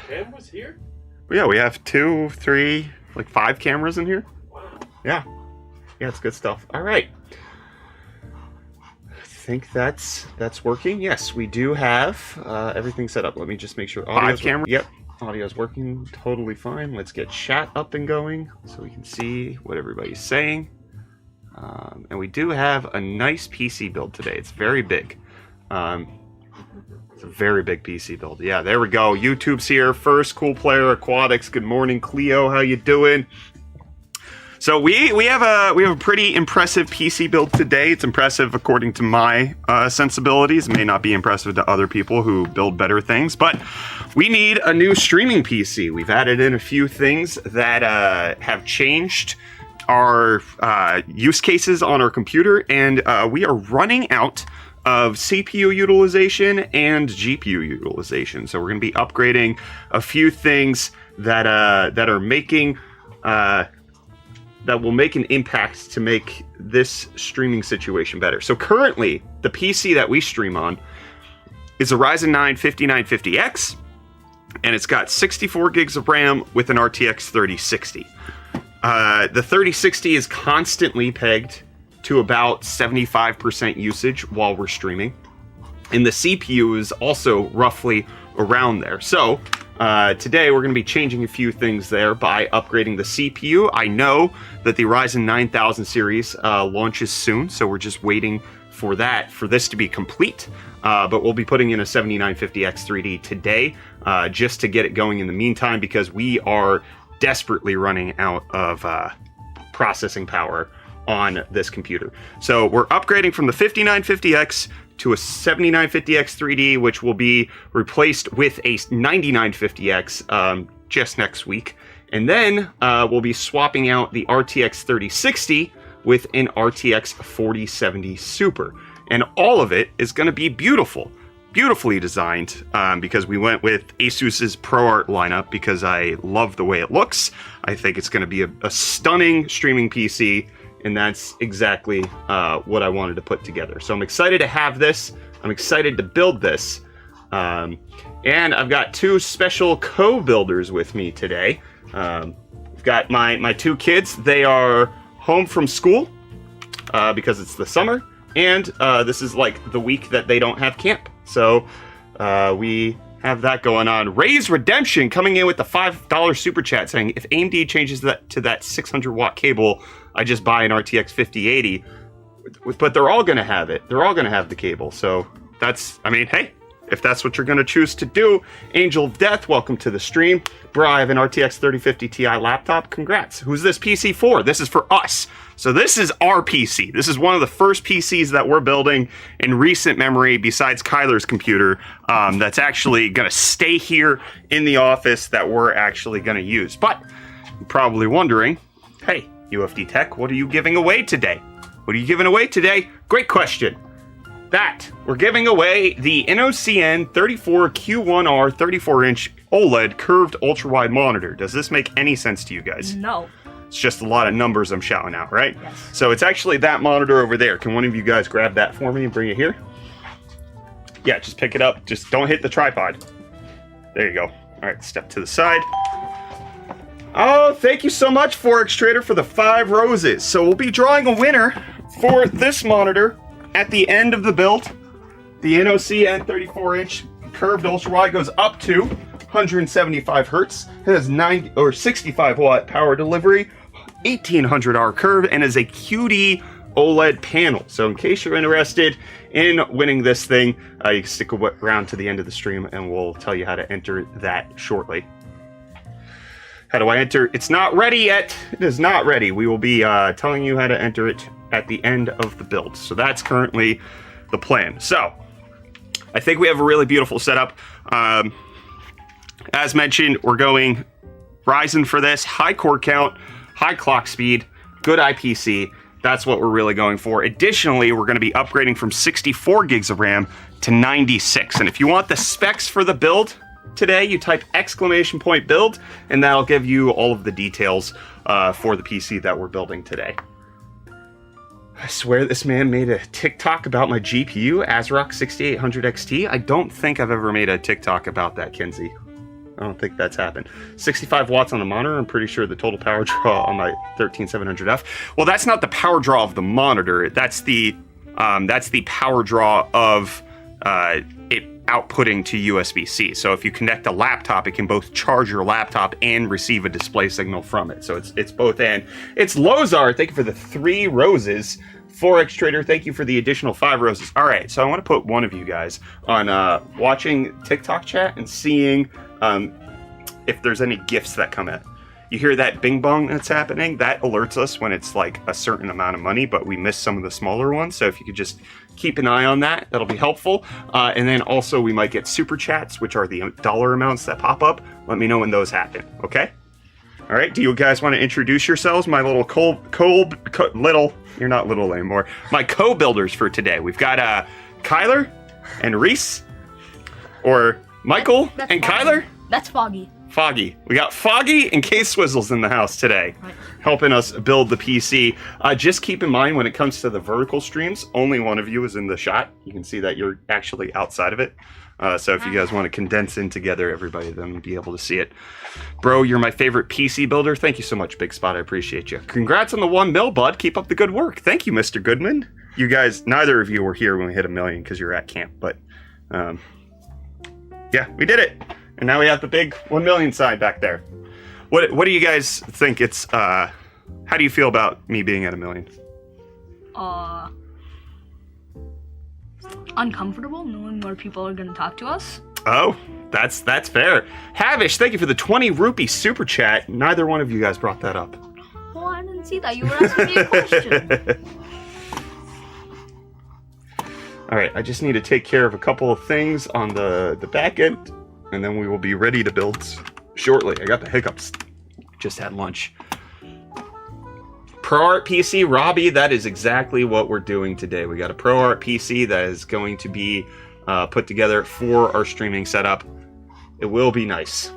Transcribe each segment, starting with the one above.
cameras here? Yeah, we have 2, 3, like 5 cameras in here. Wow. Yeah. Yeah, it's good stuff. All right. I think that's working. Yes, we do have everything set up. Let me just make sure. 5 cameras. Yep. Audio's working totally fine. Let's get chat up and going so we can see what everybody's saying. And we do have a nice PC build today. It's very big. It's a very big PC build. Yeah, there we go. YouTube's here. First, Cool Player Aquatics. Good morning, Cleo. How you doing? So we have a pretty impressive PC build today. It's impressive according to my sensibilities. It may not be impressive to other people who build better things, but we need a new streaming PC. We've added in a few things that have changed our use cases on our computer, and we are running out of CPU utilization and GPU utilization. So we're going to be upgrading a few things that are making that will make an impact to make this streaming situation better. So currently, the PC that we stream on is a Ryzen 9 5950X, and it's got 64 gigs of RAM with an RTX 3060. The 3060 is constantly pegged to about 75% usage while we're streaming. And the CPU is also roughly around there. So today we're going to be changing a few things there by upgrading the CPU. I know that the Ryzen 9000 series launches soon, so we're just waiting for this to be complete. But we'll be putting in a 7950X 3D today just to get it going in the meantime, because we are desperately running out of processing power on this computer. So we're upgrading from the 5950X to a 7950X 3D, which will be replaced with a 9950X just next week. And then we'll be swapping out the RTX 3060 with an RTX 4070 Super. And all of it is going to be beautifully designed, because we went with ASUS's ProArt lineup because I love the way it looks. I think it's going to be a stunning streaming PC, and that's exactly what I wanted to put together. So I'm excited to have this. I'm excited to build this. And I've got 2 special co-builders with me today. I've got my 2 kids. They are home from school because it's the summer, and this is like the week that they don't have camp. So we have that going on. Ray's Redemption coming in with the $5 super chat saying, if AMD changes that to that 600 watt cable, I just buy an RTX 5080. But they're all going to have it. They're all going to have the cable. So that's, I mean, hey, if that's what you're going to choose to do. Angel of Death, welcome to the stream. Bro, I have an RTX 3050 Ti laptop. Congrats. Who's this PC for? This is for us. So this is our PC. This is one of the first PCs that we're building in recent memory, besides Kyler's computer, that's actually going to stay here in the office that we're actually going to use. But you're probably wondering, hey, UFD Tech, what are you giving away today? What are you giving away today? Great question. We're giving away the NOCN 34Q1R 34-inch OLED curved ultra-wide monitor. Does this make any sense to you guys? No. It's just a lot of numbers I'm shouting out, right? Yes. So it's actually that monitor over there. Can one of you guys grab that for me and bring it here? Yeah, just pick it up. Just don't hit the tripod. There you go. All right, step to the side. Oh, thank you so much, Forex Trader, for the 5 roses. So we'll be drawing a winner for this monitor at the end of the build. The NOCN 34-inch curved ultra-wide goes up to 175 hertz. It has 90 or 65 watt power delivery, 1800 R curve, and is a QD OLED panel. So in case you're interested in winning this thing, you can stick around to the end of the stream and we'll tell you how to enter that shortly. How do I enter? It's not ready yet. It is not ready. We will be telling you how to enter it at the end of the build. So that's currently the plan. So I think we have a really beautiful setup. As mentioned, we're going Ryzen for this. High core count, high clock speed, good IPC. That's what we're really going for. Additionally, we're going to be upgrading from 64 gigs of RAM to 96. And if you want the specs for the build today, you type !build, and that'll give you all of the details for the PC that we're building today. I swear this man made a TikTok about my GPU, ASRock 6800 XT. I don't think I've ever made a TikTok about that, Kenzie. I don't think that's happened. 65 watts on the monitor. I'm pretty sure the total power draw on my 13700F. Well, that's not the power draw of the monitor. That's the power draw of it outputting to USB-C. So if you connect a laptop, it can both charge your laptop and receive a display signal from it. So it's both and. It's Lozar. Thank you for the 3 roses. Forex Trader, thank you for the additional 5 roses. All right, so I want to put one of you guys on watching TikTok chat and seeing if there's any gifts that come in. You hear that bing bong that's happening? That alerts us when it's like a certain amount of money, but we miss some of the smaller ones. So if you could just keep an eye on that, that'll be helpful. And then also we might get super chats, which are the dollar amounts that pop up. Let me know when those happen, okay? All right, do you guys want to introduce yourselves? My little you're not little anymore. My co-builders for today. We've got Kyler and Reese, or Michael that's and Foggy. Kyler. That's Foggy. Foggy. We got Foggy and K-Swizzles in the house today, helping us build the PC. Just keep in mind when it comes to the vertical streams, only one of you is in the shot. You can see that you're actually outside of it. So if you guys want to condense in together, everybody then be able to see it. Bro, you're my favorite PC builder. Thank you so much, Big Spot. I appreciate you. Congrats on the 1 mil, bud. Keep up the good work. Thank you, Mr. Goodman. You guys, neither of you were here when we hit 1 million because you're at camp, but yeah, we did it. And now we have the big 1 million sign back there. What do you guys think it's, how do you feel about me being at 1 million? Uncomfortable knowing more people are going to talk to us. Oh, that's fair. Havish, thank you for the 20 rupee super chat. Neither one of you guys brought that up. Oh, I didn't see that. You were asking me a question. All right, I just need to take care of a couple of things on the back end, and then we will be ready to build shortly. I got the hiccups. Just had lunch. ProArt PC, Robbie, that is exactly what we're doing today. We got a ProArt PC that is going to be put together for our streaming setup. It will be nice.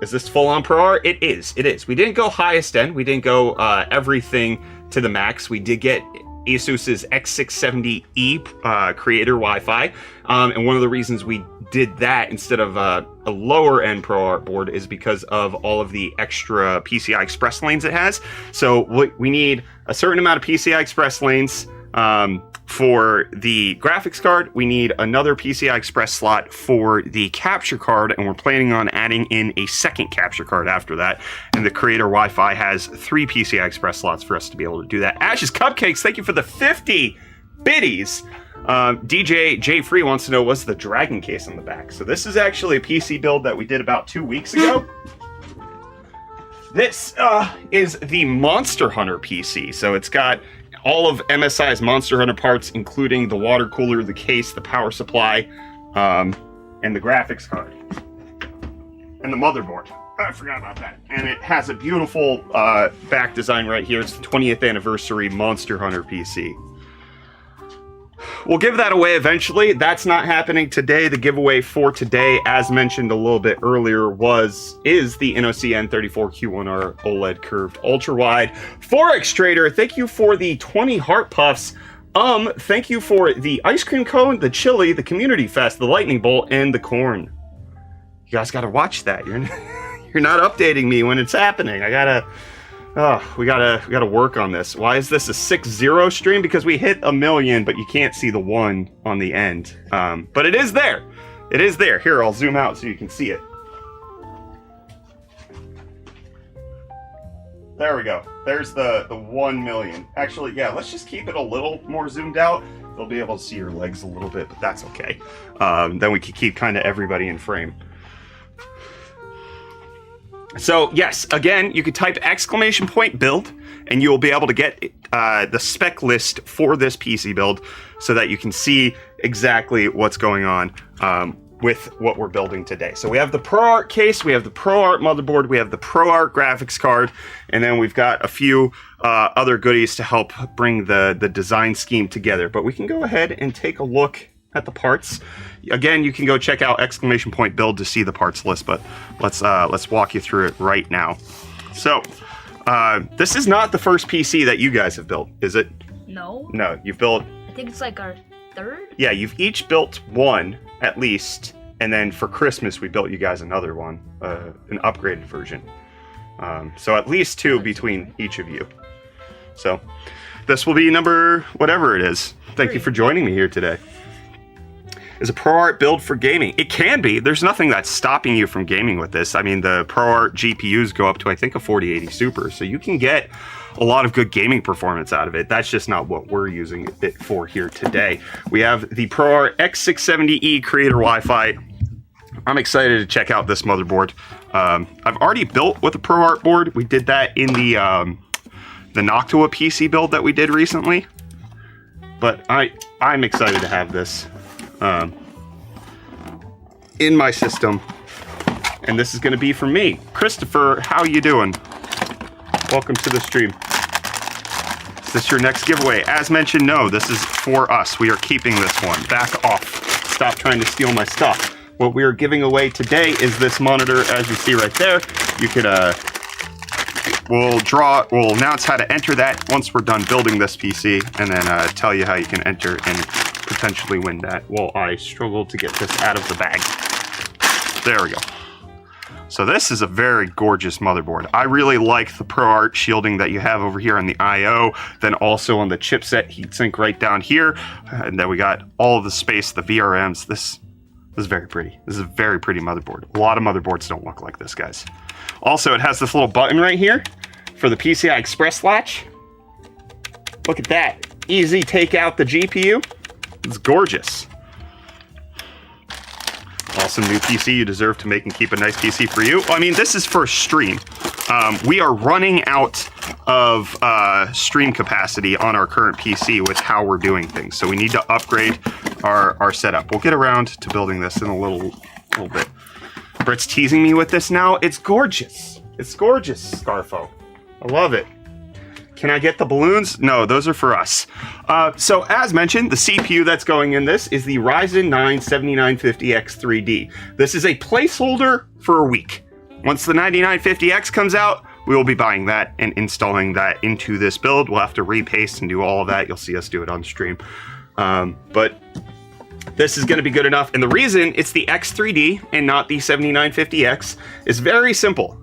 Is this full-on ProArt? It is. It is. We didn't go highest end. We didn't go everything to the max. We did get ASUS's X670E creator Wi-Fi. And one of the reasons we did that instead of a lower end ProArt board is because of all of the extra PCI Express lanes it has. So we need a certain amount of PCI Express lanes for the graphics card. We need another PCI Express slot for the capture card, and we're planning on adding in a second capture card after that. And the creator Wi-Fi has 3 PCI Express slots for us to be able to do that. Ash's Cupcakes, thank you for the 50 biddies. DJ J Free wants to know what's the Dragon case on the back. So this is actually a PC build that we did about 2 weeks ago. This is the Monster Hunter PC. So it's got all of MSI's Monster Hunter parts, including the water cooler, the case, the power supply, and the graphics card. And the motherboard. I forgot about that. And it has a beautiful back design right here. It's the 20th anniversary Monster Hunter PC. We'll give that away eventually. That's not happening today. The giveaway for today, as mentioned a little bit earlier, is the NOC N34Q1R OLED curved ultra wide. Forex Trader, thank you for the 20 heart puffs. Thank you for the ice cream cone, the chili, the community fest, the lightning bolt, and the corn. You guys gotta watch that. You're not updating me when it's happening. We gotta work on this. Why is this a 6-0 stream? Because we hit 1 million, but you can't see the 1 on the end. But it is there. It is there. Here, I'll zoom out so you can see it. There we go. There's the 1 million. Actually, yeah, let's just keep it a little more zoomed out. They'll be able to see your legs a little bit, but that's okay. Then we can keep kind of everybody in frame. So yes, again, you could type !build and you will be able to get the spec list for this PC build so that you can see exactly what's going on with what we're building today. So we have the ProArt case, we have the ProArt motherboard, we have the ProArt graphics card, and then we've got a few other goodies to help bring the design scheme together. But we can go ahead and take a look at the parts. Again, you can go check out !build to see the parts list, but let's walk you through it right now. So, this is not the first PC that you guys have built, is it? No. No, you've built... I think it's like our third? Yeah, you've each built one, at least, And then for Christmas, we built you guys another one, an upgraded version. So at least 2 between each of you. So this will be number whatever it is. Thank you for joining me here today. Is a ProArt build for gaming? It can be. There's nothing that's stopping you from gaming with this. I mean, the ProArt GPUs go up to, I think, a 4080 Super, so you can get a lot of good gaming performance out of it. That's just not what we're using it for here today. We have the ProArt X670E Creator Wi-Fi. I'm excited to check out this motherboard. I've already built with a ProArt board. We did that in the Noctua PC build that we did recently. But I'm excited to have this in my system, and this is going to be for me. Christopher, how you doing? Welcome to the stream. Is this your next giveaway? As mentioned, no, this is for us. We are keeping this one. Back off. Stop trying to steal my stuff. What we are giving away today is this monitor, as you see right there. You could we'll announce how to enter that once we're done building this PC, and then tell you how you can enter and potentially win that while I struggle to get this out of the bag. There we go. So this is a very gorgeous motherboard. I really like the ProArt shielding that you have over here on the I/O, then also on the chipset heatsink right down here, and then we got all of the space, the VRMs. This is very pretty. This is a very pretty motherboard. A lot of motherboards don't look like this, guys. Also, it has this little button right here for the PCI Express latch. Look at that. Easy take out the GPU. It's gorgeous. Awesome new PC. You deserve to make and keep a nice PC for you. I mean, this is for stream. We are running out of stream capacity on our current PC with how we're doing things. So we need to upgrade our setup. We'll get around to building this in a little bit. Britt's teasing me with this now. It's gorgeous. It's gorgeous, Scarfo. I love it. Can I get the balloons? No, those are for us. So as mentioned, the CPU that's going in this is the Ryzen 9 7950X3D. This is a placeholder for a week. Once the 9950X comes out, we will be buying that and installing that into this build. We'll have to repaste and do all of that. You'll see us do it on stream. But this is going to be good enough. And the reason it's the X3D and not the 7950X is very simple.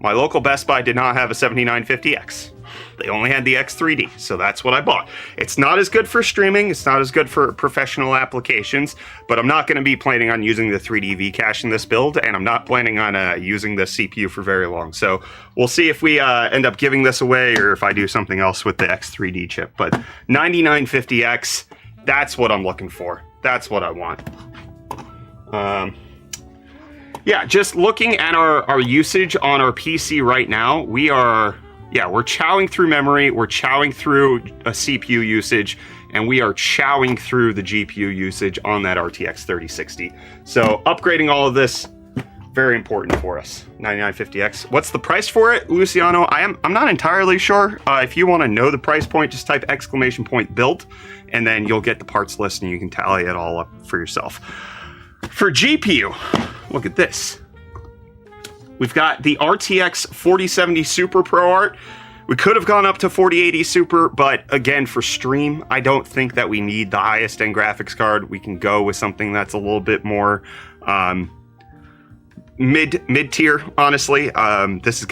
My local Best Buy did not have a 7950X. They only had the X3D, so that's what I bought. It's not as good for streaming, it's not as good for professional applications, but I'm not going to be planning on using the 3D V-Cache in this build, and I'm not planning on using this CPU for very long. So we'll see if we end up giving this away or if I do something else with the X3D chip. But 9950X, that's what I'm looking for. That's what I want. Yeah, just looking at our usage on our PC right now, we're chowing through memory, we're chowing through a CPU usage, and we are chowing through the GPU usage on that RTX 3060. So upgrading all of this, very important for us. 9950X. What's the price for it, Luciano? I'm not entirely sure. If you want to know the price point, just type !built, and then you'll get the parts list and you can tally it all up for yourself. For GPU, look at this. We've got the RTX 4070 Super ProArt. We could have gone up to 4080 Super, but again, for stream, I don't think that we need the highest end graphics card. We can go with something that's a little bit more mid-tier, honestly. This is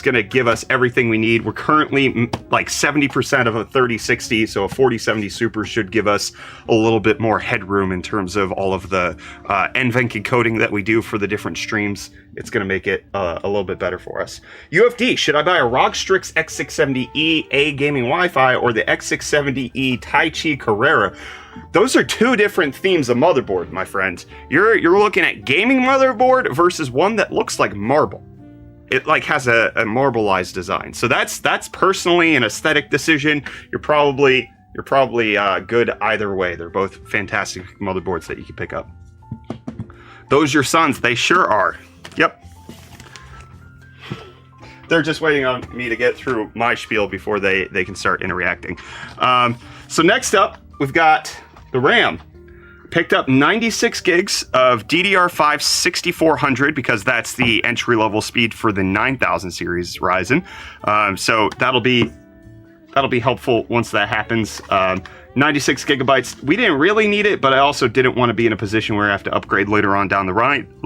gonna give us everything we need. We're currently like 70% of a 3060, so a 4070 Super should give us a little bit more headroom in terms of all of the NVENC encoding that we do for the different streams. It's gonna make it a little bit better for us. UFD, should I buy a ROG Strix X670E A gaming Wi-Fi or the X670E Tai Chi Carrera? Those are two different themes of motherboard, my friend. You're looking at gaming motherboard versus one that looks like marble. It like has a marbleized design. So that's personally an aesthetic decision. You're probably good either way. They're both fantastic motherboards that you can pick up. Those your sons? They sure are. Yep. They're just waiting on me to get through my spiel before they can start interacting. So next up, we've got the RAM. Picked up 96 gigs of DDR5 6400 because that's the entry-level speed for the 9000 series Ryzen. So that'll be helpful once that happens. 96 gigabytes. We didn't really need it, but I also didn't want to be in a position where I have to upgrade later on down the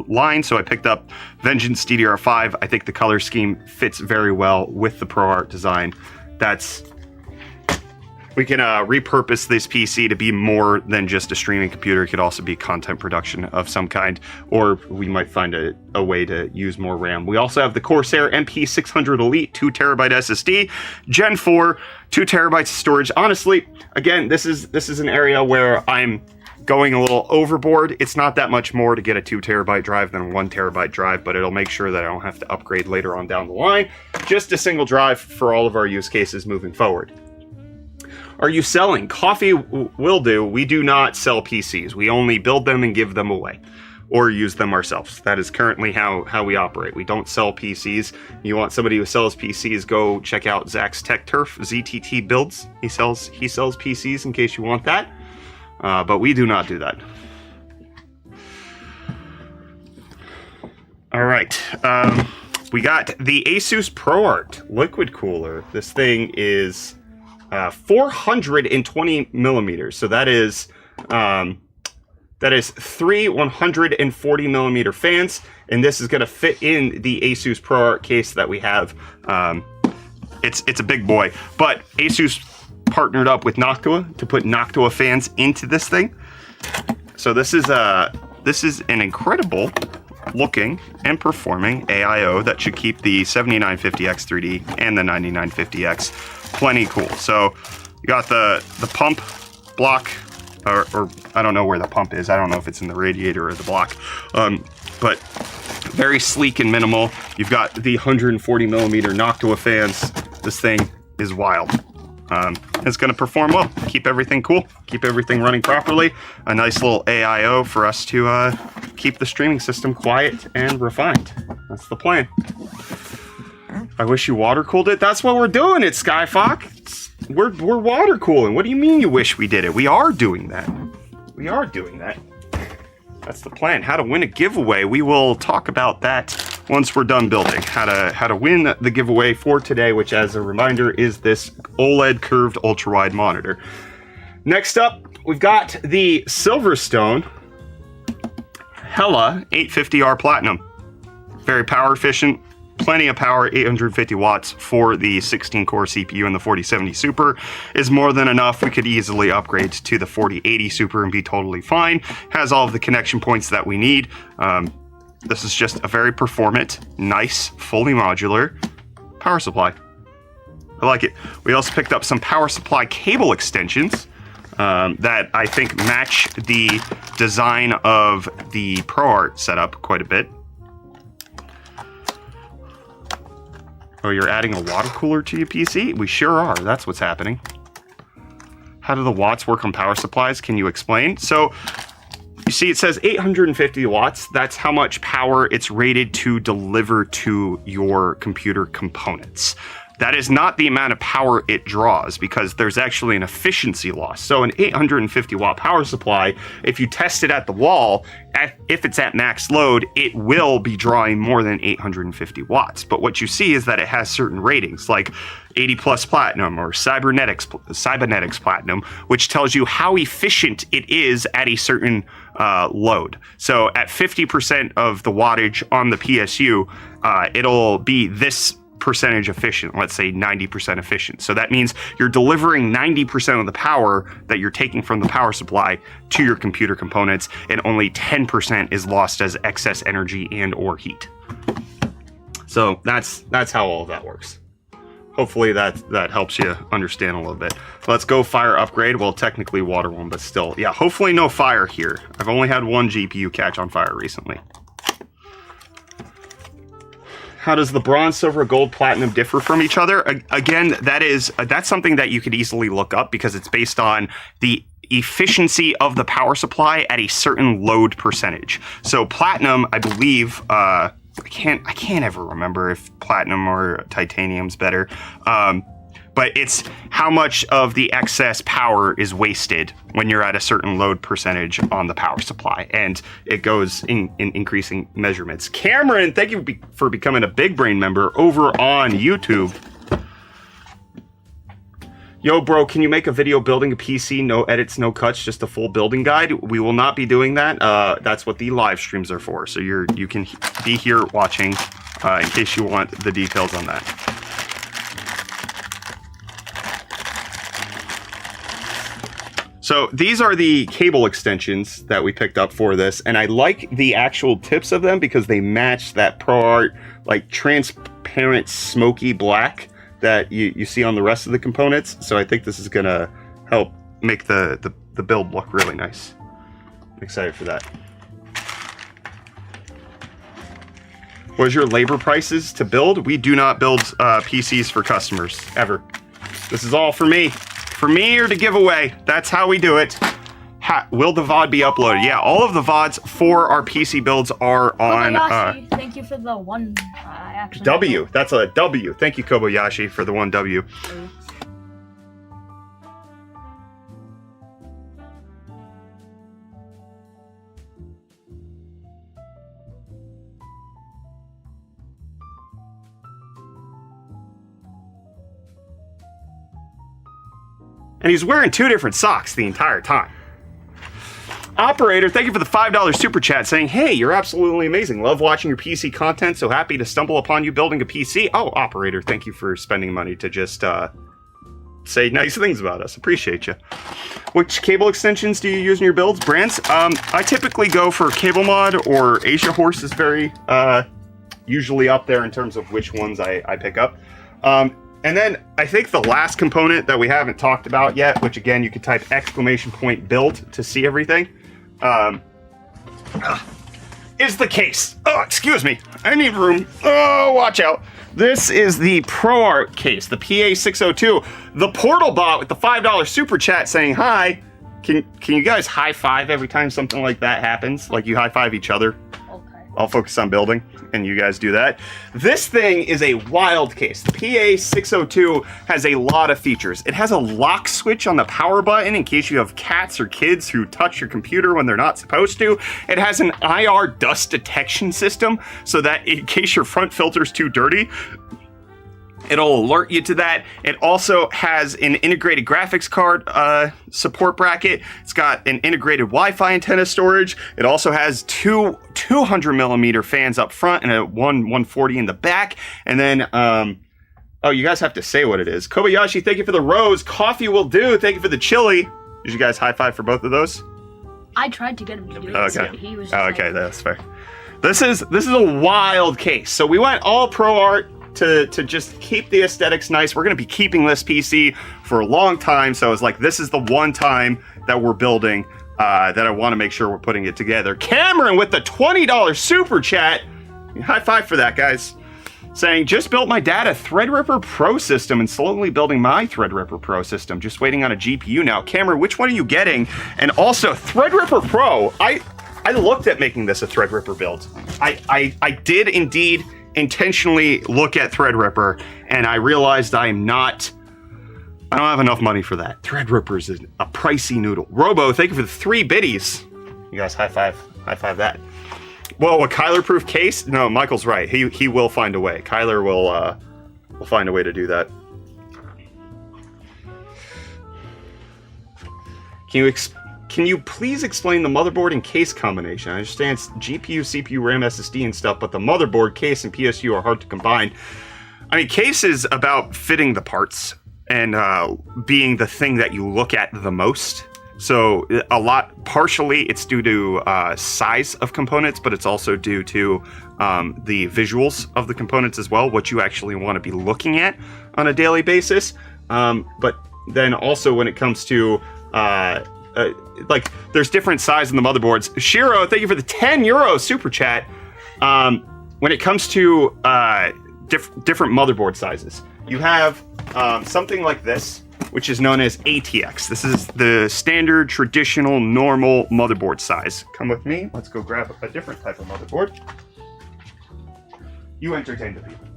line, so I picked up Vengeance DDR5. I think the color scheme fits very well with the ProArt design. We can repurpose this PC to be more than just a streaming computer. It could also be content production of some kind, or we might find a way to use more RAM. We also have the Corsair MP600 Elite 2TB SSD, Gen 4, 2TB of storage. Honestly, again, this is an area where I'm going a little overboard. It's not that much more to get a 2TB drive than a 1TB drive, but it'll make sure that I don't have to upgrade later on down the line. Just a single drive for all of our use cases moving forward. Are you selling? Coffee will do. We do not sell PCs. We only build them and give them away or use them ourselves. That is currently how we operate. We don't sell PCs. You want somebody who sells PCs, go check out Zach's Tech Turf, ZTT Builds. He sells PCs in case you want that. But we do not do that. All right. We got the ASUS ProArt liquid cooler. This thing is 420 millimeters. So that is 3 140 millimeter fans, and this is going to fit in the ASUS ProArt case that we have. It's a big boy, but ASUS partnered up with Noctua to put Noctua fans into this thing. So this is an incredible looking and performing AIO that should keep the 7950X 3D and the 9950X plenty cool. So you got the pump block, or I don't know where the pump is. I don't know if it's in the radiator or the block, but very sleek and minimal. You've got the 140 millimeter Noctua fans. This thing is wild. It's going to perform well, keep everything cool, keep everything running properly. A nice little AIO for us to keep the streaming system quiet and refined. That's the plan. I wish you water cooled it. That's what we're doing at Skyfox. We're water cooling. What do you mean you wish we did it? We are doing that. We are doing that. That's the plan. How to win a giveaway. We will talk about that once we're done building. How to win the giveaway for today, which, as a reminder, is this OLED curved ultra-wide monitor. Next up, we've got the Silverstone Hella 850R Platinum. Very power efficient. Plenty of power, 850 watts for the 16-core CPU, and the 4070 Super is more than enough. We could easily upgrade to the 4080 Super and be totally fine. Has all of the connection points that we need. This is just a very performant, nice, fully modular power supply. I like it. We also picked up some power supply cable extensions that I think match the design of the ProArt setup quite a bit. Oh, you're adding a water cooler to your PC? We sure are. That's what's happening. How do the watts work on power supplies? Can you explain? So, you see it says 850 watts. That's how much power it's rated to deliver to your computer components. That is not the amount of power it draws, because there's actually an efficiency loss. So an 850 watt power supply, if you test it at the wall, if it's at max load, it will be drawing more than 850 watts. But what you see is that it has certain ratings, like 80 plus platinum or cybernetics platinum, which tells you how efficient it is at a certain load. So at 50% of the wattage on the PSU, it'll be this percentage efficient, let's say 90% efficient. So that means you're delivering 90% of the power that you're taking from the power supply to your computer components, and only 10% is lost as excess energy and or heat. So that's how all of that works. Hopefully that helps you understand a little bit. Let's go fire upgrade. Well, technically water one, but still. Yeah, hopefully no fire here. I've only had one GPU catch on fire recently. How does the bronze, silver, gold, platinum differ from each other? Again, that's something that you could easily look up, because it's based on the efficiency of the power supply at a certain load percentage. So platinum, I believe, I can't ever remember if platinum or titanium's better. But it's how much of the excess power is wasted when you're at a certain load percentage on the power supply. And it goes in increasing measurements. Cameron, thank you for becoming a Big Brain member over on YouTube. Yo, bro, can you make a video building a PC? No edits, no cuts, just a full building guide. We will not be doing that. That's what the live streams are for. So you can be here watching in case you want the details on that. So these are the cable extensions that we picked up for this, and I like the actual tips of them because they match that ProArt like transparent smoky black that you see on the rest of the components. So I think this is gonna help make the build look really nice. I'm excited for that. What is your labor prices to build? We do not build PCs for customers, ever. This is all for me. For me or to give away. That's how we do it. Will the VOD be uploaded? Yeah, all of the VODs for our PC builds are on... Kobayashi, thank you for the one action. W. That's a W. Thank you, Kobayashi, for the one W. And he's wearing 2 different socks the entire time. Operator, thank you for the $5 super chat saying, hey, you're absolutely amazing. Love watching your PC content. So happy to stumble upon you building a PC. Oh, Operator, thank you for spending money to just say nice things about us. Appreciate you. Which cable extensions do you use in your builds? Brands? I typically go for Cable Mod, or Asia Horse is very usually up there in terms of which ones I pick up. And then I think the last component that we haven't talked about yet, which again, you could type !build to see everything, is the case. Oh, excuse me. I need room. Oh, watch out. This is the ProArt case, the PA602. The Portal Bot with the $5 super chat saying, hi. Can you guys high five every time something like that happens? Like you high five each other? I'll focus on building, and you guys do that. This thing is a wild case. The PA602 has a lot of features. It has a lock switch on the power button in case you have cats or kids who touch your computer when they're not supposed to. It has an IR dust detection system so that in case your front filter's too dirty, it'll alert you to that. It also has an integrated graphics card support bracket. It's got an integrated Wi-Fi antenna storage. It also has 2 200mm fans up front and a 140 in the back. And then, oh, you guys have to say what it is. Kobayashi, thank you for the rose. Coffee will do. Thank you for the chili. Did you guys high five for both of those? I tried to get him to do it. Okay. So he was just Okay, that's fair. This is a wild case. So we went all ProArt to just keep the aesthetics nice. We're going to be keeping this PC for a long time. So it's like, this is the one time that we're building that I want to make sure we're putting it together. Cameron with the $20 super chat. High five for that, guys. Saying, just built my dad a Threadripper Pro system and slowly building my Threadripper Pro system. Just waiting on a GPU now. Cameron, which one are you getting? And also, Threadripper Pro, I looked at making this a Threadripper build. I did indeed intentionally look at Threadripper, and I realized I don't have enough money for that. Threadripper is a pricey noodle. Robo, thank you for the 3 biddies. You guys high five that. Well, a Kyler-proof case? No, Michael's right. He will find a way. Kyler will find a way to do that. Can you please explain the motherboard and case combination? I understand it's GPU, CPU, RAM, SSD, and stuff, but the motherboard, case, and PSU are hard to combine. I mean, case is about fitting the parts and being the thing that you look at the most. So partially it's due to size of components, but it's also due to the visuals of the components as well, what you actually want to be looking at on a daily basis. But then also when it comes to like there's different sizes in the motherboards. Shiro, thank you for the €10 super chat. When it comes to different motherboard sizes, you have something like this, which is known as ATX. This is the standard, traditional, normal motherboard size. Come with me. Let's go grab a different type of motherboard. You entertain the people.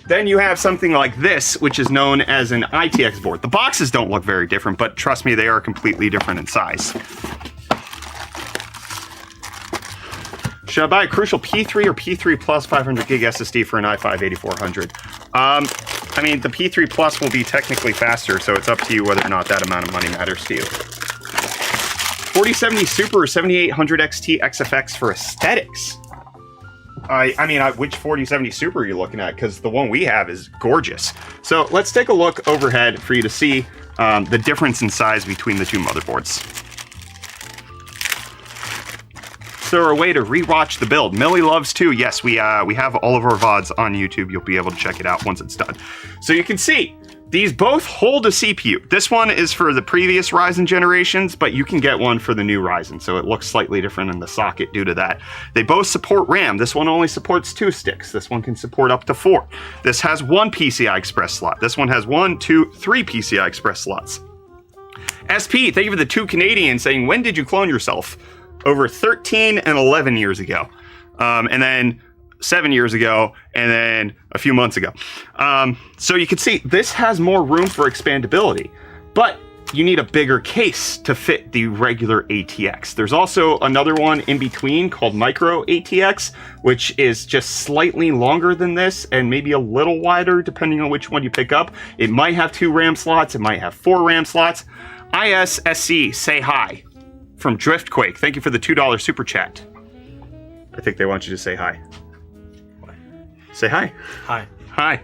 Then you have something like this, which is known as an ITX board. The boxes don't look very different, but trust me, they are completely different in size. Should I buy a Crucial P3 or P3 Plus 500 gig SSD for an i5 8400? I mean, the P3 Plus will be technically faster, so it's up to you whether or not that amount of money matters to you. 4070 Super or 7800 XT XFX for aesthetics? I mean, which 4070 Super are you looking at? Because the one we have is gorgeous. So let's take a look overhead for you to see the difference in size between the two motherboards. So a way to rewatch the build. Millie loves too. Yes, we have all of our VODs on YouTube. You'll be able to check it out once it's done. So you can see these both hold a CPU. This one is for the previous Ryzen generations, but you can get one for the new Ryzen. So it looks slightly different in the socket due to that. They both support RAM. This one only supports 2 sticks. This one can support up to 4. This has 1 PCI Express slot. This one has 1, 2, 3 PCI Express slots. SP, thank you for the 2 Canadians saying, when did you clone yourself? Over 13 and 11 years ago. And then 7 years ago, and then a few months ago. So you can see this has more room for expandability, but you need a bigger case to fit the regular ATX. There's also another one in between called Micro ATX, which is just slightly longer than this and maybe a little wider depending on which one you pick up. It might have 2 RAM slots, it might have 4 RAM slots. ISSC, say hi. From Driftquake, thank you for the $2 super chat. I think they want you to say hi. Say hi. Hi. Hi.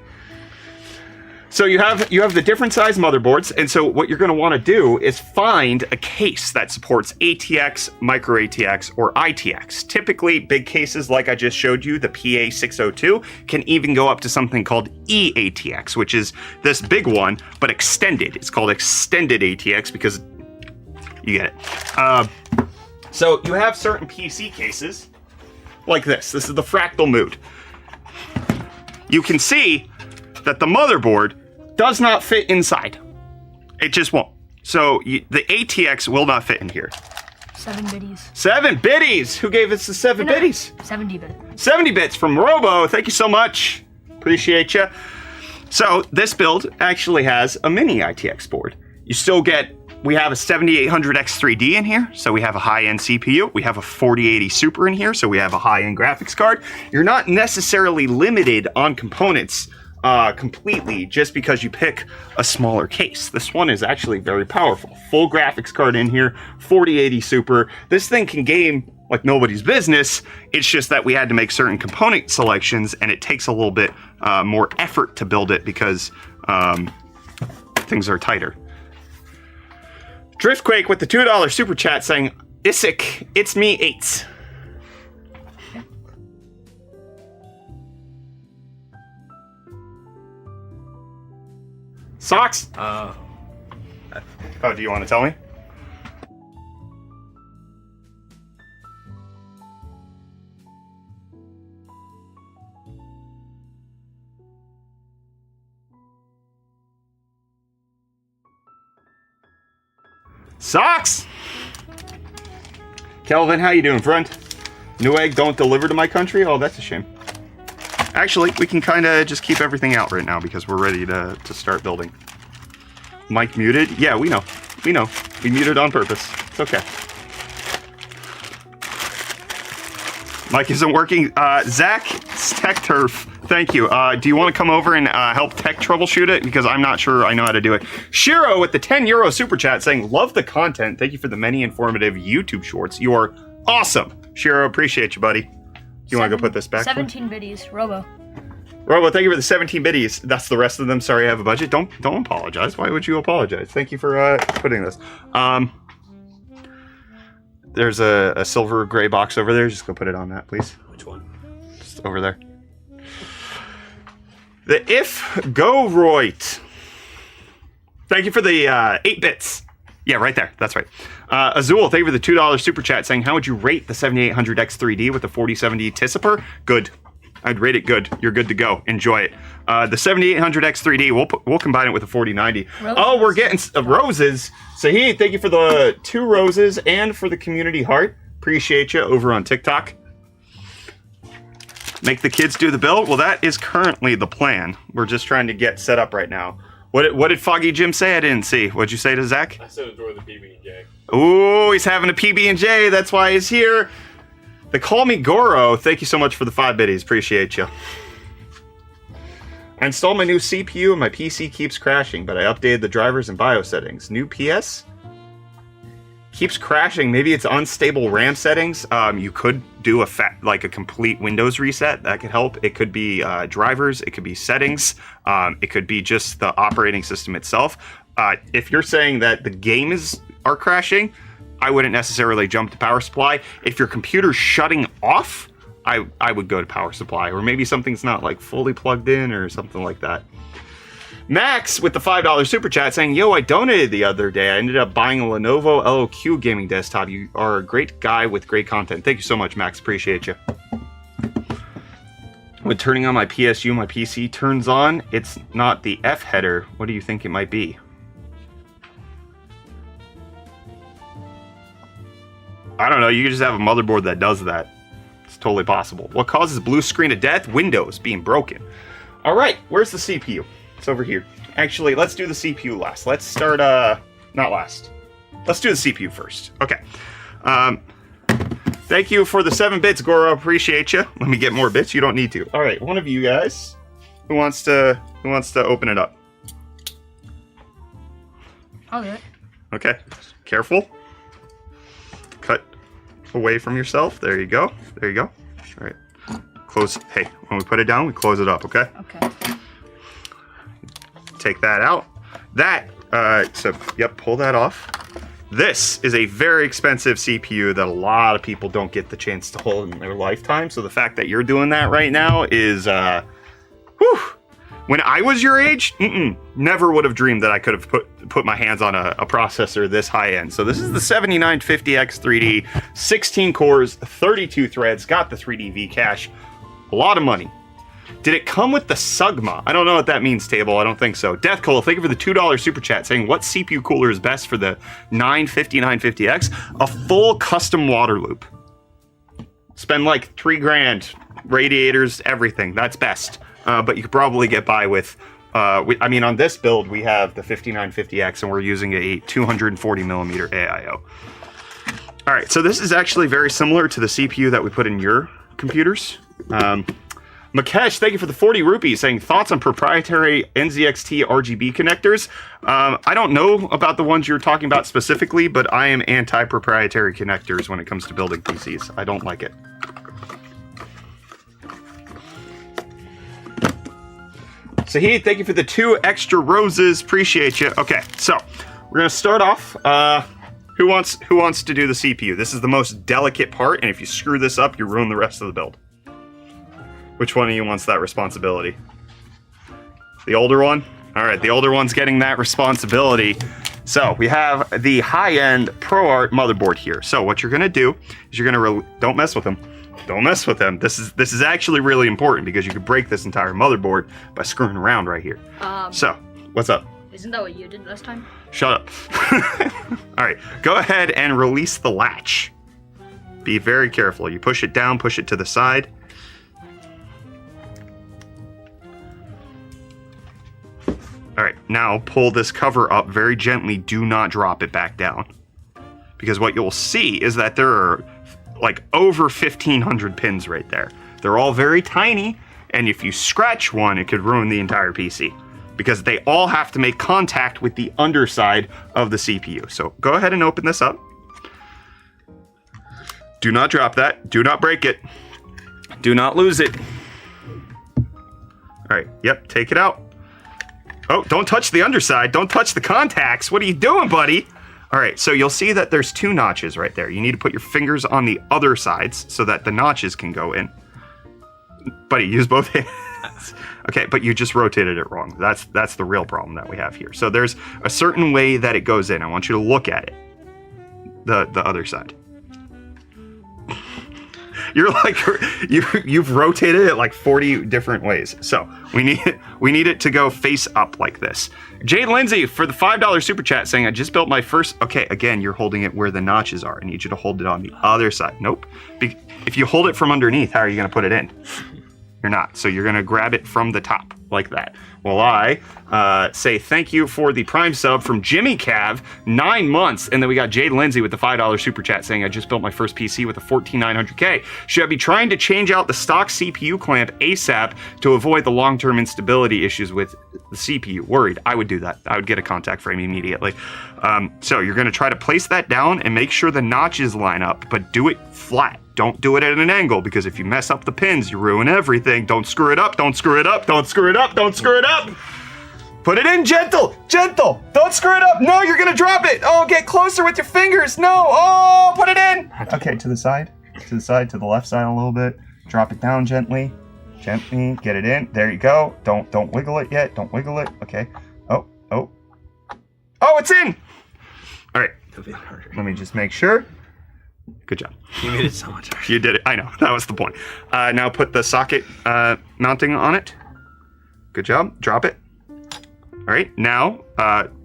So you have the different size motherboards, and so what you're going to want to do is find a case that supports ATX, Micro ATX, or ITX. Typically, big cases like I just showed you, the PA602, can even go up to something called eATX, which is this big one, but extended. It's called extended ATX because you get it. So you have certain PC cases like this. This is the fractal mood. You can see that the motherboard does not fit inside. It just won't. So the ATX will not fit in here. 7 biddies. 7 biddies! Who gave us the 7 biddies? 70 bits. 70 bits from Robo. Thank you so much. Appreciate you. So this build actually has a mini ITX board. You still get, we have a 7800X3D in here, so we have a high-end CPU. We have a 4080 Super in here, so we have a high-end graphics card. You're not necessarily limited on components completely just because you pick a smaller case. This one is actually very powerful. Full graphics card in here, 4080 Super. This thing can game like nobody's business. It's just that we had to make certain component selections, and it takes a little bit more effort to build it because things are tighter. Driftquake with the $2 super chat saying, Isik, it's me 8. Socks? Oh, do you want to tell me? Socks! Kelvin, how you doing, friend? Newegg don't deliver to my country? Oh, that's a shame. Actually, we can kind of just keep everything out right now because we're ready to start building. Mic muted? Yeah, we know. We know. We muted on purpose. It's okay. Mic isn't working. Zach, Tech Turf, thank you. Do you want to come over and help tech troubleshoot it? Because I'm not sure I know how to do it. Shiro with the €10 super chat saying, love the content. Thank you for the many informative YouTube shorts. You are awesome. Shiro, appreciate you, buddy. You want to go put this back? 17 biddies, Robo. Robo, thank you for the 17 biddies. That's the rest of them. Sorry, I have a budget. Don't apologize. Why would you apologize? Thank you for putting this. There's a silver gray box over there. Just go put it on that, please. Which one? Just over there. The If Go Roit. Thank you for the 8 bits. Yeah, right there. That's right. Azul, thank you for the $2 super chat saying, how would you rate the 7800X3D with the 4070 Tisiper? Good. I'd rate it good. You're good to go. Enjoy it. The 7800X3D, we'll combine it with the 4090. Roses. Oh, we're getting roses. Sahid, thank you for the 2 roses and for the community heart. Appreciate you over on TikTok. Make the kids do the build? Well, that is currently the plan. We're just trying to get set up right now. What did Foggy Jim say? I didn't see. What'd you say to Zach? I said enjoy the PB&J. Ooh, he's having a PB&J. That's why he's here. They call me Goro. Thank you so much for the 5 biddies. Appreciate you. I installed my new CPU and my PC keeps crashing, but I updated the drivers and BIOS settings. New PS? Keeps crashing. Maybe it's unstable RAM settings. You could do a complete Windows reset. That could help. It could be drivers. It could be settings. It could be just the operating system itself. If you're saying that the games are crashing, I wouldn't necessarily jump to power supply. If your computer's shutting off, I would go to power supply, or maybe something's not like fully plugged in or something like that. Max with the $5 super chat saying, yo, I donated the other day. I ended up buying a Lenovo LOQ gaming desktop. You are a great guy with great content. Thank you so much, Max. Appreciate you. When turning on my PSU, my PC turns on. It's not the F header. What do you think it might be? I don't know. You could just have a motherboard that does that. It's totally possible. What causes blue screen of death? Windows being broken. All right. Where's the CPU? It's over here. Actually, let's do the CPU last. Let's start, not last. Let's do the CPU first. Okay. Thank you for the 7 bits, Goro. Appreciate you. Let me get more bits. You don't need to. All right, one of you guys who wants to open it up. I'll do it. Okay. Careful. Cut away from yourself. There you go. There you go. All right. Close. Hey, when we put it down, we close it up, okay? Okay. Take that out. That, yep, pull that off. This is a very expensive CPU that a lot of people don't get the chance to hold in their lifetime. So the fact that you're doing that right now is, whew. When I was your age, never would have dreamed that I could have put my hands on a processor this high end. So this is the 7950X 3D, 16 cores, 32 threads, got the 3D V cache, a lot of money. Did it come with the Sugma? I don't know what that means, Table. I don't think so. Deathcola, thank you for the $2 super chat saying, what CPU cooler is best for the 950-950X? A full custom water loop. Spend like $3 grand, radiators, everything. That's best. But you could probably get by with, I mean, on this build, we have the 5950X and we're using a 240 millimeter AIO. All right, so this is actually very similar to the CPU that we put in your computers. Makesh, thank you for the 40 rupees, saying thoughts on proprietary NZXT RGB connectors. I don't know about the ones you're talking about specifically, but I am anti-proprietary connectors when it comes to building PCs. I don't like it. Sahid, thank you for the 2 extra roses. Appreciate you. Okay, so we're gonna start off. Who wants to do the CPU? This is the most delicate part, and if you screw this up, you ruin the rest of the build. Which one of you wants that responsibility? The older one? All right, the older one's getting that responsibility. So we have the high-end ProArt motherboard here. So what you're gonna do is you're gonna don't mess with them. Don't mess with them. This is actually really important because you could break this entire motherboard by screwing around right here. So what's up? Isn't that what you did last time? Shut up. All right, go ahead and release the latch. Be very careful. You push it down, push it to the side. All right, now pull this cover up very gently. Do not drop it back down. Because what you'll see is that there are like over 1,500 pins right there. They're all very tiny, and if you scratch one, it could ruin the entire PC. Because they all have to make contact with the underside of the CPU. So go ahead and open this up. Do not drop that. Do not break it. Do not lose it. All right, yep, take it out. Oh, don't touch the underside. Don't touch the contacts. What are you doing, buddy? All right, so you'll see that there's 2 notches right there. You need to put your fingers on the other sides so that the notches can go in. Buddy, use both hands. Okay, but you just rotated it wrong. That's the real problem that we have here. So there's a certain way that it goes in. I want you to look at it. The other side. You're like, you've rotated it like 40 different ways. So we need it to go face up like this. Jade Lindsay for the $5 super chat saying, I just built my first, okay, again, you're holding it where the notches are. I need you to hold it on the other side. Nope. If you hold it from underneath, how are you gonna put it in? You're not. So you're gonna grab it from the top, like that. Well, I say thank you for the Prime sub from Jimmy Cav, 9 months. And then we got Jade Lindsay with the $5 super chat saying, I just built my first PC with a 14900K. Should I be trying to change out the stock CPU clamp ASAP to avoid the long-term instability issues with the CPU? Worried. I would do that. I would get a contact frame immediately. So you're going to try to place that down and make sure the notches line up, but do it flat. Don't do it at an angle, because if you mess up the pins, you ruin everything. Don't screw it up, don't screw it up, don't screw it up, don't screw it up. Put it in gentle, gentle. Don't screw it up. No, you're gonna drop it. Oh, get closer with your fingers. No, oh, put it in. Okay, to the side, to the left side a little bit. Drop it down gently, gently, get it in. There you go. Don't wiggle it yet, don't wiggle it. Okay, oh, it's in. All right, let me just make sure. Good job. You made it so much harder. You did it. I know. That was the point. Now put the socket mounting on it. Good job. Drop it. All right. Now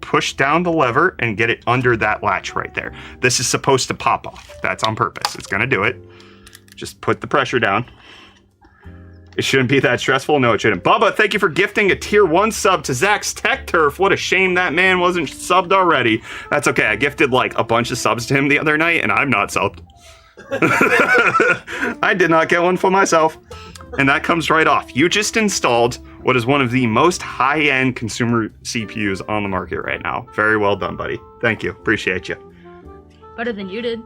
push down the lever and get it under that latch right there. This is supposed to pop off. That's on purpose. It's going to do it. Just put the pressure down. It shouldn't be that stressful. No, it shouldn't. Bubba, thank you for gifting a tier 1 sub to Zach's Tech Turf. What a shame that man wasn't subbed already. That's okay. I gifted like a bunch of subs to him the other night, and I'm not subbed. I did not get one for myself. And that comes right off. You just installed what is one of the most high-end consumer CPUs on the market right now. Very well done, buddy. Thank you. Appreciate you. Better than you did.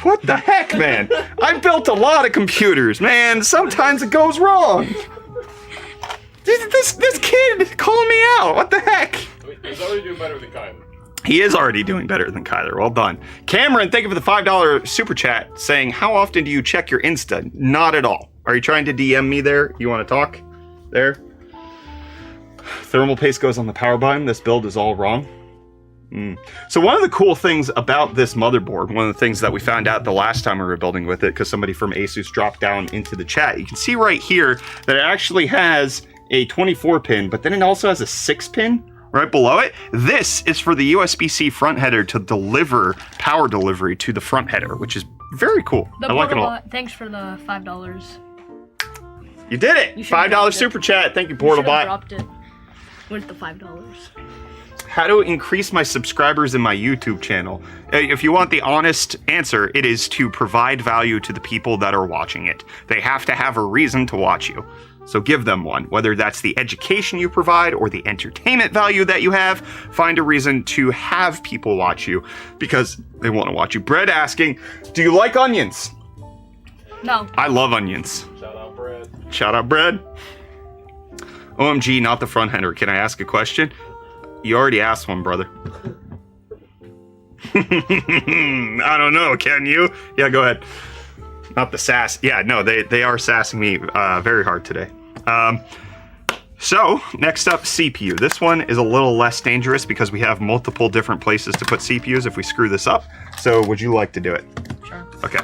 What the heck, man? I built a lot of computers, man. Sometimes it goes wrong. This kid calling me out. What the heck? He's already doing better than Kyler. He is already doing better than Kyler. Well done. Cameron, thank you for the $5 super chat saying, how often do you check your Insta? Not at all. Are you trying to DM me there? You want to talk? There? Thermal paste goes on the power button. This build is all wrong. So one of the cool things about this motherboard, one of the things that we found out the last time we were building with it, because somebody from ASUS dropped down into the chat, you can see right here that it actually has a 24 pin, but then it also has a 6 pin right below it. This is for the USB-C front header to deliver power delivery to the front header, which is very cool. I like it a lot. Thanks for the $5. You did it! $5 super chat. Thank you, Portalbot. Dropped it with the $5. How to increase my subscribers in my YouTube channel? If you want the honest answer, it is to provide value to the people that are watching it. They have to have a reason to watch you. So give them one, whether that's the education you provide or the entertainment value that you have. Find a reason to have people watch you because they want to watch you. Bread asking, do you like onions? No. I love onions. Shout out, Brad. Shout out, Bread. OMG, not the front header. Can I ask a question? You already asked one, brother. I don't know, can you? Yeah, go ahead. Not the sass. Yeah, no, they are sassing me very hard today. So, next up, CPU. This one is a little less dangerous because we have multiple different places to put CPUs if we screw this up. So, would you like to do it? Sure. Okay.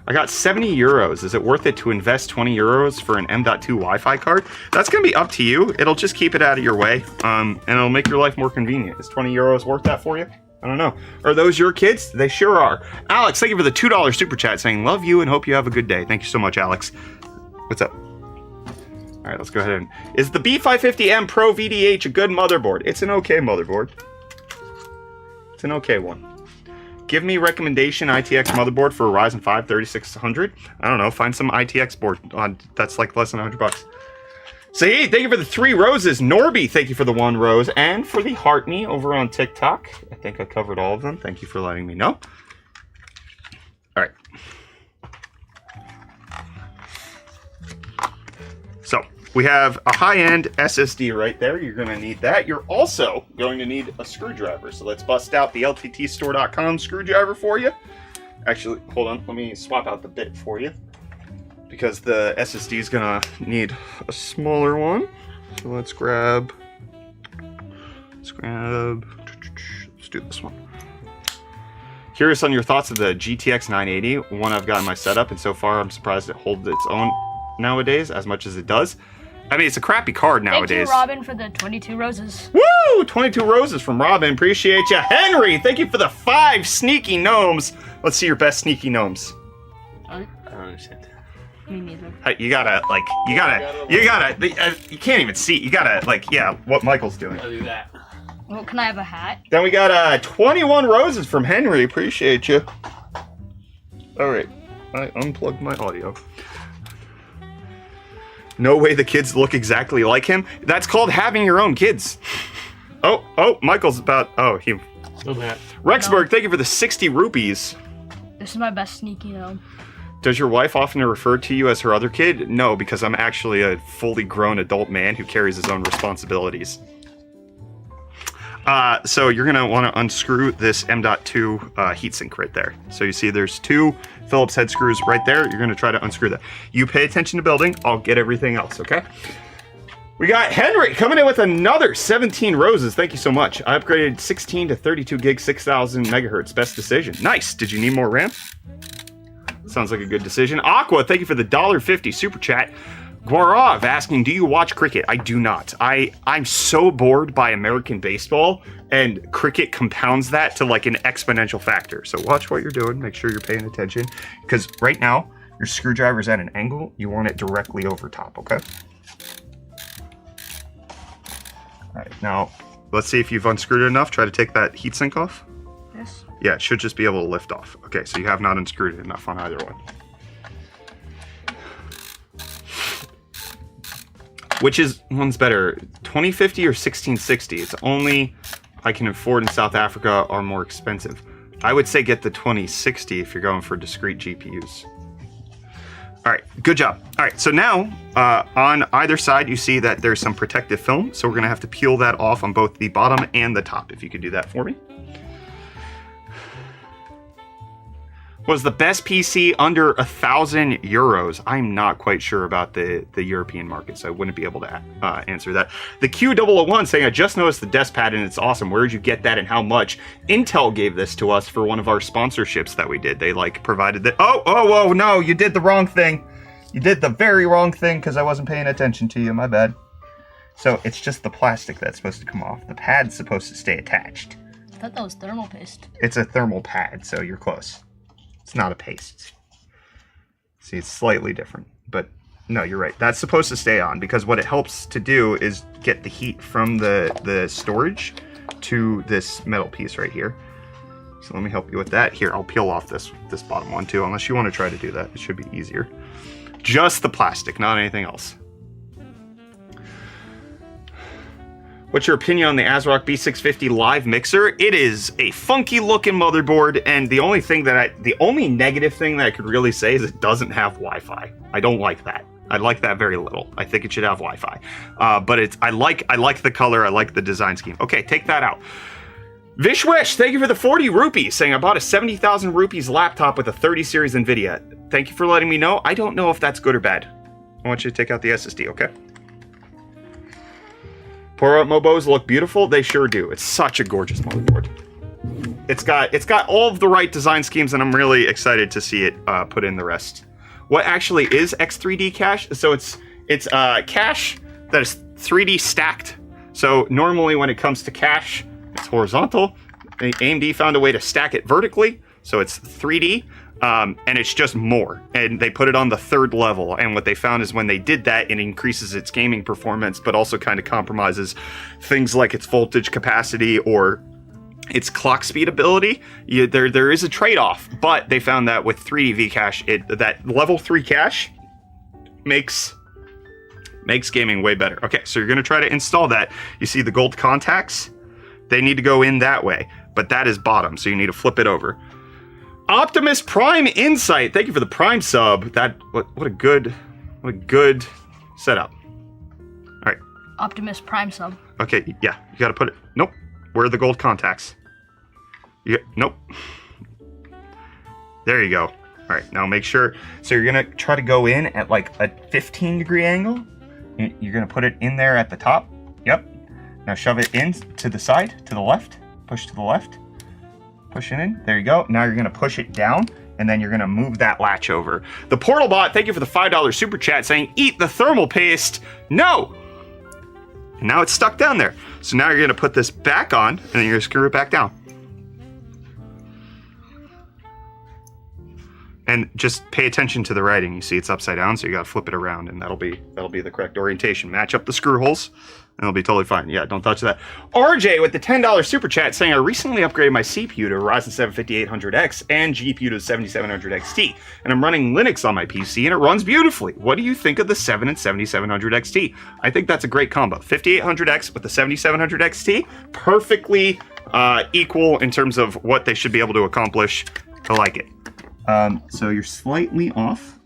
I got 70 euros. Is it worth it to invest 20 euros for an M.2 Wi-Fi card? That's going to be up to you. It'll just keep it out of your way, and it'll make your life more convenient. Is 20 euros worth that for you? I don't know. Are those your kids? They sure are. Alex, thank you for the $2 super chat saying, love you and hope you have a good day. Thank you so much, Alex. What's up? All right, let's go ahead and... Is the B550M Pro VDH a good motherboard? It's an okay motherboard. It's an okay one. Give me recommendation ITX motherboard for a Ryzen 5 3600. I don't know, find some ITX board on that's like less than $100. Say, thank you for the 3 roses. Norby, thank you for the 1 rose. And for the heart me over on TikTok. I think I covered all of them. Thank you for letting me know. All right. So, we have a high-end SSD right there. You're going to need that. You're also going to need a screwdriver. So let's bust out the LTTstore.com screwdriver for you. Actually, hold on. Let me swap out the bit for you. Because the SSD is going to need a smaller one. So let's grab... Let's do this one. Curious on your thoughts of the GTX 980, one I've got in my setup, and so far I'm surprised it holds its own nowadays as much as it does. I mean, it's a crappy card nowadays. Thank you, Robin, for the 22 roses. Woo! 22 roses from Robin. Appreciate you. Henry, thank you for the 5 sneaky gnomes. Let's see your best sneaky gnomes. I don't understand. Me neither. You gotta, you can't even see. You gotta, what Michael's doing. I'll do that. Well, can I have a hat? Then we got 21 roses from Henry. Appreciate you. All right, I unplugged my audio. No way the kids look exactly like him. That's called having your own kids. Oh, Michael's about. He. Rexburg, thank you for the 60 rupees. This is my best sneaky gnome. Does your wife often refer to you as her other kid? No, because I'm actually a fully grown adult man who carries his own responsibilities. So you're going to want to unscrew this M.2 heatsink right there. So you see there's 2 Phillips head screws right there. You're going to try to unscrew that. You pay attention to building. I'll get everything else, okay? We got Henry coming in with another 17 roses. Thank you so much. I upgraded 16 to 32 gig, 6,000 megahertz. Best decision. Nice. Did you need more RAM? Sounds like a good decision. Aqua, thank you for the $1.50 super chat. Guarav asking, do you watch cricket? I do not. I'm so bored by American baseball, and cricket compounds that to like an exponential factor. So watch what you're doing. Make sure you're paying attention, because right now your screwdriver's at an angle. You want it directly over top, okay? All right, now let's see if you've unscrewed it enough. Try to take that heatsink off. Yes. Yeah, it should just be able to lift off. Okay, so you have not unscrewed it enough on either one. Which one's better, 2050 or 1660? It's only I can afford in South Africa are more expensive. I would say get the 2060 if you're going for discrete GPUs. All right, good job. All right, so now on either side, you see that there's some protective film. So we're gonna have to peel that off on both the bottom and the top. If you could do that for me. Was the best PC under €1,000? I'm not quite sure about the European market, so I wouldn't be able to answer that. The Q001 saying, I just noticed the desk pad and it's awesome. Where did you get that and how much? Intel gave this to us for one of our sponsorships that we did. They provided that. Oh, no, you did the wrong thing. You did the very wrong thing because I wasn't paying attention to you. My bad. So it's just the plastic that's supposed to come off. The pad's supposed to stay attached. I thought that was thermal paste. It's a thermal pad, so you're close. It's not a paste. See, it's slightly different, but no, you're right. That's supposed to stay on because what it helps to do is get the heat from the storage to this metal piece right here. So let me help you with that. Here, I'll peel off this bottom one too, unless you want to try to do that. It should be easier. Just the plastic, not anything else. What's your opinion on the ASRock B650 live mixer? It is a funky looking motherboard, and the only negative thing that I could really say is it doesn't have Wi-Fi. I don't like that. I like that very little. I think it should have Wi-Fi. But I like the color, I like the design scheme. Okay, take that out. Vishwish, thank you for the 40 rupees, saying I bought a 70,000 rupees laptop with a 30 series NVIDIA. Thank you for letting me know. I don't know if that's good or bad. I want you to take out the SSD, okay? ProArt Mobos look beautiful. They sure do. It's such a gorgeous motherboard. It's got all of the right design schemes, and I'm really excited to see it put in the rest. What actually is X3D cache? So it's cache that is 3D stacked. So normally when it comes to cache, it's horizontal. AMD found a way to stack it vertically, so it's 3D. And it's just more, and they put it on the 3rd level, and what they found is when they did that, it increases its gaming performance, but also kind of compromises things like its voltage capacity or its clock speed ability. There is a trade-off, but they found that with 3D Vcache, that level 3 cache makes gaming way better. Okay, so you're going to try to install that. You see the gold contacts? They need to go in that way, but that is bottom, so you need to flip it over. Optimus Prime Insight, thank you for the Prime sub. What a good setup. All right. Optimus Prime sub. Okay, yeah, you gotta put it. Nope. Where are the gold contacts? Nope. There you go. All right, now make sure. So you're gonna try to go in at like a 15-degree angle. You're gonna put it in there at the top. Yep. Now shove it in to the side, to the left. Push to the left. Push it in. There you go. Now you're going to push it down, and then you're going to move that latch over. The Portal Bot, thank you for the $5 super chat, saying, eat the thermal paste. No! And now it's stuck down there. So now you're going to put this back on, and then you're going to screw it back down. And just pay attention to the writing. You see it's upside down, so you gotta flip it around, and that'll be the correct orientation. Match up the screw holes, and it'll be totally fine. Yeah, don't touch that. RJ with the $10 super chat saying, I recently upgraded my CPU to Ryzen 7 5800X and GPU to 7700 XT, and I'm running Linux on my PC, and it runs beautifully. What do you think of the 7 and 7700 XT? I think that's a great combo. 5800X with the 7700 XT, perfectly equal in terms of what they should be able to accomplish. I like it. So you're slightly off.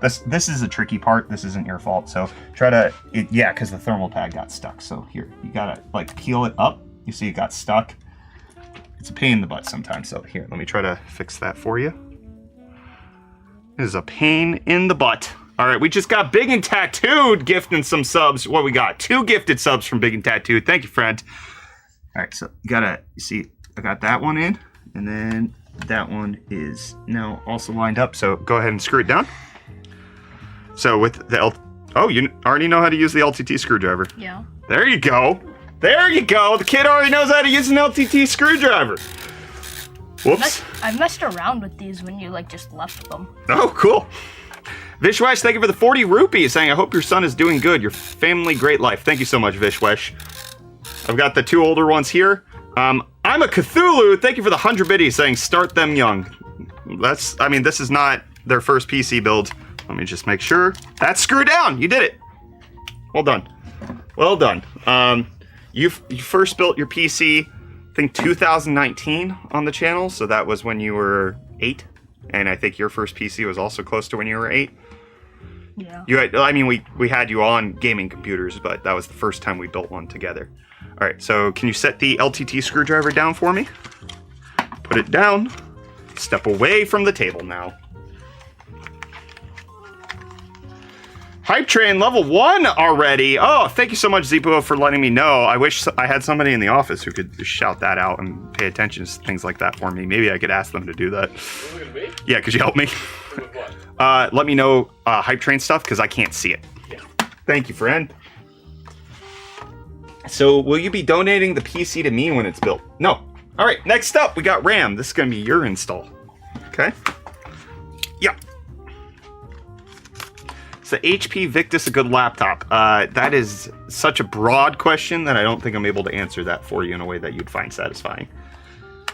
This is a tricky part. This isn't your fault. So try to, yeah, because the thermal pad got stuck. So here, you gotta like peel it up. You see it got stuck. It's a pain in the butt sometimes. So here, let me try to fix that for you. It is a pain in the butt. All right, we just got Big and Tattooed gifting some subs. What we got? 2 gifted subs from Big and Tattooed. Thank you, friend. All right, so you see, I got that one in, and then that one is now also lined up, so go ahead and screw it down. So with the you already know how to use the LTT screwdriver. Yeah. There you go. There you go. The kid already knows how to use an LTT screwdriver. Whoops. I messed around with these when you like just left them. Oh, cool. Vishwesh, thank you for the 40 rupees, saying, I hope your son is doing good. Your family, great life. Thank you so much, Vishwesh. I've got the 2 older ones here. I'm a Cthulhu. Thank you for the 100 biddies, saying start them young. This is not their first PC build. Let me just make sure. That's screwed down. You did it. Well done. Well done. You first built your PC, I think 2019 on the channel. So that was when you were 8. And I think your first PC was also close to when you were 8. Yeah. We had you on gaming computers, but that was the first time we built one together. All right, so can you set the LTT screwdriver down for me? Put it down. Step away from the table now. Hype Train level 1 already. Oh, thank you so much, Zipo, for letting me know. I wish I had somebody in the office who could just shout that out and pay attention to things like that for me. Maybe I could ask them to do that. Look at me? Yeah, could you help me? With what? Let me know Hype Train stuff, because I can't see it. Yeah. Thank you, friend. So, will you be donating the PC to me when it's built? No. All right, next up, we got RAM. This is going to be your install. Okay? Yeah. Is the HP Victus a good laptop? That is such a broad question that I don't think I'm able to answer that for you in a way that you'd find satisfying.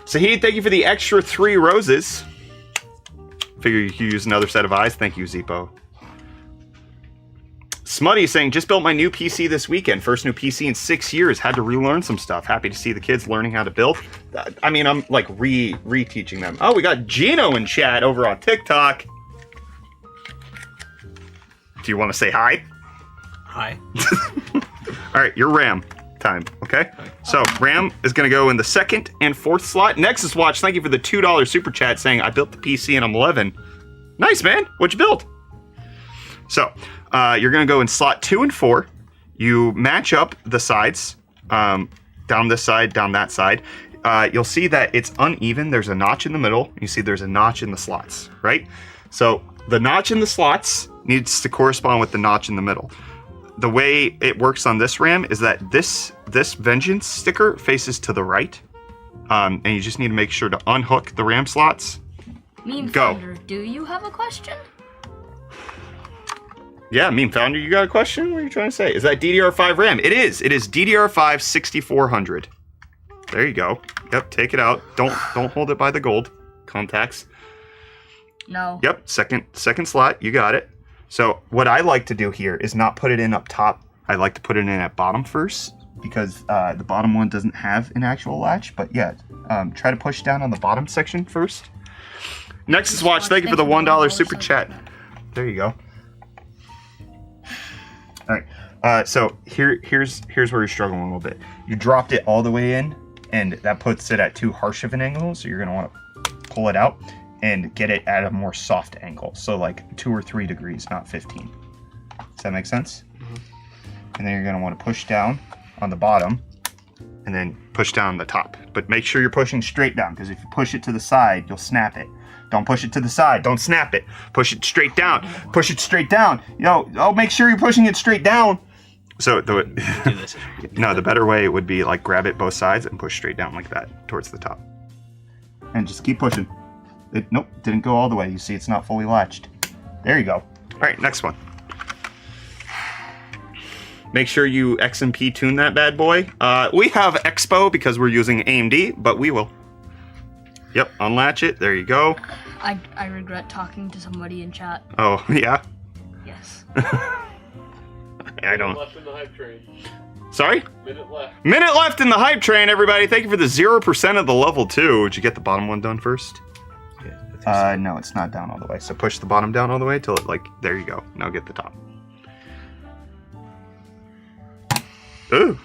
Sahid, thank you for the extra 3 roses. Figure you could use another set of eyes. Thank you, Zipo. Smutty saying, just built my new PC this weekend. First new PC in 6 years. Had to relearn some stuff. Happy to see the kids learning how to build. I'm like re-teaching them. Oh, we got Gino in chat over on TikTok. Do you want to say hi? Hi. All right, your RAM time, okay? So RAM is going to go in the 2nd and 4th slot. Nexus Watch, thank you for the $2 super chat saying, I built the PC and I'm 11. Nice, man. What'd you build? So, you're going to go in slot 2 and 4. You match up the sides, down this side, down that side. You'll see that it's uneven. There's a notch in the middle. You see there's a notch in the slots, right? So the notch in the slots needs to correspond with the notch in the middle. The way it works on this RAM is that this Vengeance sticker faces to the right. And you just need to make sure to unhook the RAM slots. Meme Go. Founder, do you have a question? Yeah, Meme Founder, you got a question? What are you trying to say? Is that DDR5 RAM? It is. It is DDR5 6400. There you go. Yep, take it out. Don't hold it by the gold contacts. No. Yep, second slot. You got it. So what I like to do here is not put it in up top. I like to put it in at bottom first because the bottom one doesn't have an actual latch. But yeah, try to push down on the bottom section first. Nexus Watch, thank you for the $1 super chat. There you go. All right, so here's where you're struggling a little bit. You dropped it all the way in, and that puts it at too harsh of an angle, so you're gonna want to pull it out and get it at a more soft angle. So like 2 or 3 degrees, not 15. Does that make sense? Mm-hmm. And then you're gonna want to push down on the bottom, and then push down on the top. But make sure you're pushing straight down, because if you push it to the side, you'll snap it. Don't push it to the side. Don't snap it. Push it straight down. Push it straight down. Make sure you're pushing it straight down. So the better way would be like grab it both sides and push straight down like that towards the top. And just keep pushing. Nope, didn't go all the way. You see, it's not fully latched. There you go. All right, next one. Make sure you XMP tune that bad boy. We have Expo because we're using AMD, but we will. Yep, unlatch it. There you go. I regret talking to somebody in chat. Oh, yeah? Yes. I don't... Left in the hype train. Sorry? Minute left. Minute left in the hype train, everybody. Thank you for the 0% of the level 2. Did you get the bottom one done first? No, it's not down all the way. So push the bottom down all the way till it, like, there you go. Now get the top. Ooh.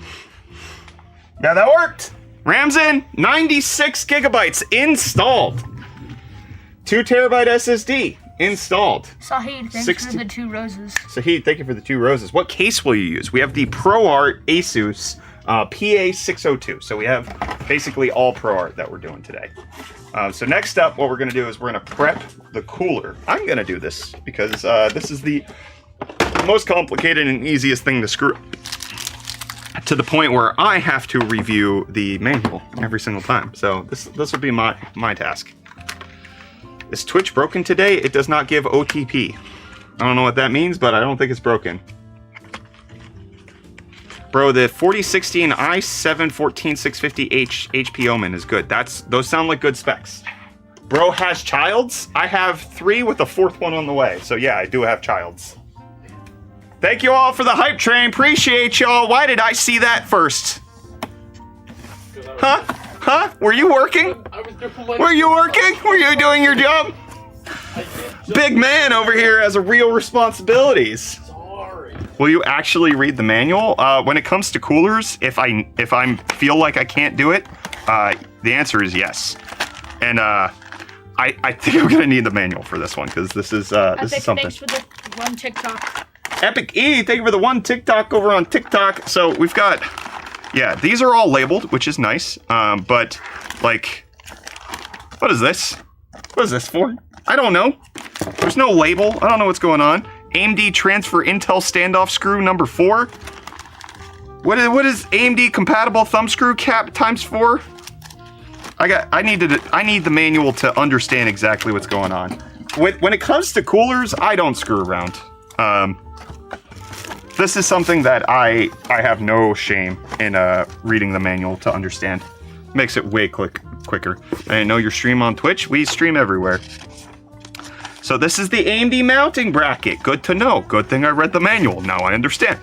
Yeah, that worked. RAM's in. 96 gigabytes installed. 2 terabyte SSD installed. Sahid, thanks for the 2 roses. Sahid, thank you for the 2 roses. What case will you use? We have the ProArt ASUS PA602. So we have basically all ProArt that we're doing today. So next up, what we're going to do is we're going to prep the cooler. I'm going to do this because this is the most complicated and easiest thing to screw, to the point where I have to review the manual every single time. So this will be my task. Is Twitch broken today? It does not give OTP. I don't know what that means, but I don't think it's broken. Bro, the 4060 and i7-14650H HP Omen is good. Those sound like good specs. Bro has childs? I have 3 with a 4th one on the way. So yeah, I do have childs. Thank you all for the hype train. Appreciate y'all. Why did I see that first? Huh? Huh? Were you working? Were you working? Were you doing your job? Big man over here has real responsibilities. Sorry. Will you actually read the manual? When it comes to coolers, if I feel like I can't do it, the answer is yes. And I think I'm gonna need the manual for this one because this is something. Thanks for the 1 TikTok. Epic E, thank you for the 1 TikTok over on TikTok. So we've got, yeah, these are all labeled, which is nice. But like, what is this? What is this for? I don't know. There's no label. I don't know what's going on. AMD transfer Intel standoff screw number 4. What is AMD compatible thumb screw cap ×4? I need the manual to understand exactly what's going on. When it comes to coolers, I don't screw around. This is something that I have no shame in reading the manual to understand. Makes it way quicker. I know your stream on Twitch. We stream everywhere. So this is the AMD mounting bracket. Good to know. Good thing I read the manual. Now I understand.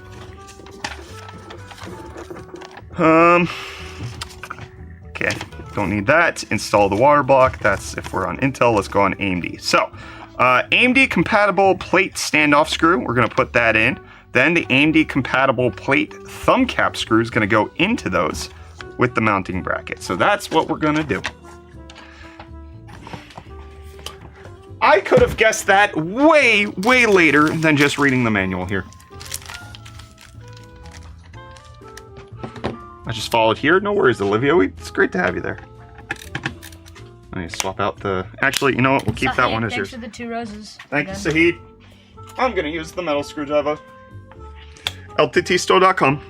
Okay, don't need that. Install the water block. That's if we're on Intel. Let's go on AMD. So, AMD compatible plate standoff screw. We're gonna put that in. Then the AMD compatible plate thumb cap screw is gonna go into those with the mounting bracket. So that's what we're gonna do. I could have guessed that way later than just reading the manual here. I just followed here. No worries, Olivia. It's great to have you there. I need to swap out the... Actually, you know what? We'll keep that one as yours. Thanks for the 2 roses. Thank you, Sahid. I'm going to use the metal screwdriver. LTTstore.com.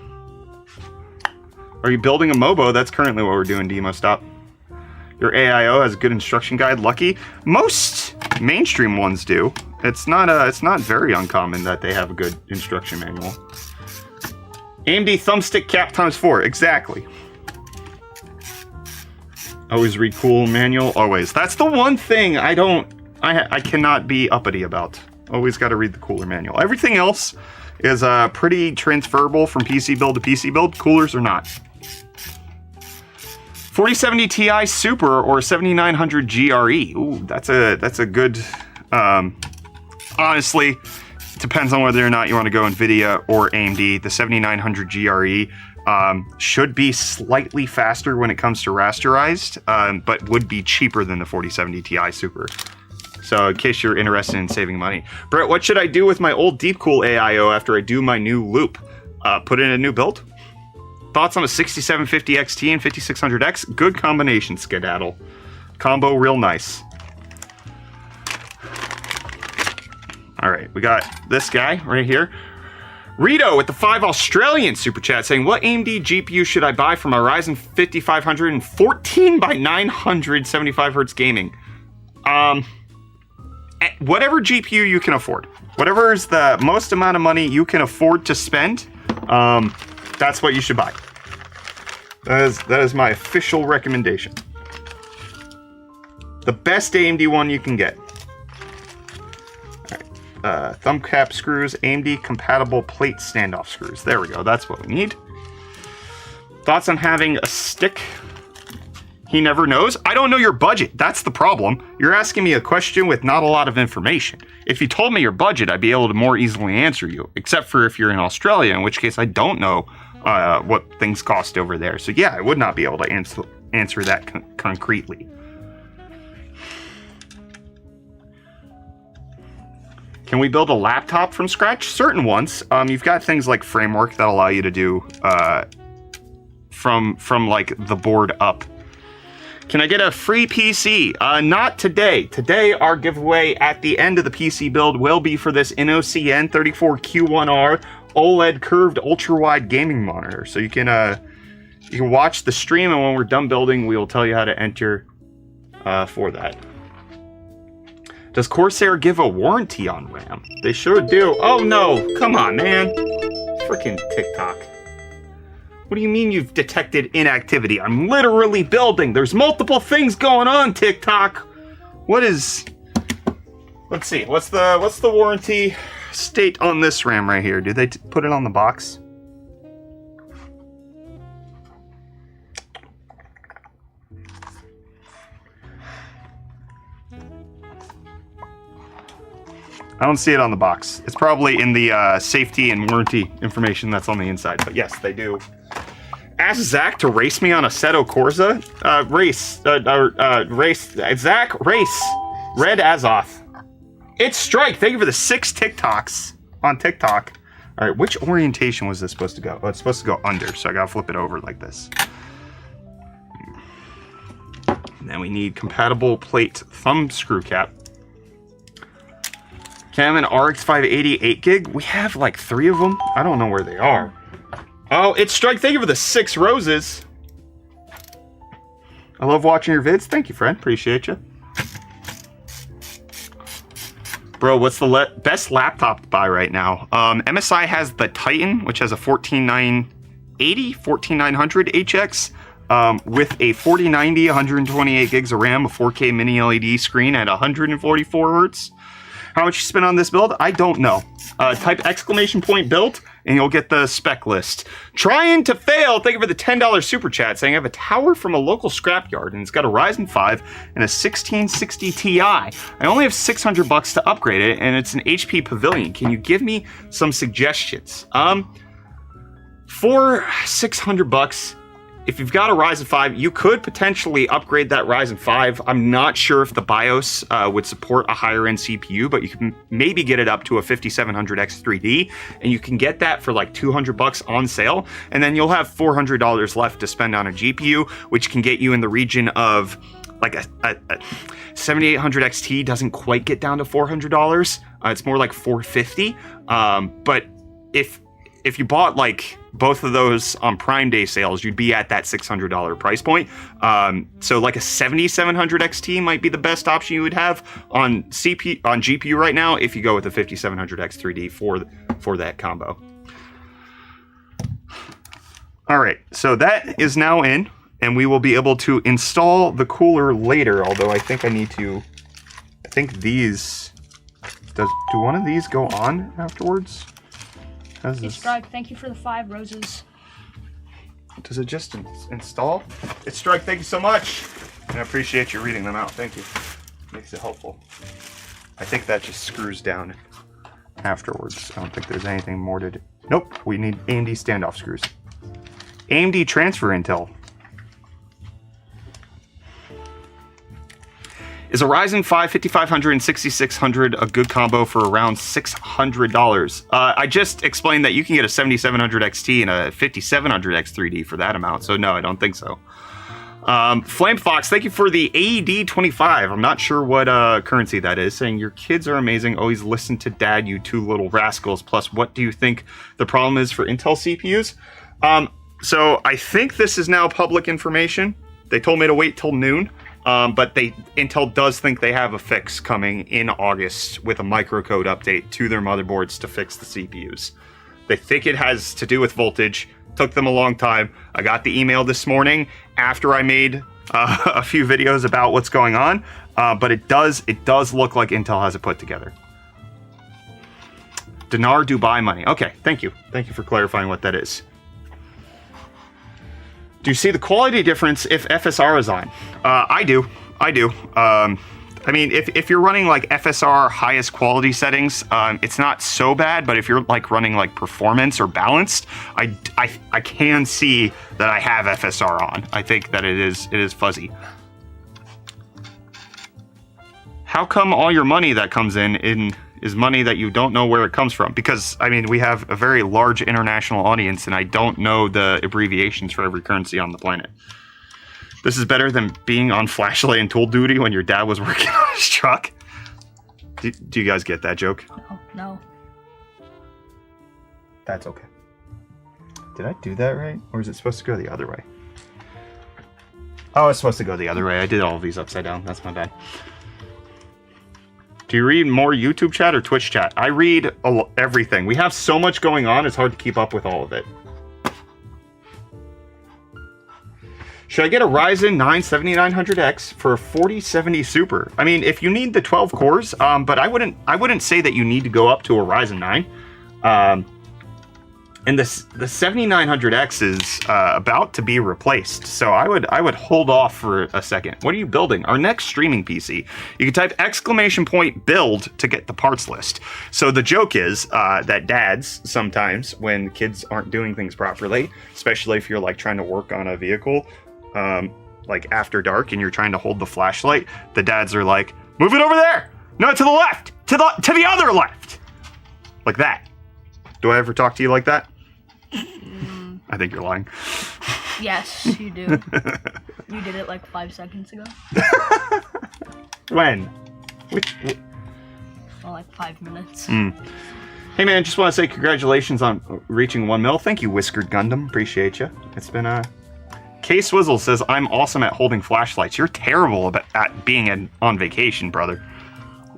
Are you building a MOBO? That's currently what we're doing, Demo Stop. Your AIO has a good instruction guide. Lucky. Most mainstream ones do. It's not very uncommon that they have a good instruction manual. AMD thumbstick cap ×4. Exactly. Always read cool manual. Always. That's the one thing I cannot be uppity about. Always got to read the cooler manual. Everything else is pretty transferable from PC build to PC build. Coolers are not. 4070 Ti Super or 7900 GRE. Ooh, that's a good. Honestly, it depends on whether or not you want to go NVIDIA or AMD. The 7900 GRE should be slightly faster when it comes to rasterized, but would be cheaper than the 4070 Ti Super. So in case you're interested in saving money. Brett, what should I do with my old Deepcool AIO after I do my new loop? Put in a new build? Thoughts on a 6750 XT and 5600X? Good combination, Skedaddle. Combo real nice. All right, we got this guy right here. Rito with the 5 Australian super chat saying, what AMD GPU should I buy for my Ryzen 5500 and 14 by 900 75 Hz gaming? Whatever GPU you can afford. Whatever is the most amount of money you can afford to spend, that's what you should buy. That is my official recommendation. The best AMD one you can get. Alright, thumb cap screws, AMD compatible plate standoff screws. There we go, that's what we need. Thoughts on having a stick? He never knows. I don't know your budget. That's the problem. You're asking me a question with not a lot of information. If you told me your budget, I'd be able to more easily answer you, except for if you're in Australia, in which case I don't know what things cost over there. So yeah, I would not be able to answer that concretely. Can we build a laptop from scratch? Certain ones. You've got things like Framework that allow you to do from like the board up. Can I get a free PC? Not today. Today, our giveaway at the end of the PC build will be for this NOCN 34Q1R OLED curved ultra-wide gaming monitor. So you can watch the stream, and when we're done building, we will tell you how to enter for that. Does Corsair give a warranty on RAM? They sure do. Oh no, come on, man. Freaking TikTok. What do you mean you've detected inactivity? I'm literally building. There's multiple things going on, TikTok. What is... Let's see. What's the warranty state on this RAM right here? Did they put it on the box? I don't see it on the box. It's probably in the safety and warranty information that's on the inside. But yes, they do. Ask Zach to race me on Assetto Corsa. Zach, race. Red Azoth. It's Strike. Thank you for the 6 TikToks on TikTok. All right, which orientation was this supposed to go? Oh, it's supposed to go under, so I gotta flip it over like this. And then we need compatible plate thumb screw cap. Can I have an RX 580 8 gig? We have like 3 of them. I don't know where they are. Oh, it's Strike. Thank you for the 6 roses. I love watching your vids. Thank you, friend. Appreciate you. Bro, what's the best laptop to buy right now? MSI has the Titan, which has a 14900 HX with a 4090, 128 gigs of RAM, a 4K mini LED screen at 144 hertz. How much you spent on this build? I don't know. Type !built and you'll get the spec list. Trying to fail. Thank you for the $10 super chat saying I have a tower from a local scrapyard and it's got a Ryzen 5 and a 1660 Ti. I only have $600 to upgrade it and it's an HP Pavilion. Can you give me some suggestions? For $600, if you've got a Ryzen 5, you could potentially upgrade that Ryzen 5. I'm not sure if the BIOS would support a higher end CPU, but you can maybe get it up to a 5700X 3D, and you can get that for like $200 on sale, and then you'll have $400 left to spend on a GPU, which can get you in the region of like a 7800 XT doesn't quite get down to $400. It's more like $450. But if you bought like both of those on Prime Day sales, you'd be at that $600 price point. So like a 7700 XT might be the best option you would have on GPU right now if you go with the 5700X 3D for that combo. All right, so that is now in, and we will be able to install the cooler later. Although I think these. Do one of these go on afterwards? Hey, Strike, thank you for the 5 roses. Does it just install? It's Strike, thank you so much. And I appreciate you reading them out. Thank you. Makes it helpful. I think that just screws down afterwards. I don't think there's anything more to do. Nope, we need AMD standoff screws. AMD transfer intel. Is a Ryzen 5 5500 and 6600 a good combo for around $600? I just explained that you can get a 7700 XT and a 5700X 3D for that amount, so no, I don't think so. Flame Fox, thank you for the AED 25. I'm not sure what currency that is, saying your kids are amazing. Always listen to dad, you two little rascals. Plus, what do you think the problem is for Intel CPUs? So I think this is now public information. They told me to wait till noon. But Intel does think they have a fix coming in August with a microcode update to their motherboards to fix the CPUs. They think it has to do with voltage. Took them a long time. I got the email this morning after I made a few videos about what's going on, but it does look like Intel has it put together. Dinar Dubai money. Okay, thank you for clarifying what that is. Do you see the quality difference if FSR is on? I do. I mean, if you're running like FSR highest quality settings, it's not so bad. But if you're like running like performance or balanced, I can see that I have FSR on. I think that it is fuzzy. How come all your money that comes in is money that you don't know where it comes from? Because I mean, we have a very large international audience, and I don't know the abbreviations for every currency on the planet. This is better than being on flashlight and tool duty when your dad was working on his truck. Do you guys get that joke? No. That's okay. Did I do that right? Or is it supposed to go the other way? Oh, it's supposed to go the other way. I did all of these upside down. That's my bad. Do you read more YouTube chat or Twitch chat? I read everything. We have so much going on, it's hard to keep up with all of it. Should I get a Ryzen 9 7900X for a 4070 Super? I mean, if you need the 12 cores, but I wouldn't say that you need to go up to a Ryzen 9. And the 7900X is about to be replaced, so I would hold off for a second. What are you building? Our next streaming PC. You can type !build to get the parts list. So the joke is that dads sometimes, when kids aren't doing things properly, especially if you're like trying to work on a vehicle, like after dark, and you're trying to hold the flashlight, the dads are like, "Move it over there! No, to the left! To the other left!" Like that. Do I ever talk to you like that? I think you're lying. Yes, you do. You did it like 5 seconds ago. When? Well, like 5 minutes. Hey man, just want to say congratulations on reaching 1 mil. Thank you, Whiskered Gundam. Appreciate you. It's been K Swizzle says, I'm awesome at holding flashlights. You're terrible at being on vacation, brother.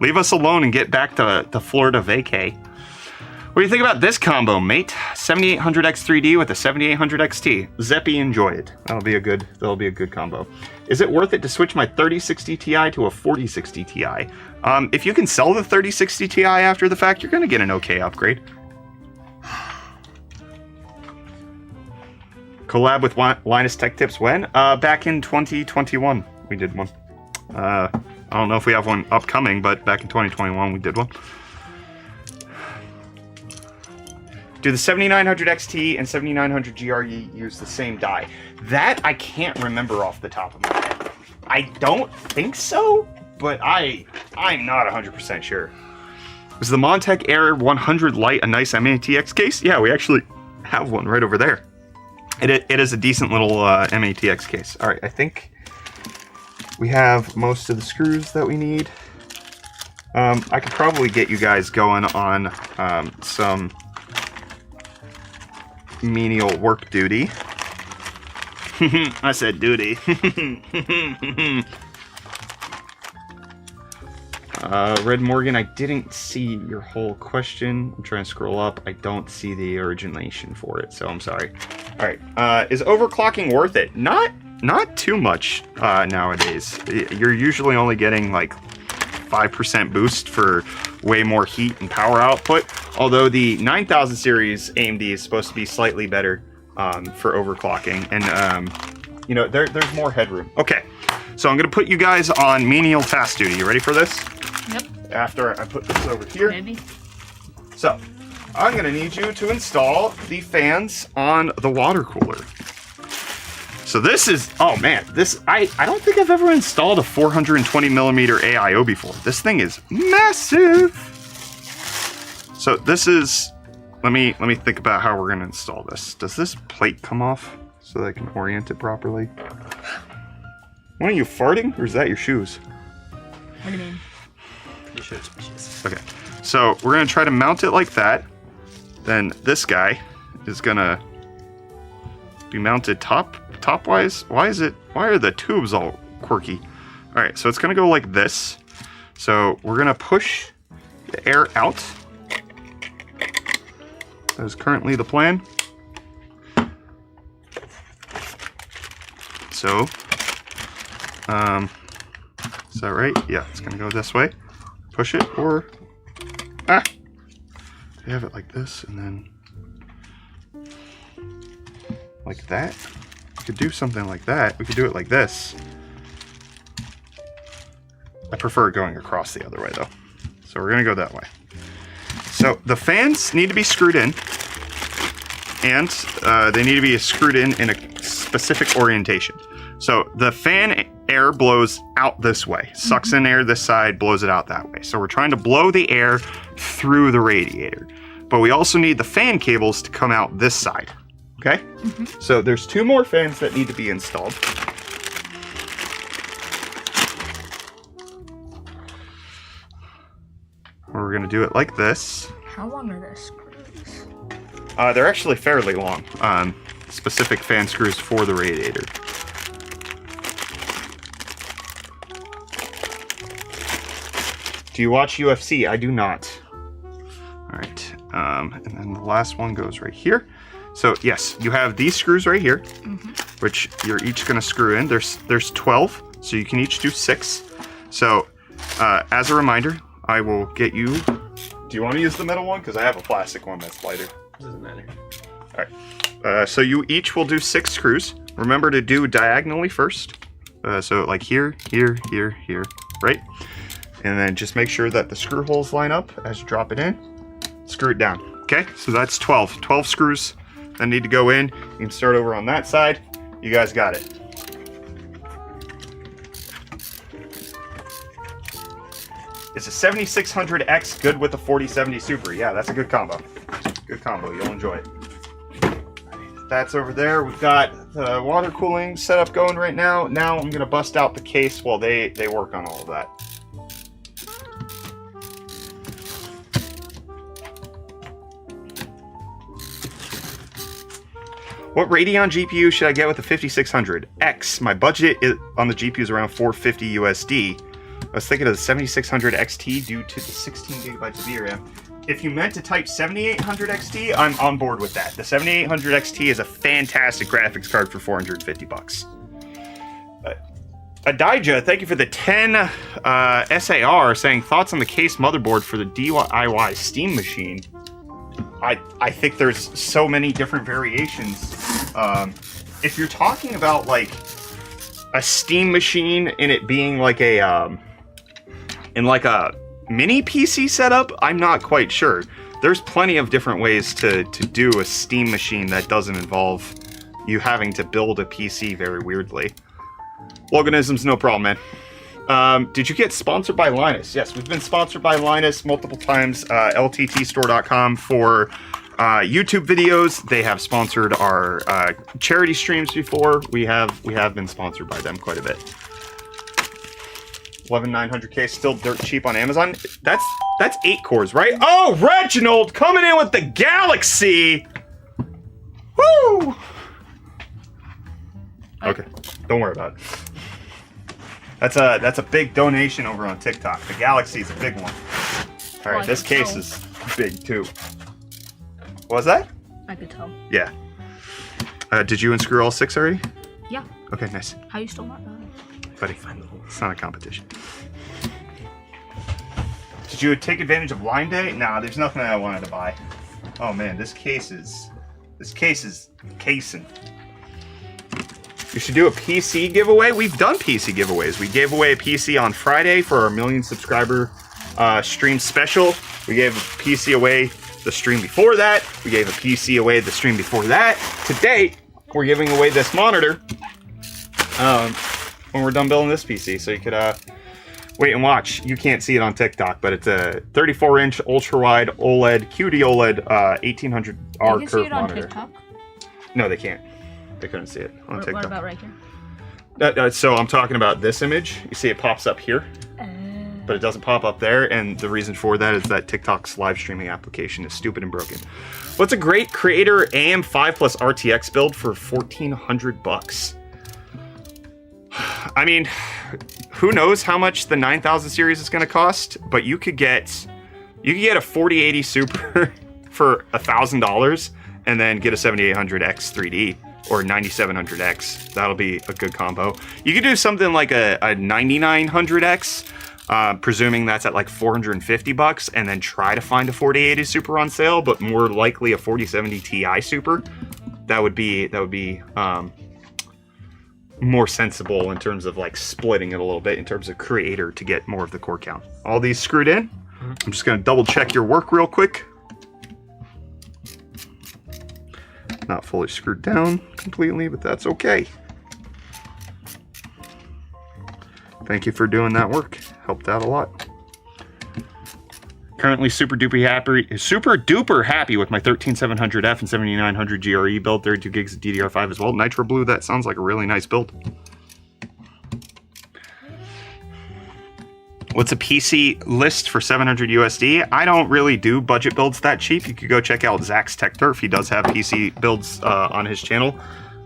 Leave us alone and get back to Florida vacay. What do you think about this combo, mate? 7800X3D with a 7800XT. Zeppy, enjoy it. That'll be a good combo. Is it worth it to switch my 3060 Ti to a 4060 Ti? If you can sell the 3060 Ti after the fact, you're gonna get an okay upgrade. Collab with Linus Tech Tips when? Back in 2021, we did one. I don't know if we have one upcoming, but back in 2021, we did one. Do the 7900 XT and 7900 GRE use the same die? That I can't remember off the top of my head. I don't think so, but I'm not 100% sure. Was the Montech Air 100 Lite a nice MATX case? Yeah, we actually have one right over there. It is a decent little MATX case. All right, I think we have most of the screws that we need. I could probably get you guys going on some menial work duty. I said duty. Red Morgan, I didn't see your whole question. I'm trying to scroll up. I don't see the origination for it, so I'm sorry. All right, is overclocking worth it? Not too much nowadays. You're usually only getting like 5% boost for way more heat and power output. Although the 9000 series AMD is supposed to be slightly better for overclocking, and you know, there's more headroom. Okay, so I'm gonna put you guys on menial task duty. You ready for this? Yep. After I put this over here. Maybe. So I'm gonna need you to install the fans on the water cooler. So this is, oh man, this, I don't think I've ever installed a 420 millimeter AIO before. This thing is massive. So this is, let me think about how we're gonna install this. Does this plate come off so that I can orient it properly? What are you farting, or is that your shoes? What do you mean? Your shoes. Okay, so we're gonna try to mount it like that. Then this guy is gonna be mounted top-wise. Why are the tubes all quirky? All right, so it's gonna go like this. So we're gonna push the air out. That is currently the plan. So, is that right? Yeah, it's gonna go this way. Push it, or, we have it like this, and then like that. We could do something like that. We could do it like this. I prefer it going across the other way though. So we're gonna go that way. So the fans need to be screwed in, and they need to be screwed in a specific orientation. So the fan air blows out this way, sucks in air this side, blows it out that way. So we're trying to blow the air through the radiator, but we also need the fan cables to come out this side, okay? So there's 2 more fans that need to be installed. We're gonna do it like this. How long are the screws? They're actually fairly long. Specific fan screws for the radiator. Do you watch UFC? I do not. All right, and then the last one goes right here. So yes, you have these screws right here, which you're each gonna screw in. There's 12, so you can each do 6. So as a reminder, I will get you. Do you want to use the metal one? Because I have a plastic one that's lighter. Doesn't matter. All right. So you each will do 6 screws. Remember to do diagonally first. So like here, here, here, here, right? And then just make sure that the screw holes line up as you drop it in. Screw it down. Okay, so that's 12. 12 screws that need to go in. You can start over on that side. You guys got it. Is a 7600X good with the 4070 Super? Yeah, that's a good combo. Good combo, you'll enjoy it. That's over there. We've got the water cooling setup going right now. Now I'm gonna bust out the case while they work on all of that. What Radeon GPU should I get with the 5600X? My budget on the GPU is around $450 USD. I was thinking of the 7600 XT due to the 16 gigabytes of VRAM. If you meant to type 7800 XT, I'm on board with that. The 7800 XT is a fantastic graphics card for 450 bucks. Adija, thank you for the 10 SAR, saying thoughts on the case motherboard for the DIY Steam machine. I think there's so many different variations. If you're talking about like a Steam machine and it being like a in like a mini PC setup, I'm not quite sure. There's plenty of different ways to do a Steam machine that doesn't involve you having to build a PC very weirdly. Loganisms, no problem, man. Did you get sponsored by Linus? Yes, we've been sponsored by Linus multiple times. LTTstore.com for YouTube videos. They have sponsored our charity streams before. We have been sponsored by them quite a bit. 11900K still dirt cheap on Amazon. That's 8 cores, right? Oh, Reginald coming in with the Galaxy. Woo! Okay, don't worry about it. That's a big donation over on TikTok. The Galaxy's a big one. All right, this case is big too. What was that? I could tell. Yeah. Did you unscrew all 6 already? Yeah. Okay, nice. How you still not done? Buddy, it's not a competition. Did you take advantage of Line Day? Nah, there's nothing I wanted to buy. Oh man, this case is casing. You should do a PC giveaway. We've done PC giveaways. We gave away a PC on Friday for our 1 million subscriber stream special. We gave a PC away the stream before that. We gave a PC away the stream before that. Today, we're giving away this monitor when we're done building this PC. So you could wait and watch. You can't see it on TikTok, but it's a 34-inch ultra-wide OLED, QD OLED 1800R curved monitor. TikTok? No, they can't. They couldn't see it on TikTok. What about right here? So I'm talking about this image. You see it pops up here, but it doesn't pop up there. And the reason for that is that TikTok's live streaming application is stupid and broken. What's a great Creator AM5 plus RTX build for 1,400 bucks? I mean, who knows how much the 9000 series is going to cost, but you could get a 4080 Super for $1,000 and then get a 7800X 3D or 9700X. That'll be a good combo. You could do something like a 9900X, presuming that's at like $450, and then try to find a 4080 Super on sale, but more likely a 4070 Ti Super. That would be more sensible in terms of like splitting it a little bit in terms of creator to get more of the core count. All these screwed in. I'm just gonna double check your work real quick. Not fully screwed down completely, but that's okay. Thank you for doing that work. Helped out a lot. Currently super duper happy with my 13700F and 7900 GRE build, 32 gigs of DDR5 as well. Nitro Blue, that sounds like a really nice build. What's a PC list for 700 USD? I don't really do budget builds that cheap. You could go check out Zach's Tech Turf. He does have PC builds on his channel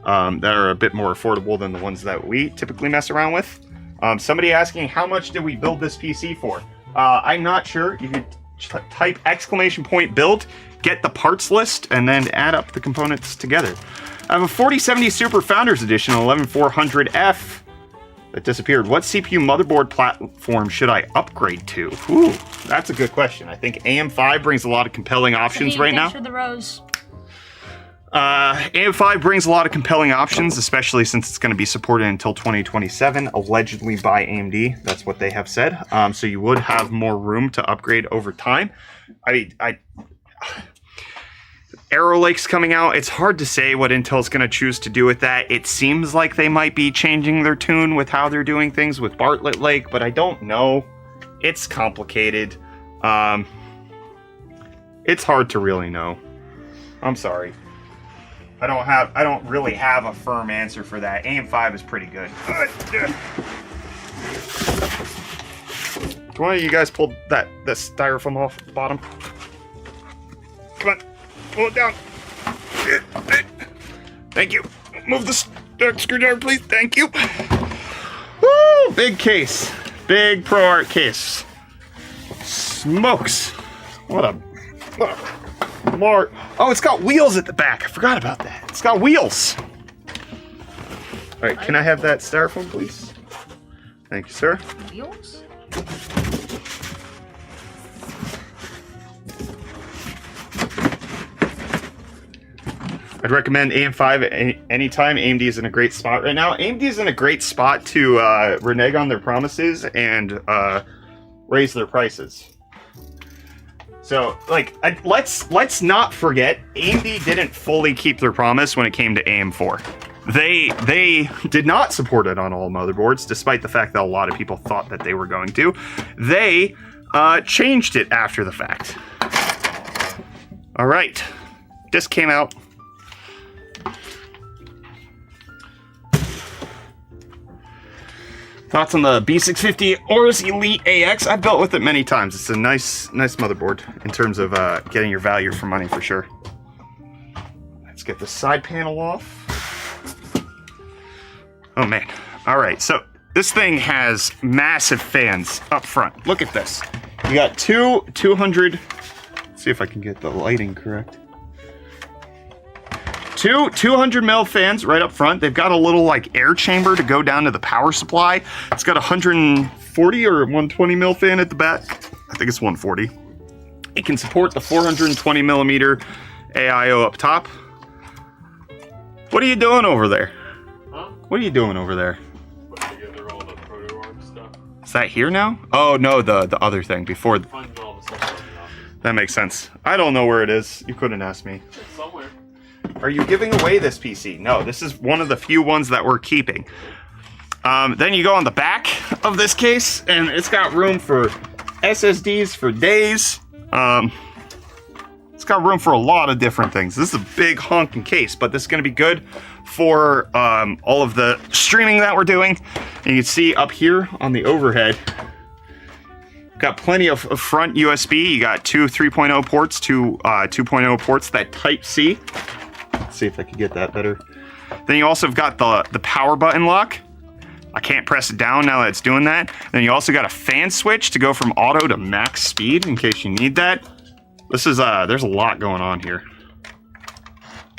that are a bit more affordable than the ones that we typically mess around with. Somebody asking, how much did we build this PC for? I'm not sure. You could type !build, get the parts list, and then add up the components together. I have a 4070 Super Founders Edition 11400F that disappeared. What CPU motherboard platform should I upgrade to? Ooh, that's a good question. I think AM5 brings a lot of compelling options right now. Thanks for the rose. AM5 brings a lot of compelling options, especially since it's going to be supported until 2027, allegedly by AMD. That's what they have said. So you would have more room to upgrade over time. Arrow Lake's coming out. It's hard to say what Intel's going to choose to do with that. It seems like they might be changing their tune with how they're doing things with Bartlett Lake, but I don't know. It's complicated. It's hard to really know. I'm sorry. I don't really have a firm answer for that. AM5 is pretty good. Do one of you guys pull the styrofoam off the bottom? Come on, pull it down. Thank you. Move the screwdriver, please. Thank you. Woo! Big case. Big ProArt case. Smokes. What a Mark. Oh, it's got wheels at the back. I forgot about that. It's got wheels. All right, can I have that styrofoam, please? Thank you, sir. Wheels? I'd recommend AM5 anytime. AMD is in a great spot right now. AMD is in a great spot to renege on their promises and raise their prices. So, like, let's not forget, AMD didn't fully keep their promise when it came to AM4. They did not support it on all motherboards, despite the fact that a lot of people thought that they were going to. They changed it after the fact. All right, disc came out. Thoughts on the B650 Aorus Elite AX? I've built with it many times. It's a nice motherboard in terms of getting your value for money for sure. Let's get the side panel off. Oh man. All right, so this thing has massive fans up front. Look at this. You got two 200, let's see if I can get the lighting correct. Two 200 mil fans right up front. They've got a little like air chamber to go down to the power supply. It's got a 140 or 120 mil fan at the back. I think it's 140. It can support the 420 millimeter AIO up top. What are you doing over there? Huh? What are you doing over there? Putting together all the ProArt stuff. Is that here now? Oh no, the other thing before. Finding all the stuff in the office. That makes sense. I don't know where it is. You couldn't ask me. It's somewhere. Are you giving away this PC? No, this is one of the few ones that we're keeping. Then you go on the back of this case, and it's got room for SSDs for days. It's got room for a lot of different things. This is a big honking case, but this is going to be good for all of the streaming that we're doing. And you can see up here on the overhead, got plenty of front USB. You got two 3.0 ports, two 2.0 ports, that Type-C. Let's see if I can get that better. Then you also have got the power button lock. I can't press it down now that it's doing that. Then you also got a fan switch to go from auto to max speed in case you need that. This is, there's a lot going on here.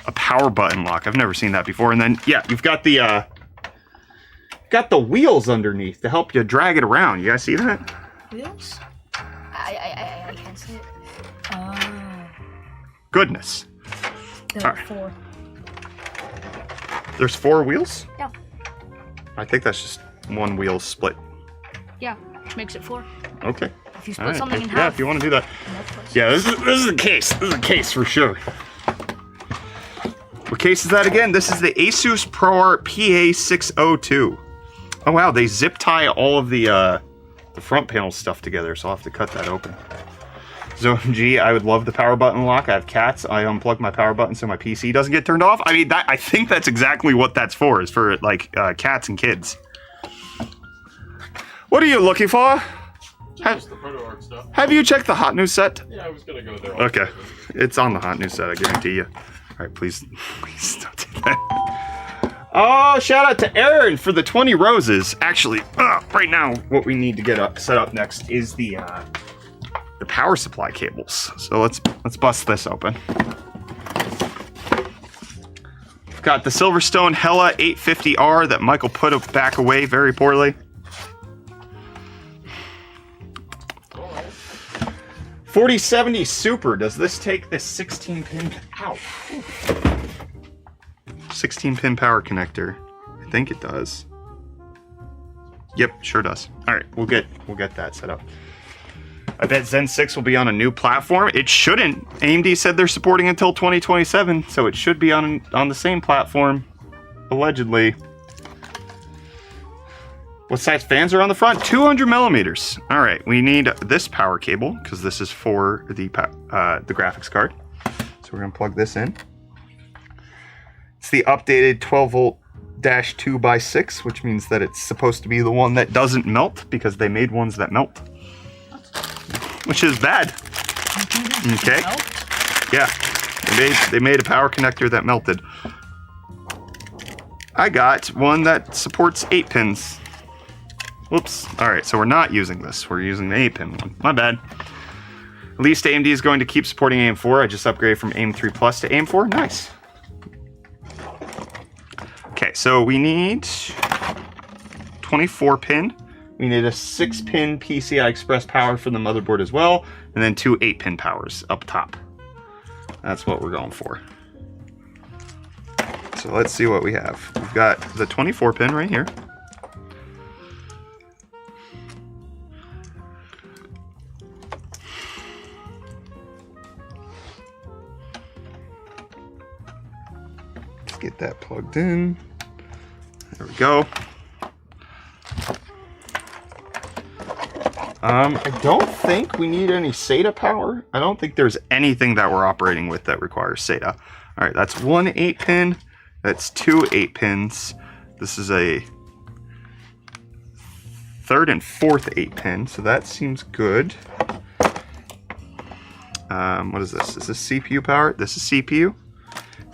A power button lock. I've never seen that before. And then, yeah, you've got the wheels underneath to help you drag it around. You guys see that? Wheels? I can't see it. Goodness. There are 4. There's 4 wheels? Yeah. I think that's just one wheel split. Yeah, which makes it 4. Okay. If you split something in half. Yeah, if you want to do that. Yeah, this is the case. This is the case for sure. What case is that again? This is the ASUS ProArt PA602. Oh wow, they zip tie all of the front panel stuff together, so I'll have to cut that open. So, gee, I would love the power button lock. I have cats. I unplug my power button so my PC doesn't get turned off. I mean, I think that's exactly what that's for, is for, like, cats and kids. What are you looking for? Just the ProArt stuff. Have you checked the hot news set? Yeah, I was gonna go there. Okay. It's on the hot news set, I guarantee you. All right, please don't do that. Oh, shout out to Aaron for the 20 roses. Actually, right now, what we need to get set up next is the power supply cables. So let's bust this open. We've got the Silverstone Hella 850R that Michael put back away very poorly. 4070 Super. Does this take this 16-pin? Ow. 16-pin power connector. I think it does. Yep, sure does. All right, we'll get that set up. I bet Zen 6 will be on a new platform. It shouldn't. AMD said they're supporting until 2027, so it should be on the same platform, allegedly. What size fans are on the front? 200 millimeters. All right, we need this power cable because this is for the graphics card. So we're gonna plug this in. It's the updated 12-volt-2x6, which means that it's supposed to be the one that doesn't melt because they made ones that melt. Which is bad. Okay. Yeah. They made a power connector that melted. I got one that supports 8 pins. Whoops. Alright, so we're not using this. We're using the 8-pin one. My bad. At least AMD is going to keep supporting AM4. I just upgraded from AM3 Plus to AM4. Nice. Okay, so we need 24 pin. We need a 6-pin PCI Express power for the motherboard as well, and then 2 8-pin powers up top. That's what we're going for. So let's see what we have. We've got the 24 pin right here. Let's get that plugged in. There we go. I don't think we need any SATA power. I don't think there's anything that we're operating with that requires SATA. All right, that's 1 8-pin. That's 2 8-pins. This is a 3rd and 4th 8-pin, so that seems good. What is this? Is this CPU power? This is CPU.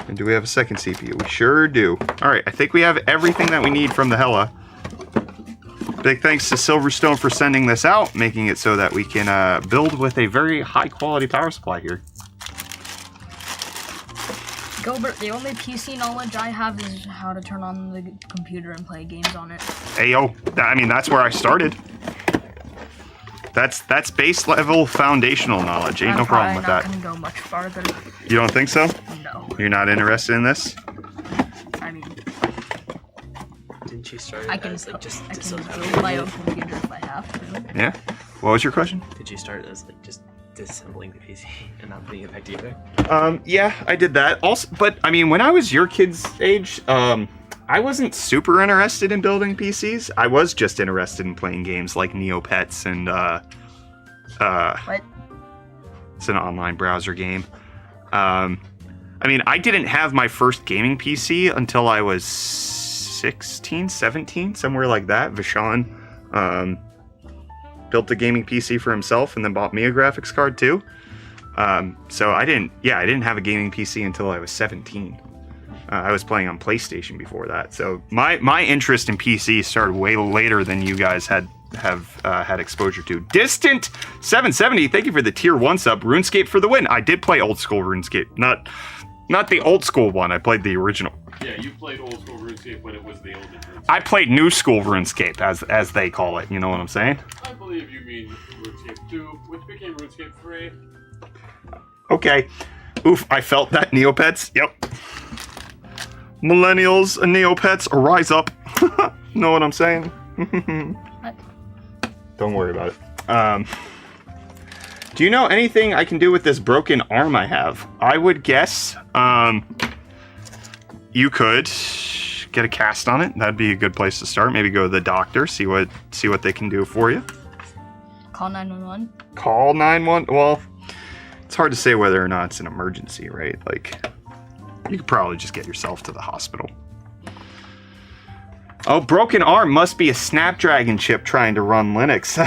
And do we have a second CPU? We sure do. All right, I think we have everything that we need from the Hella. Big thanks to Silverstone for sending this out, making it so that we can build with a very high quality power supply here. Gilbert, the only PC knowledge I have is how to turn on the computer and play games on it. Ayo, I mean, that's where I started. That's base level foundational knowledge. Ain't no problem with that. I'm not gonna go much farther. You don't think so? No. You're not interested in this? I mean, Didn't you start I it can as like just build disassembling my the own computer if I have to. Yeah? What was your question? Did you start as like just disassembling the PC and not putting it back together? Yeah, I did that. Also, but I mean, when I was your kid's age, I wasn't super interested in building PCs. I was just interested in playing games like Neopets and What? It's an online browser game. I mean, I didn't have my first gaming PC until I was 16, 17, somewhere like that. Vishal built a gaming PC for himself and then bought me a graphics card too. So I didn't have a gaming PC until I was 17. I was playing on PlayStation before that. So my interest in PC started way later than you guys have had exposure to. Distant 770, thank you for the tier 1 sub. RuneScape for the win. I did play old school RuneScape, not the old school one. I played the original. Yeah, you played old school RuneScape when it was the oldest RuneScape. I played new school RuneScape, as they call it. You know what I'm saying? I believe you mean RuneScape 2, which became RuneScape 3. Okay. Oof, I felt that, Neopets. Yep. Millennials and Neopets, rise up. Know what I'm saying? What? Don't worry about it. Do you know anything I can do with this broken arm I have? I would guess you could get a cast on it. That'd be a good place to start. Maybe go to the doctor, see what they can do for you. Call 911. Call 911. Well, it's hard to say whether or not it's an emergency, right? Like, you could probably just get yourself to the hospital. Oh, broken arm must be a Snapdragon chip trying to run Linux.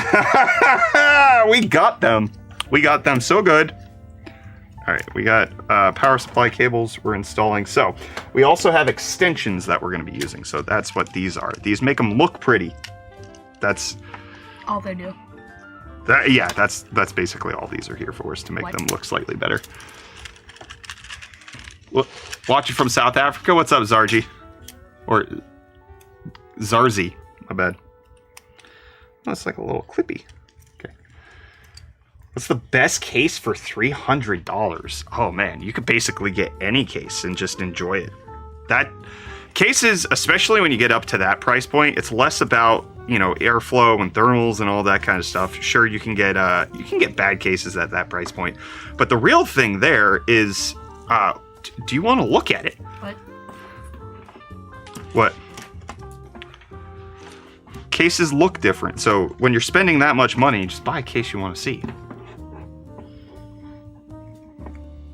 We got them. We got them so good. All right, we got power supply cables we're installing. So we also have extensions that we're going to be using. So that's what these are. These make them look pretty. That's all they do. Yeah, that's basically all these are here for, is to make them look slightly better. Look, watching from South Africa. What's up, Zarji? Or Zarzi, my bad. Oh, it's like a little clippy. Okay. What's the best case for $300? Oh man, you could basically get any case and just enjoy it. That cases, especially when you get up to that price point, it's less about, you know, airflow and thermals and all that kind of stuff. Sure, you can get bad cases at that price point, but the real thing there is, do you want to look at it? What? What? Cases look different, so when you're spending that much money, just buy a case you want to see.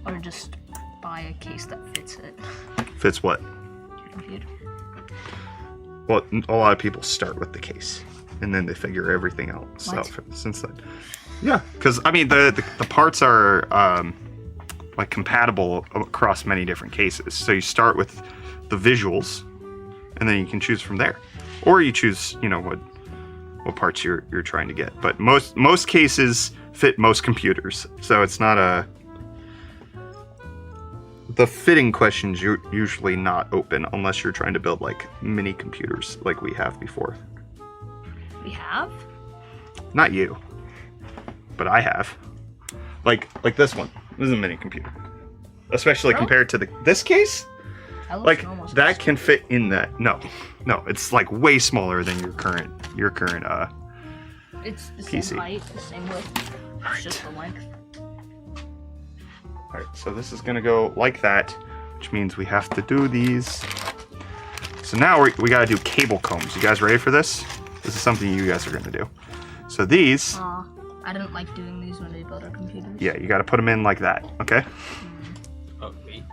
Or just buy a case that fits it. Fits what? Your computer. Well, a lot of people start with the case, and then they figure everything out since then. Yeah, because I mean the parts are like compatible across many different cases. So you start with the visuals, and then you can choose from there, or you choose, you know, what parts you're trying to get. But most cases fit most computers, so it's not a. The fitting question's usually not open unless you're trying to build like mini computers like we have before. We have? Not you, but I have. Like this one. This is a mini computer, especially compared to this case. Like that can fit in that. No, it's like way smaller than your current It's the PC. same height, the same width. It's just the length. All right, so this is gonna go like that, which means we have to do these. So now we gotta do cable combs. You guys ready for this? This is something you guys are gonna do. So these. I didn't like doing these when they built our computers. Yeah, you gotta put them in like that, okay? Oh, wait.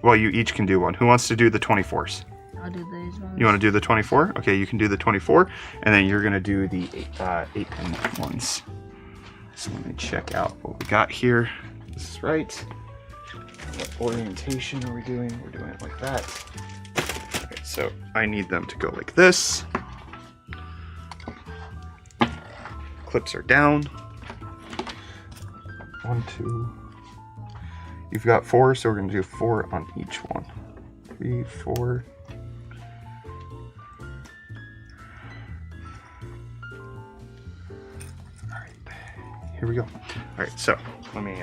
Well, you each can do one. Who wants to do the 24s? I'll do these ones. You want to do the 24? Okay, you can do the 24, and then you're gonna do the 8-pin ones. So let me check out what we got here. This is right. What orientation are we doing? We're doing it like that. Okay, so I need them to go like this. Clips are down. 1, 2. You've got 4, so we're going to do 4 on each one. 3, 4. Alright, here we go. Alright, so let me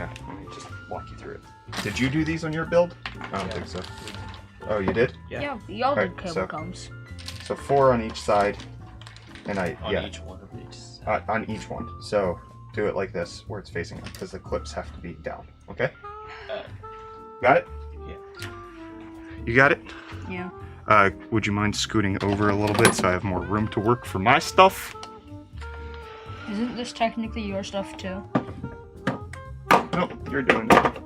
just walk you through it. Did you do these on your build? I don't think so. Oh, you did? Yeah, y'all did cable so- combs. So 4 on each side, and Each one of these. on each one. So do it like this, where it's facing up, because the clips have to be down. Okay? Got it? Yeah. You got it? Yeah. Would you mind scooting over a little bit so I have more room to work for my stuff? Isn't this technically your stuff too? Nope, you're doing it.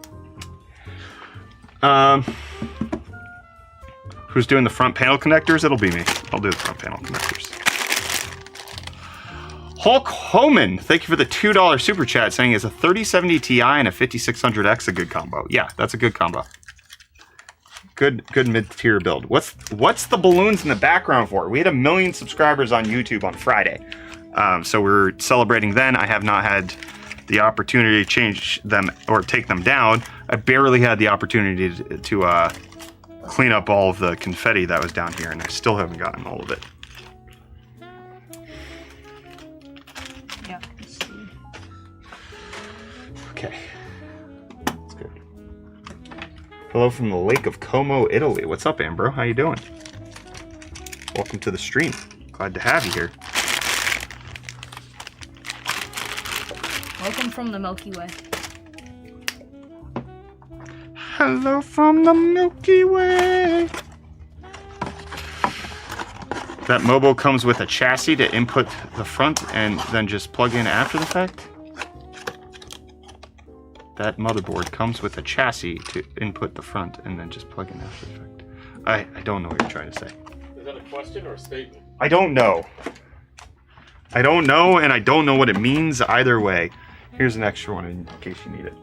Who's doing the front panel connectors? It'll be me. I'll do the front panel connectors. Hulk Homan, thank you for the $2 super chat, saying is a 3070 Ti and a 5600X a good combo. Yeah, that's a good combo. Good mid-tier build. What's the balloons in the background for? We had 1 million subscribers on YouTube on Friday. So we're celebrating then. I have not had the opportunity to change them or take them down. I barely had the opportunity to clean up all of the confetti that was down here, and I still haven't gotten all of it. Yeah. Let's see. Okay. That's good. Hello from the Lake of Como, Italy. What's up, Ambro? How you doing? Welcome to the stream. Glad to have you here. Welcome from the Milky Way. Hello from the Milky Way. That Mobo comes with a chassis to input the front and then just plug in after the fact? That motherboard comes with a chassis to input the front and then just plug in after the fact. I don't know what you're trying to say. Is that a question or a statement? I don't know. I don't know, and I don't know what it means either way. Here's an extra one in case you need it.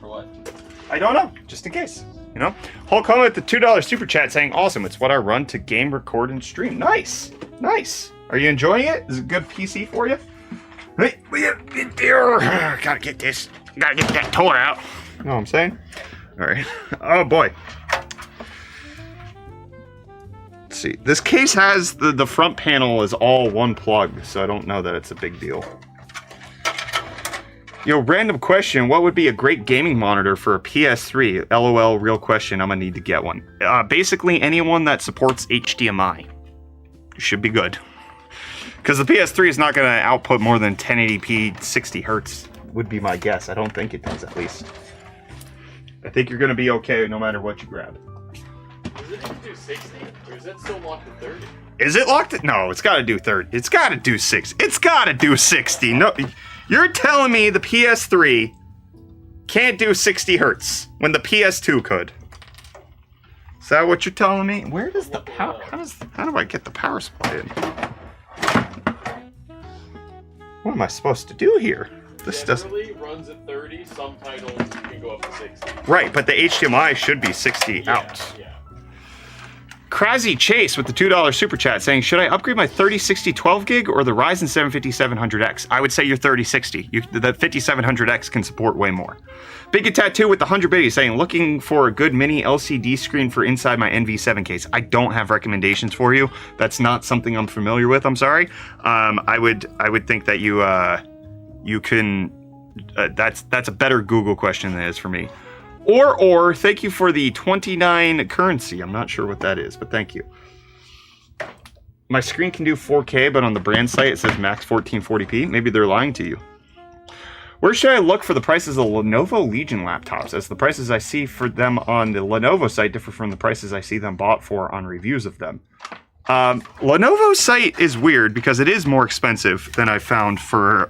For what? I don't know, just in case, you know? Hulk Hogan with the $2 super chat saying, awesome, it's what I run to game, record, and stream. Nice, nice. Are you enjoying it? Is it a good PC for you? Hey, gotta get this, gotta get that toy out. You know what I'm saying? All right, oh boy. Let's see, this case has, the front panel is all one plug, so I don't know that it's a big deal. Yo, random question. What would be a great gaming monitor for a PS3? LOL, real question. I'm gonna need to get one. Basically, anyone that supports HDMI should be good. Because the PS3 is not gonna output more than 1080p 60 hertz, would be my guess. I don't think it does, at least. I think you're gonna be okay no matter what you grab. Does it need to do 60? Or is that still locked at 30? Is it locked at? No, it's gotta do 30. It's gotta do 6. It's gotta do 60. No. You're telling me the PS3 can't do 60 hertz when the PS2 could? Is that what you're telling me? Where does the power? How do I get the power supply in? What am I supposed to do here? This doesn't. Generally runs at 30. Some titles can go up to 60. Right, but the HDMI should be 60 out. Yeah. Crazy Chase with the $2 super chat saying, should I upgrade my 3060 12 gig or the Ryzen 7 5700X? I would say your 3060. The 5700X can support way more. Big Tattoo with the 100 biddies saying, looking for a good mini LCD screen for inside my NV7 case. I don't have recommendations for you. That's not something I'm familiar with. I'm sorry. I would think that you can. That's a better Google question than it is for me. Or thank you for the 29 currency. I'm not sure what that is, but thank you. My screen can do 4K, but on the brand site it says max 1440p. Maybe they're lying to you. Where should I look for the prices of Lenovo Legion laptops, as the prices I see for them on the Lenovo site differ from the prices I see them bought for on reviews of them? Lenovo's site is weird because it is more expensive than I found for...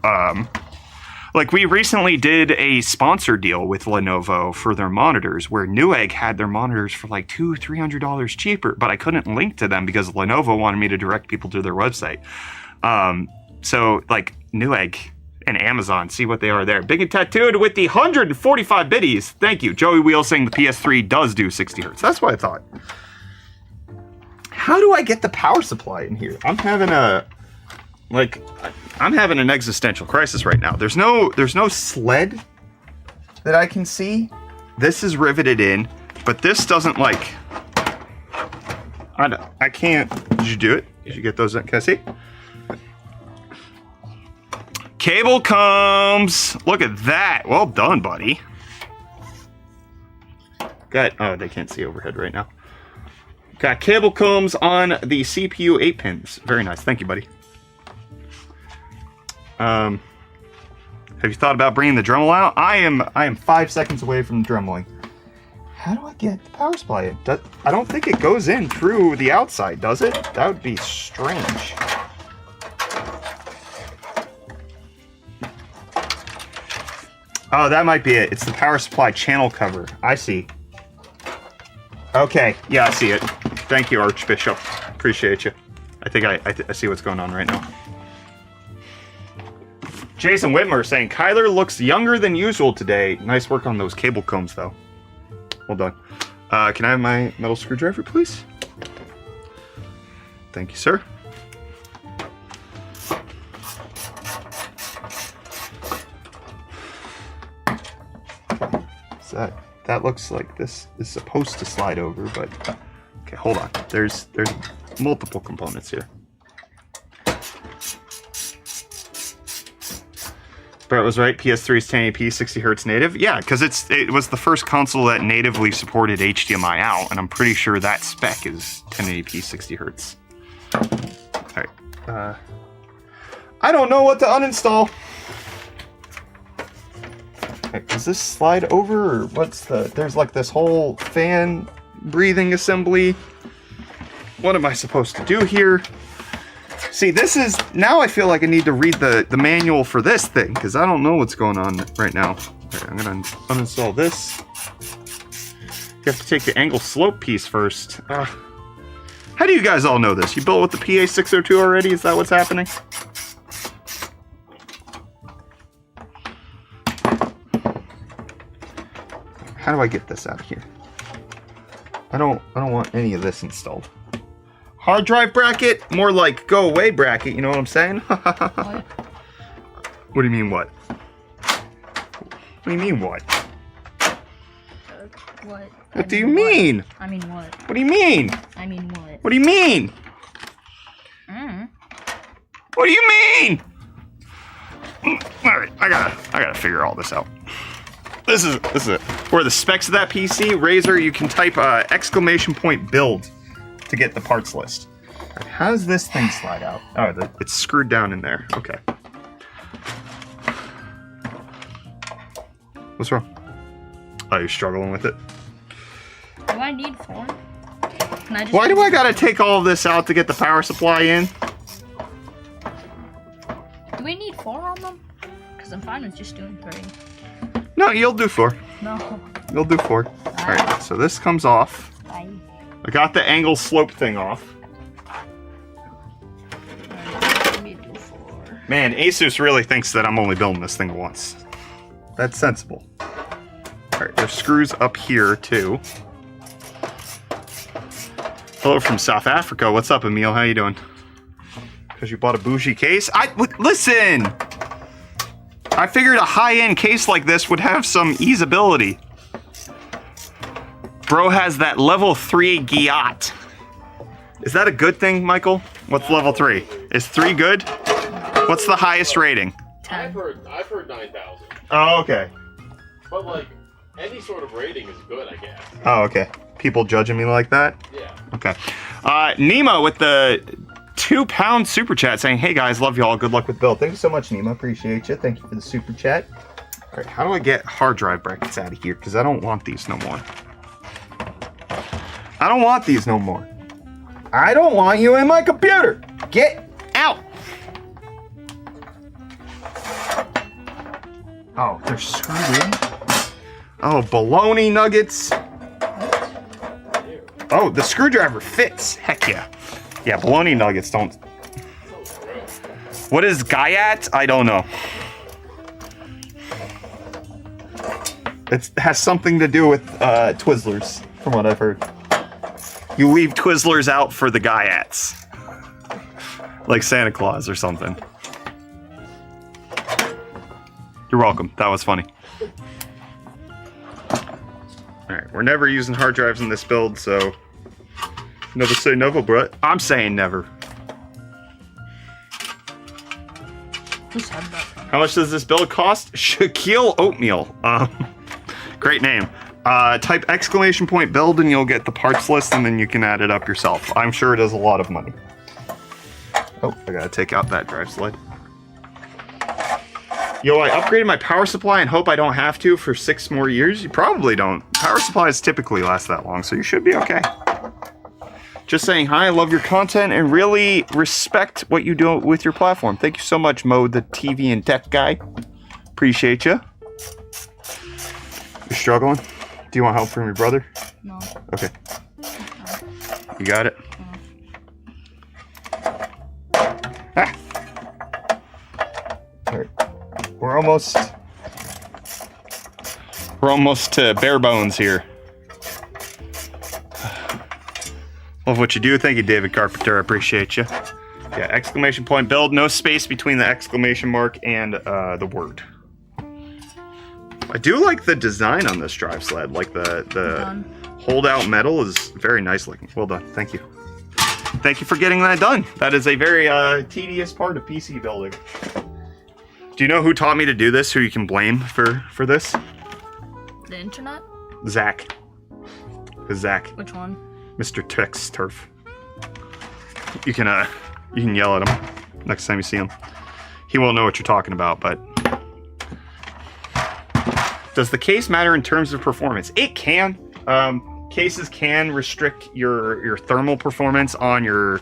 Like, we recently did a sponsor deal with Lenovo for their monitors, where Newegg had their monitors for like $200-300 cheaper, but I couldn't link to them because Lenovo wanted me to direct people to their website. So, like, Newegg and Amazon, see what they are there. Big and Tattooed with the 145 biddies. Thank you. Joey Wheel saying the PS3 does do 60 hertz. That's what I thought. How do I get the power supply in here? I'm having an existential crisis right now. There's no sled that I can see. This is riveted in, but this doesn't like. I can't. Did you do it? Did you get those? Can I see? Cable comes. Look at that. Well done, buddy. Got. Oh, they can't see overhead right now. Got cable comes on the CPU 8 pins. Very nice. Thank you, buddy. Have you thought about bringing the Dremel out? I am 5 seconds away from Dremeling. How do I get the power supply in? I don't think it goes in through the outside, does it? That would be strange. Oh, that might be it. It's the power supply channel cover. I see. Okay, yeah, I see it. Thank you, Archbishop. Appreciate you. I think I see what's going on right now. Jason Whitmer saying, Kyler looks younger than usual today. Nice work on those cable combs, though. Well done. Can I have my metal screwdriver, please? Thank you, sir. So that looks like this is supposed to slide over, but okay, hold on. There's multiple components here. Brett was right. PS3 is 1080p, 60 hertz native. Yeah, because it was the first console that natively supported HDMI out, and I'm pretty sure that spec is 1080p, 60 hertz. All right. I don't know what to uninstall. Okay, does this slide over, or what's the? There's like this whole fan breathing assembly. What am I supposed to do here? See, this is, now I feel like I need to read the manual for this thing, because I don't know what's going on right now. Okay, I'm going to uninstall this. You have to take the angle slope piece first. How do you guys all know this? You built with the PA602 already? Is that what's happening? How do I get this out of here? I don't want any of this installed. Hard drive bracket, more like go away bracket, you know what I'm saying? What? What do you mean what? What do you mean what? What? What do you mean? I mean what? What do you mean? I mean what? What do you mean? What do you mean? Alright, I gotta figure all this out. This is it. Where the specs of that PC, Razer, you can type !build to get the parts list. Right, how does this thing slide out? Oh, it's screwed down in there. Okay. What's wrong? Oh, you're struggling with it? Do I need 4? Can I just Why do I gotta take all of this out to get the power supply in? Do we need 4 on them? Because I'm fine with just doing 3. No, you'll do 4. No. You'll do 4. Alright, so this comes off. Bye. I got the angle slope thing off. Let me do 4. Man, ASUS really thinks that I'm only building this thing once. That's sensible. Alright, there's screws up here too. Hello from South Africa. What's up, Emil? How you doing? Because you bought a bougie case? Listen! I figured a high-end case like this would have some easeability. Bro has that level 3 Giat. Is that a good thing, Michael? What's level 3? Is 3 good? What's the highest rating? 10. I've heard 9,000. Oh, okay. But like, any sort of rating is good, I guess. Oh, okay. People judging me like that? Yeah. Okay. Nima with the £2 super chat saying, hey guys, love y'all. Good luck with build. Thank you so much, Nima. Appreciate you. Thank you for the super chat. All right, how do I get hard drive brackets out of here? Because I don't want these no more. I don't want these no more. I don't want you in my computer. Get out. Oh, they're screwed in? Oh, bologna nuggets. Oh, the screwdriver fits. Heck yeah. Yeah, bologna nuggets don't. What is Giat? I don't know. It has something to do with Twizzlers, from what I've heard. You leave Twizzlers out for the Giats. Like Santa Claus or something. You're welcome. That was funny. Alright, we're never using hard drives in this build, so... Never say never, Brett. I'm saying never. Who said that? How much does this build cost? Shaquille Oatmeal. Great name. Type !build and you'll get the parts list and then you can add it up yourself. I'm sure it is a lot of money. Oh, I gotta take out that drive slide. Yo, I upgraded my power supply and hope I don't have to for 6 more years. You probably don't. Power supplies typically last that long, so you should be okay. Just saying hi, I love your content and really respect what you do with your platform. Thank you so much, Mo, the TV and tech guy. Appreciate you. You're struggling? Do you want help from your brother? No. Okay. You got it? Ah. All right. We're almost to bare bones here. Love what you do. Thank you, David Carpenter. I appreciate you. Yeah, exclamation point build. No space between the exclamation mark and the word. I do like the design on this drive sled. Like the hold-out metal is very nice looking. Well done. Thank you. Thank you for getting that done. That is a very tedious part of PC building. Do you know who taught me to do this? Who you can blame for this? The internet? Zach. Zach. Which one? Mr. Tex Turf. You can yell at him next time you see him. He won't know what you're talking about, but does the case matter in terms of performance? It can. Cases can restrict your thermal performance on your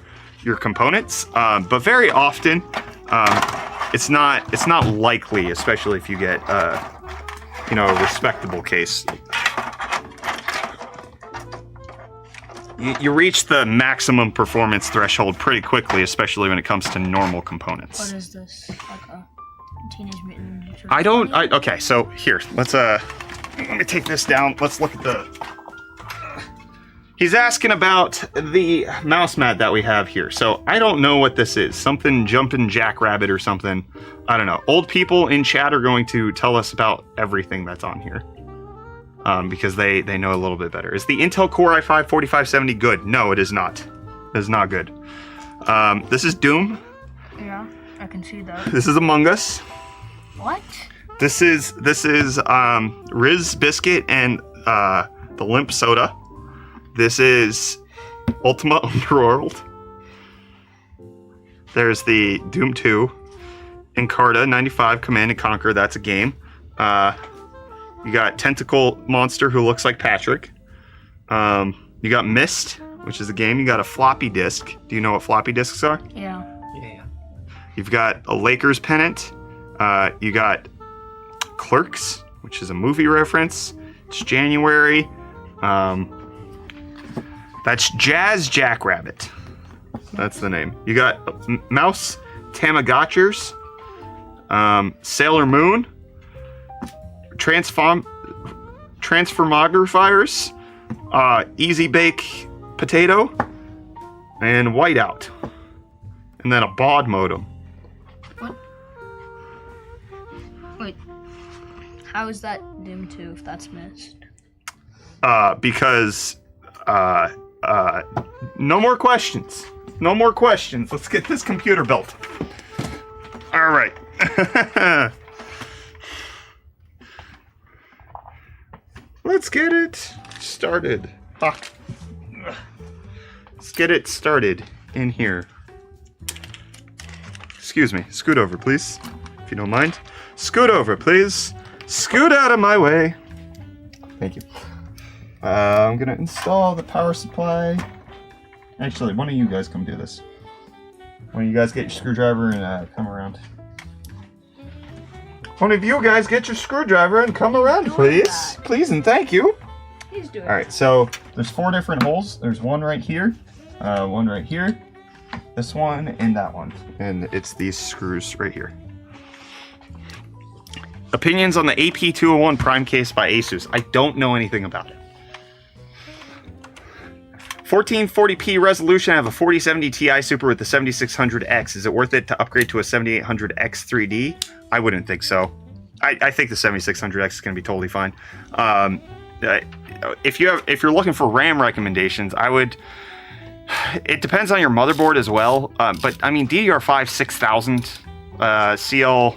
components, but very often it's not likely, especially if you get a respectable case. You reach the maximum performance threshold pretty quickly, especially when it comes to normal components. What is this? Like a Teenage Mutant Ninja Turtles? I don't. Okay, so here, let me take this down. Let's look at the. He's asking about the mouse mat that we have here. So I don't know what this is. Something jumping jackrabbit or something. I don't know. Old people in chat are going to tell us about everything that's on here. Because they know a little bit better. Is the Intel Core i5 4570 good? No, it is not. It is not good. This is Doom. Yeah, I can see that. This is Among Us. What? This is Riz Biscuit and the Limp Soda. This is Ultima Underworld. There's the Doom 2. Encarta 95 Command and Conquer. That's a game. You got Tentacle Monster who looks like Patrick. You got Myst, which is a game. You got a floppy disk. Do you know what floppy disks are? Yeah. Yeah. You've got a Lakers pennant. You got Clerks, which is a movie reference. It's January. That's Jazz Jackrabbit. That's the name. You got Mouse Tamagotchers. Sailor Moon. Transformogrifiers, Easy Bake Potato, and Whiteout. And then a baud modem. What? Wait. How is that Doom 2 if that's missed? Because no more questions. No more questions. Let's get this computer built. All right. Let's get it started. Let's get it started in here. Excuse me. Scoot over, please. If you don't mind. Scoot over, please. Scoot out of my way. Thank you. I'm going to install the power supply. Actually, one of you guys come do this. One of you guys get your screwdriver and come around. One of you guys get your screwdriver and come around, please. Please and thank you. He's doing All right, so there's 4 different holes. There's one right here, one right here, this one, and that one. And it's these screws right here. Opinions on the AP201 Prime case by ASUS. I don't know anything about it. 1440p resolution. I have a 4070 Ti Super with the 7600X. Is it worth it to upgrade to a 7800X 3D? I wouldn't think so. I think the 7600X is going to be totally fine. If you're looking for RAM recommendations, I would. It depends on your motherboard as well. But I mean, DDR5 6000, CL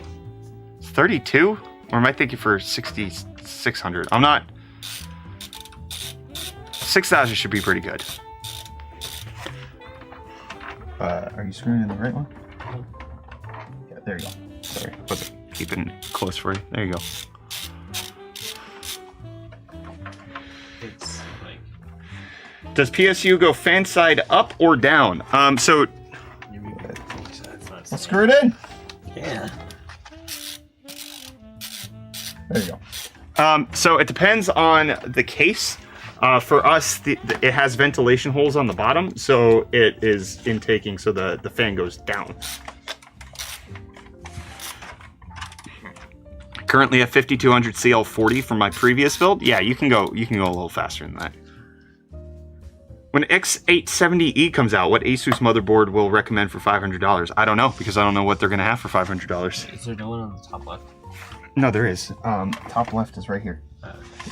32, or am I thinking for 6600? I'm not. 6000 should be pretty good. Are you screwing in the right one? Yeah, there you go. Sorry, wasn't keeping it close for you. There you go. It's like Does PSU go fan side up or down? So let's screw it in. yeah. There you go. So it depends on the case. For us, it has ventilation holes on the bottom, so it is intaking, so the fan goes down. Currently a 5200 CL40 from my previous build. Yeah, you can go a little faster than that. When X870E comes out, what ASUS motherboard will recommend for $500? I don't know, because I don't know what they're going to have for $500. Is there no one on the top left? No, there is. Top left is right here.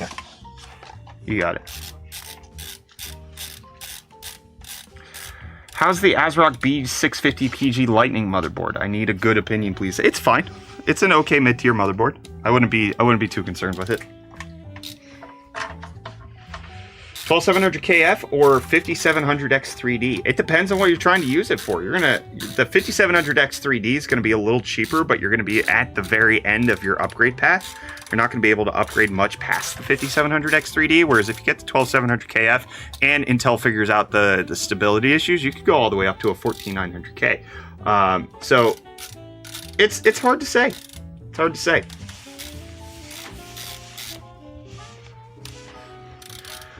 Yeah. You got it. How's the ASRock B650PG Lightning motherboard? I need a good opinion, please. It's fine. It's an okay mid-tier motherboard. I wouldn't be too concerned with it. 12700KF or 5700X3D. It depends on what you're trying to use it for. The 5700X3D is gonna be a little cheaper, but you're gonna be at the very end of your upgrade path. You're not gonna be able to upgrade much past the 5700X3D, whereas if you get the 12700KF and Intel figures out the stability issues, you could go all the way up to a 14900K. So it's hard to say. It's hard to say.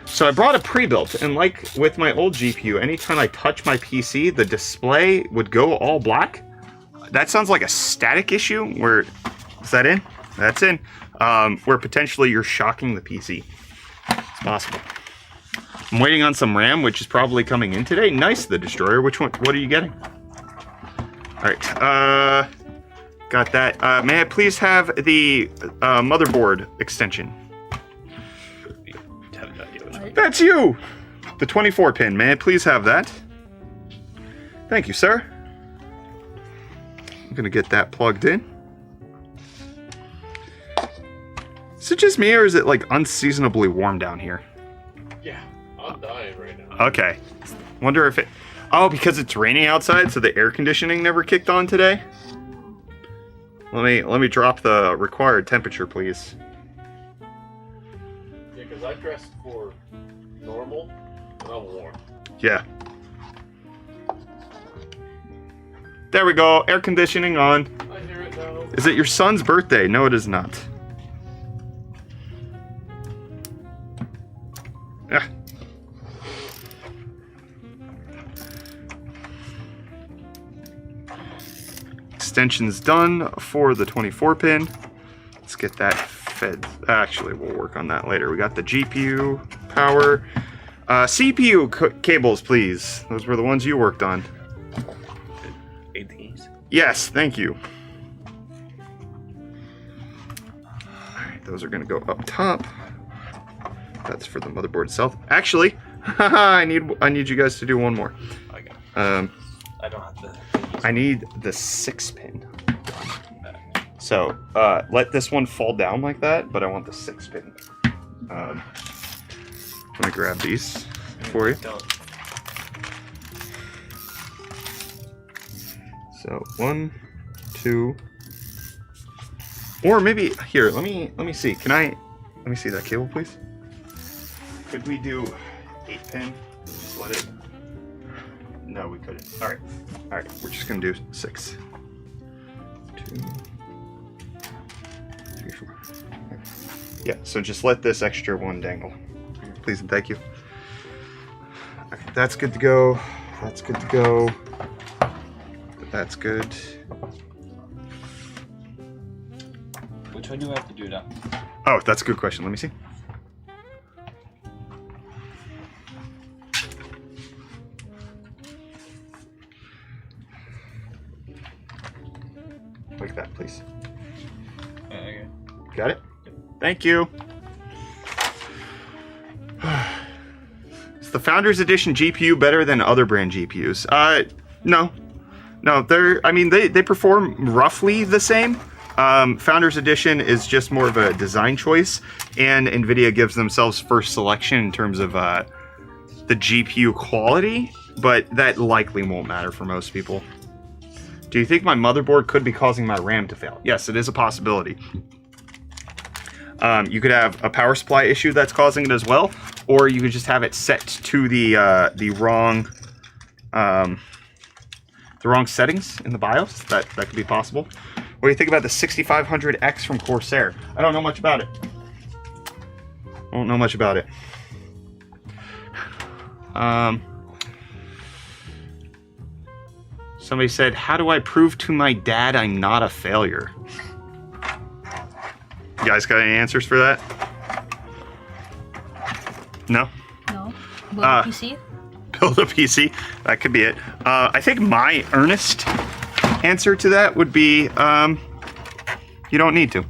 So I brought a pre-built, and like with my old GPU, anytime I touch my PC, the display would go all black. That sounds like a static issue, where, is that in? That's in. Where potentially you're shocking the PC. It's possible. I'm waiting on some RAM, which is probably coming in today. Nice, the Destroyer. Which one? What are you getting? All right, got that. May I please have the motherboard extension? That's you! The 24 pin. May I please have that? Thank you, sir. I'm gonna get that plugged in. Is it just me, or is it like unseasonably warm down here? Yeah, I'm dying right now. Okay. Wonder if it... Oh, because it's raining outside, so the air conditioning never kicked on today? Let me drop the required temperature, please. Yeah, because I dressed for normal, and I'm warm. Yeah. There we go. Air conditioning on. I hear it now. Is it your son's birthday? No, it is not. Yeah. Extension's done for the 24 pin. Let's get that fed. Actually, we'll work on that later. We got the GPU power. CPU cables, please. Those were the ones you worked on. These? Yes, thank you. Alright, those are gonna go up top. That's for the motherboard itself. Actually, I need you guys to do one more. I got it. I don't have the... I need the 6 pin. So, let this one fall down like that, but I want the 6 pin. I'm gonna grab these for you. So 1, 2, or maybe here. Let me see. Let me see that cable, please. Could we do 8 pin? Just let it. No, we couldn't. All right. We're just gonna do 6. 2, 3, 4. Yeah. So just let this extra one dangle, please and thank you. All right, that's good to go. That's good to go. That's good. Which one do I have to do now? Oh, that's a good question. Let me see. Like that, please. Okay. Got it? Thank you. Is the Founders Edition GPU better than other brand GPUs? No. No, they perform roughly the same. Founders Edition is just more of a design choice, and NVIDIA gives themselves first selection in terms of the GPU quality, but that likely won't matter for most people. Do you think my motherboard could be causing my RAM to fail? Yes, it is a possibility. You could have a power supply issue that's causing it as well, or you could just have it set to the wrong settings in the BIOS. That could be possible. What do you think about the 6500X from Corsair? I don't know much about it. Somebody said, how do I prove to my dad I'm not a failure? You guys got any answers for that? No? No. About the PC? build a PC. That could be it. I think my earnest answer to that would be you don't need to.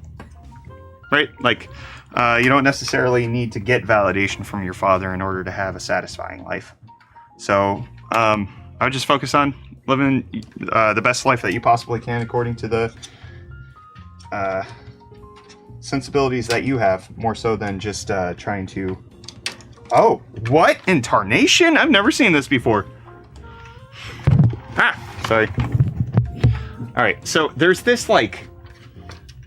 Right? Like, you don't necessarily need to get validation from your father in order to have a satisfying life. So I would just focus on living the best life that you possibly can according to the sensibilities that you have, more so than just trying to... Oh, what? In tarnation? I've never seen this before. Ah, sorry. Alright, so there's this, like,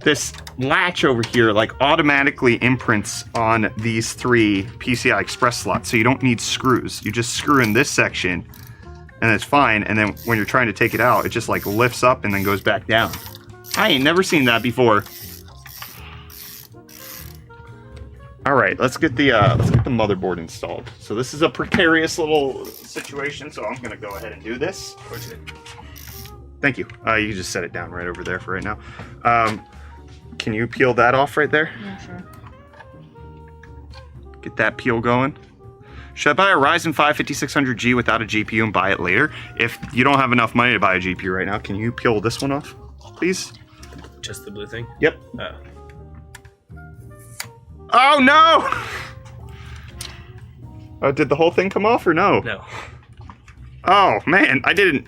this latch over here, like, automatically imprints on these 3 PCI Express slots, so you don't need screws. You just screw in this section, and it's fine, and then when you're trying to take it out, it just, like, lifts up and then goes back down. I ain't never seen that before. Alright, let's get the motherboard installed. So this is a precarious little situation, so I'm gonna go ahead and do this. Push it. Thank you. You can just set it down right over there for right now. Can you peel that off right there? Yeah, sure. Get that peel going. Should I buy a Ryzen 5 5600G without a GPU and buy it later? If you don't have enough money to buy a GPU right now, can you peel this one off, please? Just the blue thing? Yep. Oh. Oh no! Did the whole thing come off or no? No. Oh man, I didn't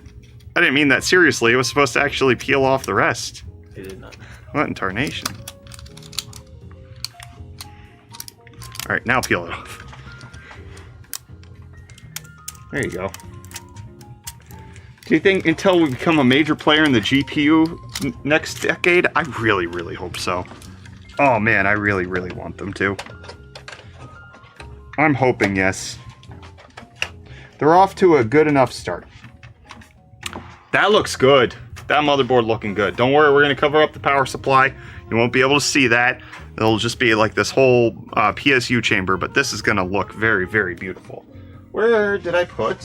mean that seriously. It was supposed to actually peel off the rest. It did not. What in tarnation? Alright, now peel it off. There you go. Do you think until we become a major player in the GPU next decade? I really, really hope so. Oh man, I really, really want them to. I'm hoping, yes. They're off to a good enough start. That looks good. That motherboard looking good. Don't worry, we're going to cover up the power supply. You won't be able to see that. It'll just be like this whole PSU chamber, but this is going to look very, very beautiful. Where did I put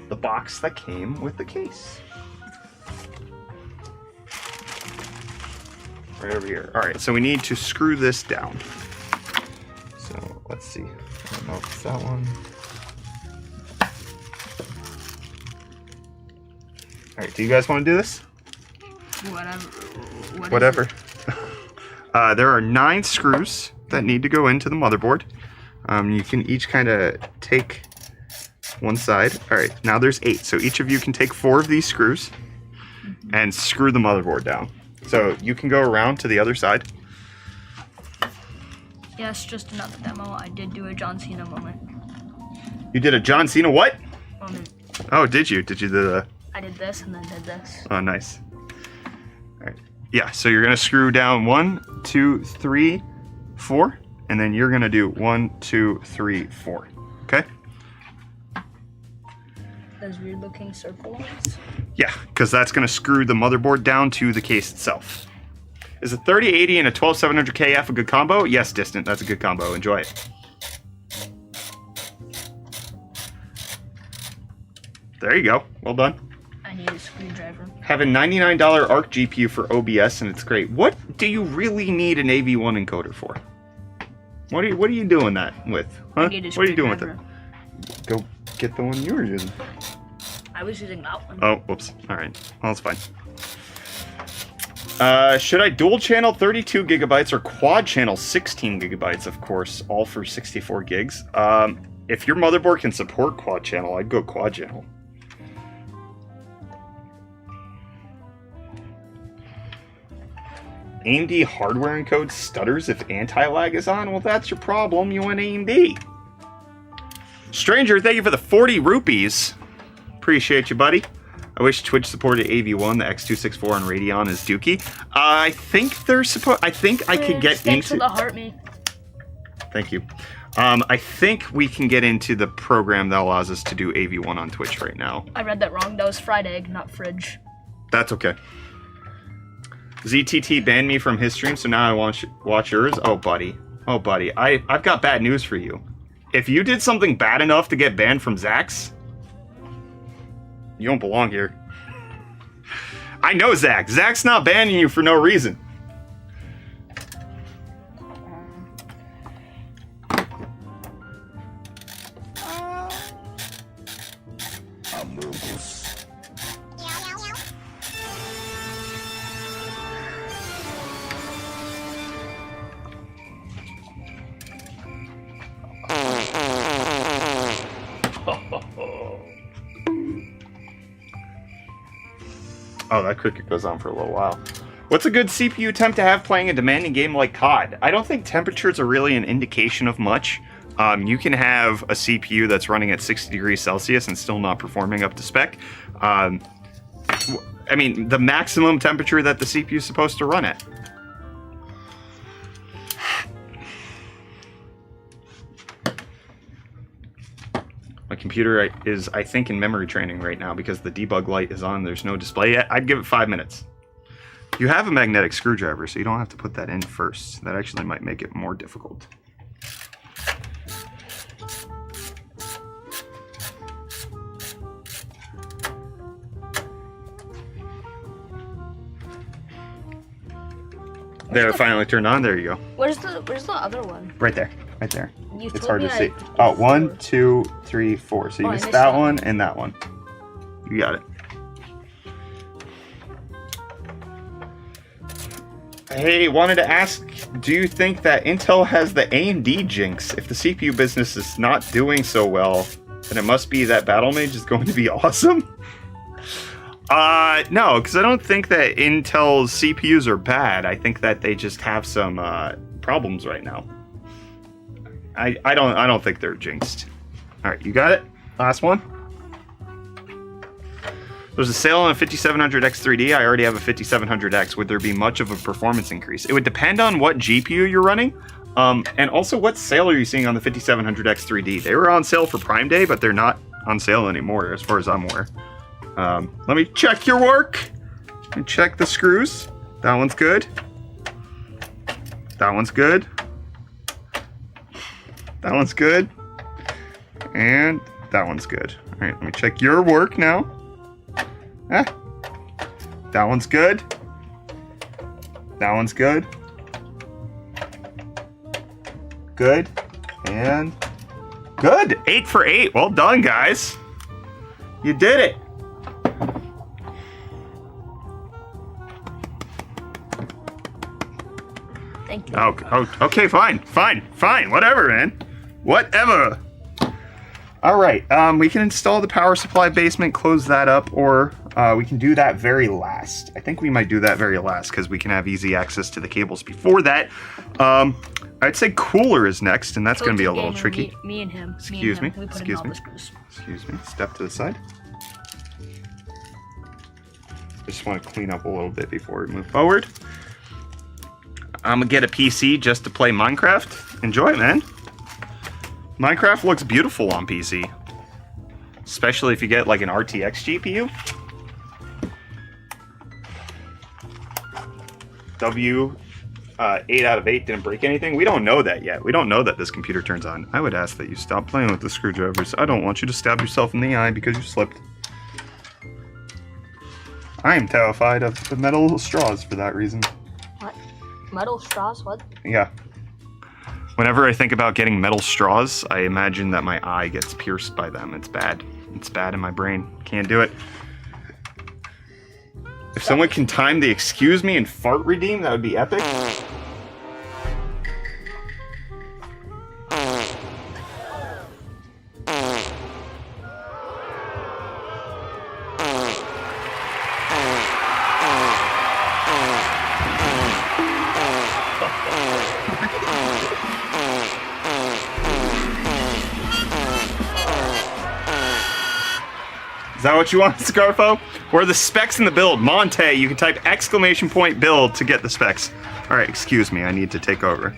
the box that came with the case? Right over here. Alright, so we need to screw this down. So, let's see. I don't know if it's that one. Alright, do you guys want to do this? Whatever. Whatever. There are 9 screws that need to go into the motherboard. You can each kind of take one side. Alright, now there's 8. So each of you can take 4 of these screws and screw the motherboard down. So you can go around to the other side. Yes, just another demo. I did do a John Cena moment. You did a John Cena what? Moment. Oh, did you? Did you do the... I did this and then did this. Oh, nice. Alright. Yeah, so you're going to screw down 1, 2, 3, 4. And then you're going to do 1, 2, 3, 4. Okay? Those weird looking circle ones? Yeah, because that's going to screw the motherboard down to the case itself. Is a 3080 and a 12700KF a good combo? Yes, Distant. That's a good combo. Enjoy it. There you go. Well done. I need a screwdriver. Have a $99 ARC GPU for OBS, and it's great. What do you really need an AV1 encoder for? What are you doing that with? Huh? I need a What are you doing with it? screwdriver. Go get the one you were using. I was using that one. Oh, whoops. All right. Well, that's fine. Should I dual channel 32 gigabytes or quad channel 16 gigabytes? Of course, all for 64 gigs. If your motherboard can support quad channel, I'd go quad channel. AMD hardware encode stutters if anti-lag is on? Well, that's your problem. You want AMD. Stranger, thank you for the 40 rupees. Appreciate you, buddy. I wish Twitch supported AV1. The X264 on Radeon is dookie. I think they're supposed. I think I could get Thanks into. for the heart me. Thank you. I think we can get into the program that allows us to do AV1 on Twitch right now. I read that wrong. That was fried egg, not fridge. That's okay. ZTT banned me from his stream, so now I want watch yours. Oh, buddy. Oh, buddy. I've got bad news for you. If you did something bad enough to get banned from Zach's, you don't belong here. I know Zach. Zach's not banning you for no reason. Oh, that cricket goes on for a little while. What's a good CPU temp to have playing a demanding game like COD? I don't think temperatures are really an indication of much. You can have a CPU that's running at 60 degrees Celsius and still not performing up to spec. I mean, the maximum temperature that the CPU is supposed to run at. My computer is, I think, in memory training right now because the debug light is on. There's no display yet. I'd give it 5 minutes. You have a magnetic screwdriver, so you don't have to put that in first. That actually might make it more difficult. There, it finally turned on. There you go. Where's the other one? Right there. Right there. You It's told hard me to see. I- Oh, 1, 2, 3, 4. So you Oh, I missed missed that that. one and that one. You got it. Hey, wanted to ask, do you think that Intel has the AMD jinx? If the CPU business is not doing so well, then it must be that Battlemage is going to be awesome? No, because I don't think that Intel's CPUs are bad. I think that they just have some problems right now. I don't think they're jinxed. All right, you got it. Last one. There's a sale on a 5700X3D. I already have a 5700X. Would there be much of a performance increase? It would depend on what GPU you're running, and also what sale are you seeing on the 5700X3D. They were on sale for Prime Day, but they're not on sale anymore, as far as I'm aware. Let me check your work. And check the screws. That one's good. That one's good. That one's good. And that one's good. All right, let me check your work now. That one's good. That one's good. Good. And good. 8 for 8. Well done, guys. You did it. Thank you. Okay, fine. Whatever, man. Whatever. All right, we can install the power supply basement, close that up, or we can do that very last. I think we might do that very last because we can have easy access to the cables before that. I'd say cooler is next, and that's going to be a little tricky. Me and him. Excuse me. We put Excuse in all me. the screws. Excuse me. Step to the side. I just want to clean up a little bit before we move forward. I'm going to get a PC just to play Minecraft. Enjoy it, man. Minecraft looks beautiful on PC. Especially if you get like an RTX GPU. W 8 out of 8 didn't break anything. We don't know that yet. We don't know that this computer turns on. I would ask that you stop playing with the screwdrivers. I don't want you to stab yourself in the eye because you slipped. I am terrified of the metal straws for that reason. What? Metal straws? What? Yeah. Whenever I think about getting metal straws, I imagine that my eye gets pierced by them. It's bad. It's bad in my brain. Can't do it. If someone can time the excuse me and fart redeem, that would be epic. Is that what you want, Scarfo? Or the specs in the build? Monte, you can type ! build to get the specs. Alright, excuse me, I need to take over.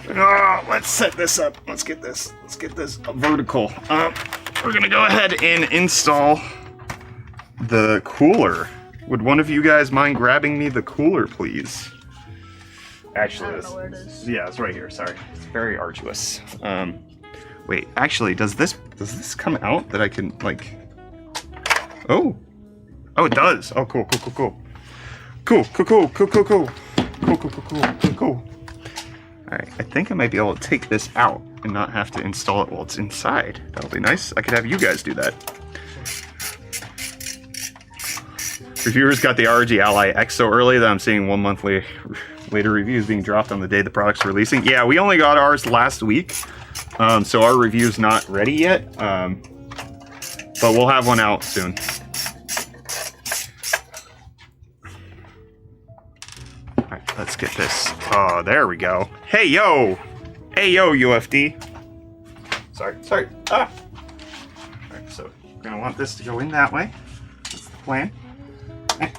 Oh, let's set this up. Let's get this vertical. We're gonna go ahead and install the cooler. Would one of you guys mind grabbing me the cooler, please? Actually, I don't know where it is. Yeah, it's right here, sorry. It's very arduous. Wait, actually, does this come out that I can, like... Oh, it does. Oh, cool. Cool. Alright, I think I might be able to take this out and not have to install it while it's inside. That'll be nice. I could have you guys do that. Reviewers got the ROG Ally X so early that I'm seeing 1 month later reviews being dropped on the day the product's releasing. Yeah, we only got ours last week. So our review's not ready yet, but we'll have one out soon. Alright, let's get this. Oh, there we go. Hey, yo! Hey, yo, UFD. Sorry. Ah! Alright, so we're gonna want this to go in that way. That's the plan. Okay.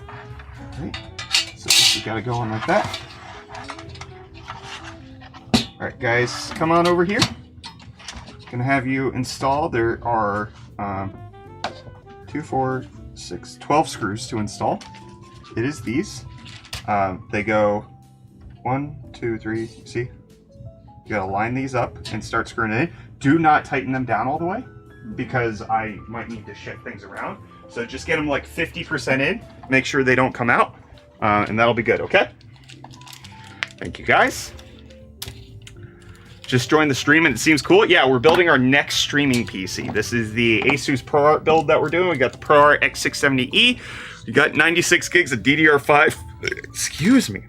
So this has gotta go in like that. Alright, guys, come on over here. Gonna have you install. There are 2, 4, 6, 12 screws to install. It is these. They go 1, 2, 3. See? You gotta line these up and start screwing it in. Do not tighten them down all the way because I might need to shift things around. So just get them like 50% in. Make sure they don't come out, and that'll be good. Okay? Thank you, guys. Just joined the stream and it seems cool. Yeah, we're building our next streaming PC. This is the ASUS ProArt build that we're doing. We got the ProArt X670E. We got 96 gigs of DDR5. Excuse me.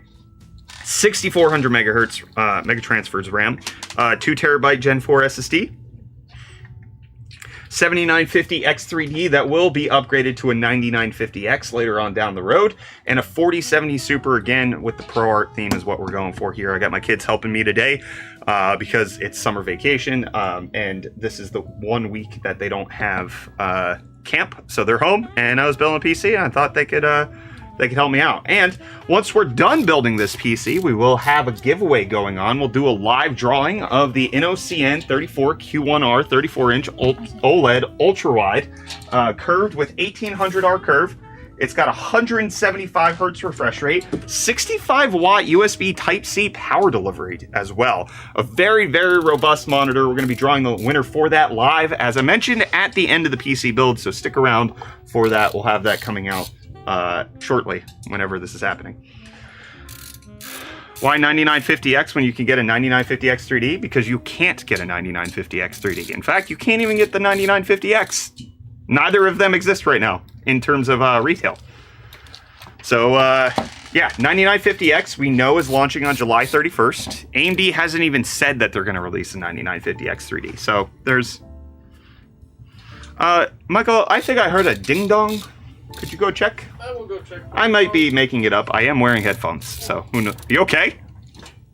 6400 megahertz mega transfers RAM. 2 terabyte Gen 4 SSD. 7950X3D that will be upgraded to a 9950X later on down the road, and a 4070 Super again with the ProArt theme is what we're going for here. I got my kids helping me today because it's summer vacation, and this is the 1 week that they don't have camp, so they're home. And I was building a PC, and I thought they could help me out. And once we're done building this PC, we will have a giveaway going on. We'll do a live drawing of the InnoCN 34Q1R 34-inch OLED ultra-wide, curved with 1800R curve. It's got 175 hertz refresh rate, 65 watt USB Type-C power delivery as well. A very, very robust monitor. We're going to be drawing the winner for that live, as I mentioned, at the end of the PC build, so stick around for that. We'll have that coming out shortly, whenever this is happening. Why 9950X when you can get a 9950X 3D? Because you can't get a 9950X 3D. In fact, you can't even get the 9950X. Neither of them exist right now in terms of retail. So yeah, 9950X we know is launching on July 31st. AMD hasn't even said that they're going to release a 9950X 3D. So there's Michael, I think I heard a ding dong. Could you go check? I will go check. I might be making it up. I am wearing headphones, so who knows? You okay?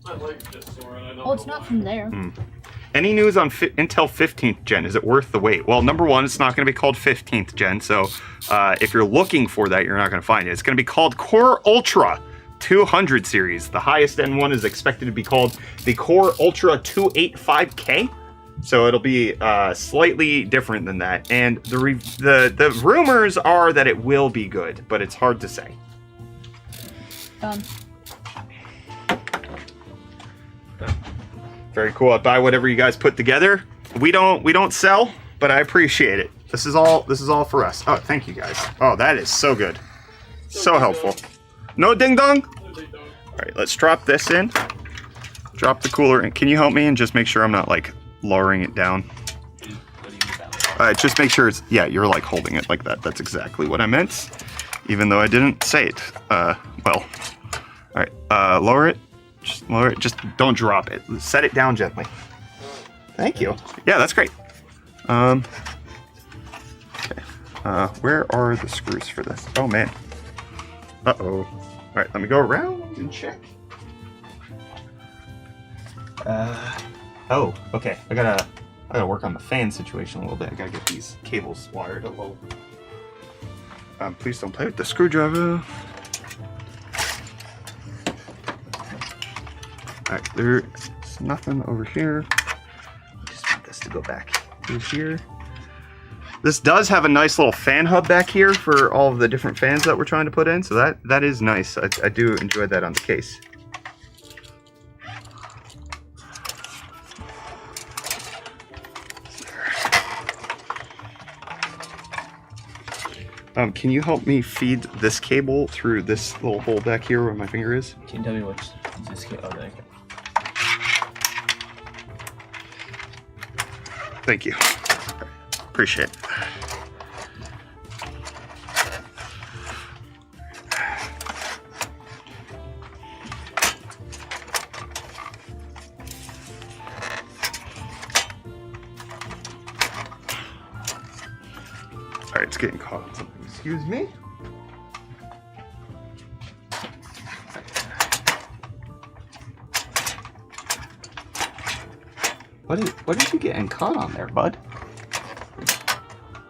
My leg's just sore and I don't Oh, it's know not why. from there. Any news on Intel 15th gen? Is it worth the wait? Well, number one, it's not going to be called 15th gen, so if you're looking for that, you're not going to find it. It's going to be called Core Ultra 200 series. The highest end one is expected to be called the Core Ultra 285K. So it'll be slightly different than that, and the rumors are that it will be good, but it's hard to say. Done. Very cool. I buy whatever you guys put together. We don't sell, but I appreciate it. This is all for us. Oh, thank you guys. Oh, that is so good, so helpful. No ding dong. All right, let's drop this in. Drop the cooler in. Can you help me and just make sure I'm not like lowering it down? What do you mean by that? Just make sure it's, yeah, you're like holding it like that. That's exactly what I meant, even though I didn't say it. Well, all right, lower it. Just lower it. Just don't drop it. Set it down gently. Thank you. Yeah, that's great. Okay. Where are the screws for this? Oh man. Uh-oh. All right, let me go around and check. Oh, okay. I gotta work on the fan situation a little bit. I gotta get these cables wired a little. Please don't play with the screwdriver. Alright, there's nothing over here. I just want this to go back through here. This does have a nice little fan hub back here for all of the different fans that we're trying to put in, so that is nice. I do enjoy that on the case. Can you help me feed this cable through this little hole back here where my finger is? Can you tell me which is this cable? Oh, okay. Thank you. Appreciate it. Alright, it's getting caught on something. Excuse me. What did you getting caught on there, bud?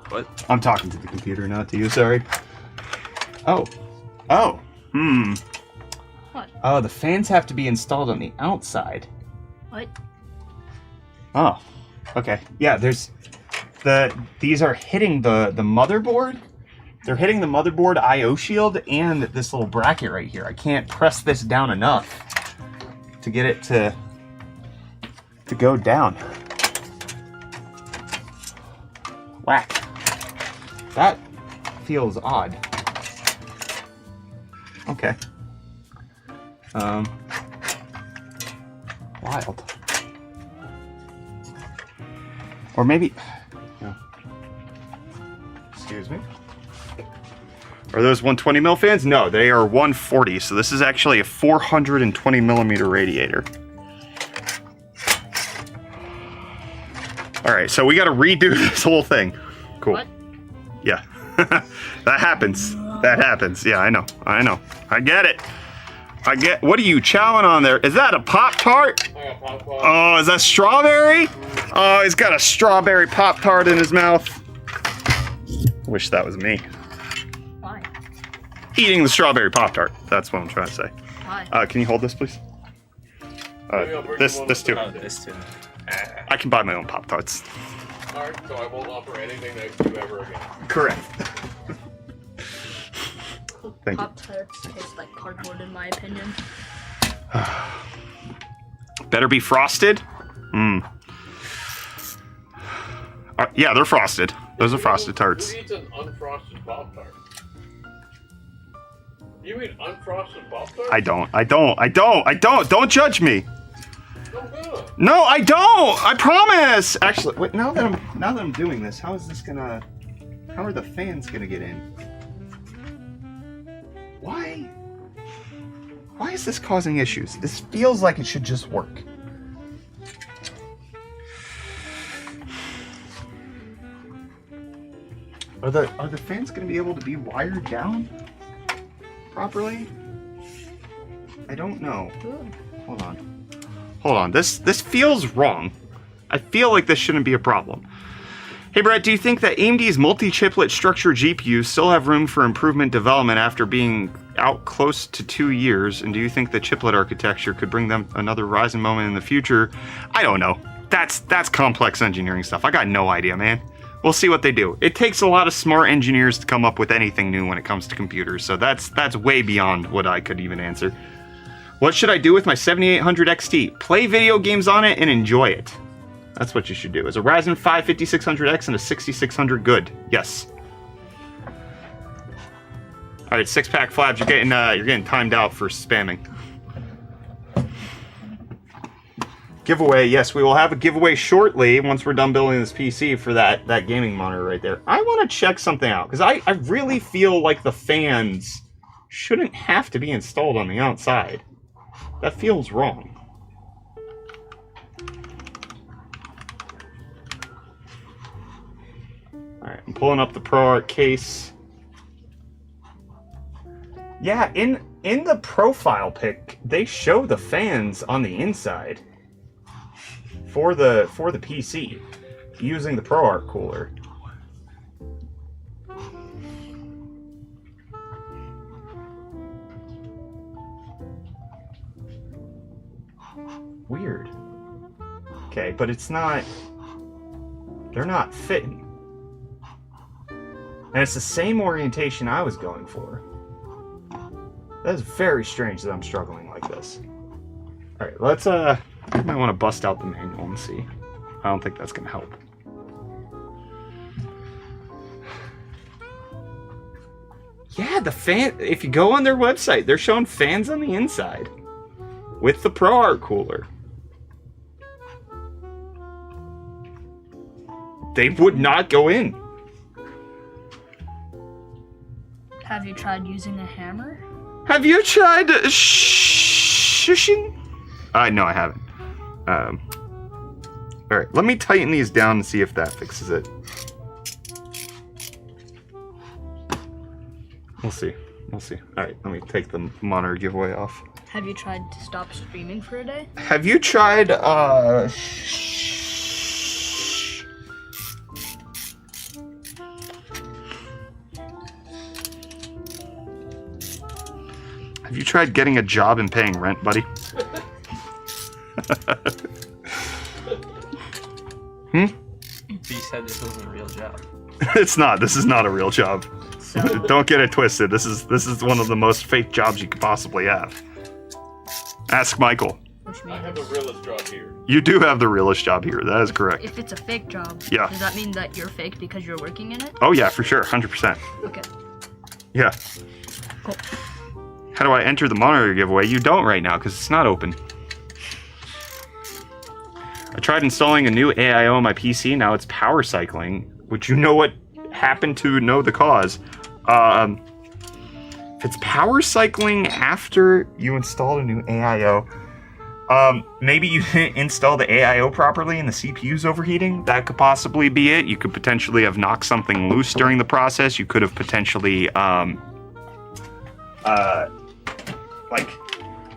What? I'm talking to the computer, not to you. Sorry. Oh. What? Oh, the fans have to be installed on the outside. What? Oh. Okay. Yeah. These are hitting the motherboard. They're hitting the motherboard I/O shield and this little bracket right here. I can't press this down enough to get it to go down. Whack. That feels odd. Okay. Wild. Or maybe... No. Excuse me. Are those 120 mil fans? No, they are 140. So this is actually a 420 millimeter radiator. All right, so we got to redo this whole thing. Cool. What? Yeah, that happens. That happens. Yeah, I know. I get it. What are you chowing on there? Is that a Pop-Tart? Oh, is that strawberry? Oh, he's got a strawberry Pop-Tart in his mouth. Wish that was me. Why? Eating the strawberry Pop-Tart. That's what I'm trying to say. Why? Can you hold this, please? This too. Oh, this too. I can buy my own Pop-Tarts. Alright, so I won't offer anything that you ever again. Correct. Thank you. Pop-Tarts taste like cardboard in my opinion. Better be frosted? Yeah, they're frosted. Those are frosted tarts. Who eats an unfrosted Pop-Tart? You eat unfrosted Pop-Tarts? I don't. Don't judge me. I'm good. No, I don't. I promise. Actually, wait. Now that I'm doing this, how are the fans gonna get in? Why is this causing issues? This feels like it should just work. Are the fans gonna be able to be wired down properly? I don't know. Ooh. Hold on. This feels wrong. I feel like this shouldn't be a problem. Hey Brett, do you think that AMD's multi-chiplet structured GPUs still have room for improvement development after being out close to 2 years? And do you think the chiplet architecture could bring them another Ryzen moment in the future? I don't know. That's complex engineering stuff. I got no idea, man. We'll see what they do. It takes a lot of smart engineers to come up with anything new when it comes to computers, so that's way beyond what I could even answer. What should I do with my 7800 XT? Play video games on it and enjoy it. That's what you should do. Is a Ryzen 5 5600X and a 6600 good? Yes. All right, 6-pack Flabs. You're getting timed out for spamming. Giveaway. Yes, we will have a giveaway shortly once we're done building this PC for that gaming monitor right there. I want to check something out because I really feel like the fans shouldn't have to be installed on the outside. That feels wrong. Alright, I'm pulling up the ProArt case. Yeah, in the profile pic, they show the fans on the inside for the PC using the ProArt cooler. Weird. Okay, but it's not... They're not fitting. And it's the same orientation I was going for. That's very strange that I'm struggling like this. Alright, let's, I might want to bust out the manual and see. I don't think that's going to help. Yeah, the fan... If you go on their website, they're showing fans on the inside. With the ProArt cooler. They would not go in. Have you tried using a hammer? Have you tried shushing? No, I haven't. Alright, let me tighten these down and see if that fixes it. We'll see. Alright, let me take the monitor giveaway off. Have you tried to stop streaming for a day? Have you tried, Have you tried getting a job and paying rent, buddy? He said this wasn't a real job. It's not. This is not a real job. So, Don't get it twisted. This is one of the most fake jobs you could possibly have. Ask Michael. which I means have the realest job here. You do have the realest job here. That is correct. if it's a fake job, Yeah. does that mean that you're fake because you're working in it? Oh yeah, for sure, 100%. Okay. Yeah. Cool. How do I enter the monitor giveaway? You don't right now because it's not open. I tried installing a new AIO on my PC. Now it's power cycling. Would you know what happened to know the cause? If it's power cycling after you installed a new AIO, maybe you didn't install the AIO properly and the CPU's overheating. That could possibly be it. You could potentially have knocked something loose during the process. You could have potentially, like,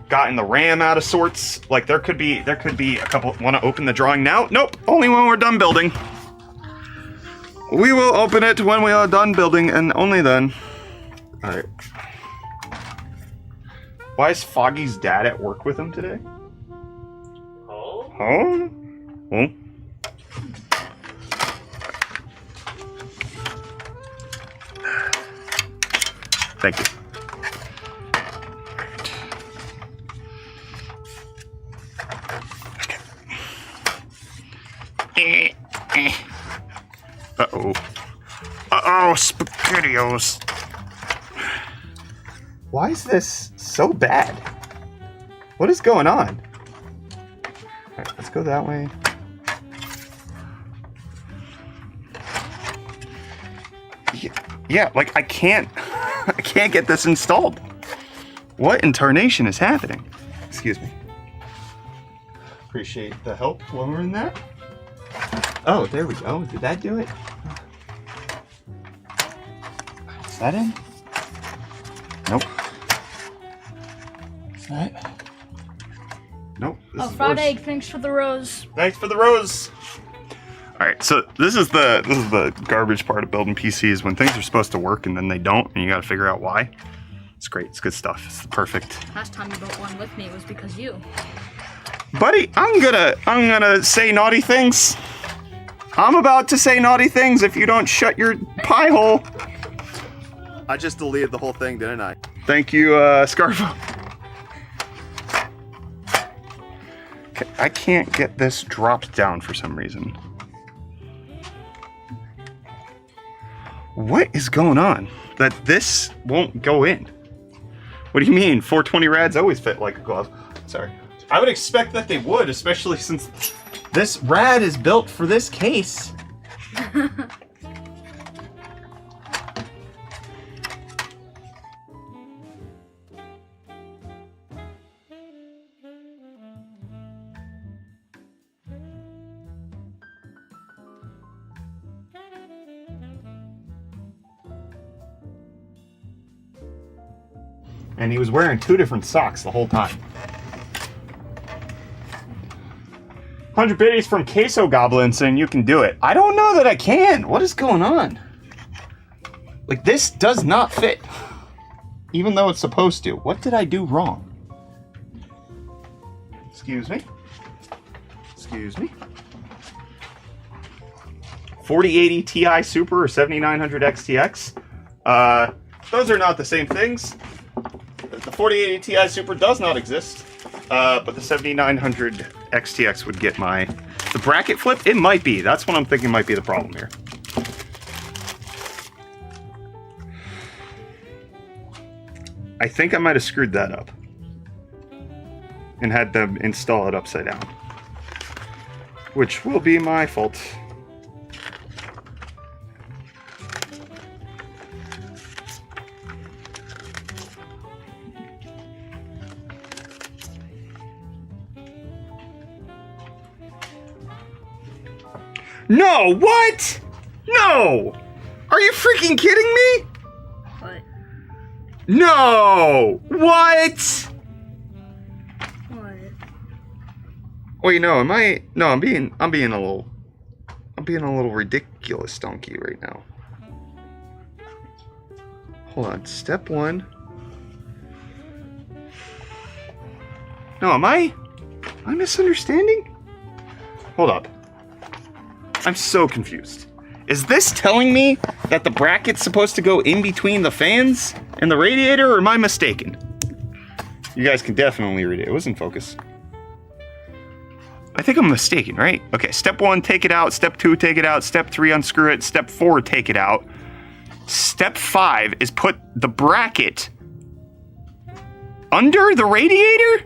gotten the RAM out of sorts. Like, there could be a couple. Want to open the drawing now? Nope. Only when we're done building. We will open it when we are done building, and only then. All right. Why is Foggy's dad at work with him today? Oh? Huh? Oh. Thank you. Uh-oh. Uh-oh, SpaghettiOs. Why is this so bad? What is going on? Alright, let's go that way. Yeah, like I can't get this installed. What in tarnation is happening? Excuse me. Appreciate the help while we're in there. Oh, there we go. Did that do it? Is that in? Nope. Is that? Nope. This Oh, is fried worse. egg. Thanks for the rose. Thanks for the rose. All right, so this is the garbage part of building PCs when things are supposed to work and then they don't, and you got to figure out why. It's great. It's good stuff. It's perfect. Last time you built one with me, it was because you. Buddy, I'm gonna say naughty things. I'm about to say naughty things if you don't shut your pie hole. I just deleted the whole thing, didn't I? Thank you, Scarfo. Okay, I can't get this dropped down for some reason. What is going on? That this won't go in. What do you mean? 420 rads always fit like a glove. Sorry. I would expect that they would, especially since this rad is built for this case. And he was wearing 2 different socks the whole time. 100 biddies from Queso Goblin saying you can do it. I don't know that I can. What is going on? Like, this does not fit. Even though it's supposed to. What did I do wrong? Excuse me. Excuse me. 4080 Ti Super or 7900 XTX. Those are not the same things. The 4080 Ti Super does not exist, but the 7900 XTX would get the bracket flip. It might be. That's what I'm thinking might be the problem here. I think I might have screwed that up and had them install it upside down, which will be my fault. No, what? No! Are you freaking kidding me? What? No! What? What? Wait, no, I'm being a little ridiculous donkey right now. Hold on, step 1. No, am I misunderstanding? Hold up. I'm so confused. Is this telling me that the bracket's supposed to go in between the fans and the radiator, or am I mistaken? You guys can definitely read it. It was in focus. I think I'm mistaken, right? Okay, step 1, take it out. Step 2, take it out. Step 3, unscrew it. Step 4, take it out. Step 5 is put the bracket under the radiator?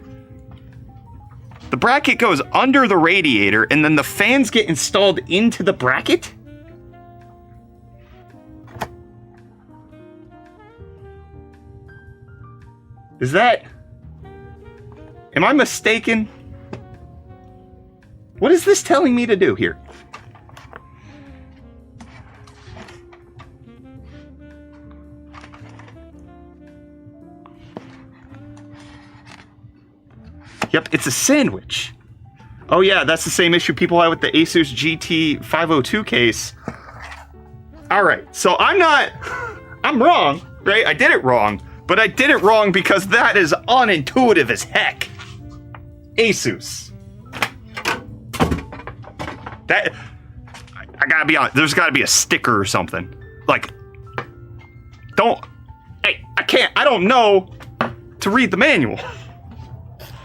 The bracket goes under the radiator, and then the fans get installed into the bracket? Is that... Am I mistaken? What is this telling me to do here? Yep, it's a sandwich. Oh yeah, that's the same issue people had with the ASUS GT502 case. Alright, so I'm wrong, right? I did it wrong, but I did it wrong because that is unintuitive as heck. ASUS. That, I gotta be honest, there's gotta be a sticker or something. Like, I don't know to read the manual.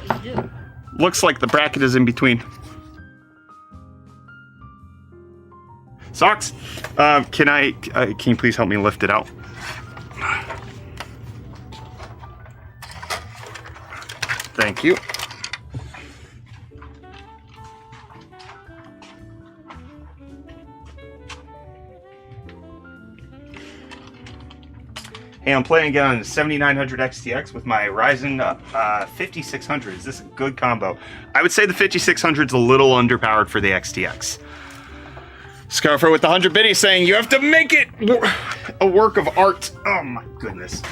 You do. Looks like the bracket is in between. Socks, can you please help me lift it out? Thank you. Hey, I'm playing again on the 7900 XTX with my Ryzen 5600. Is this a good combo? I would say the 5600 is a little underpowered for the XTX. Scarfer with the 100 biddies saying you have to make it a work of art. Oh my goodness.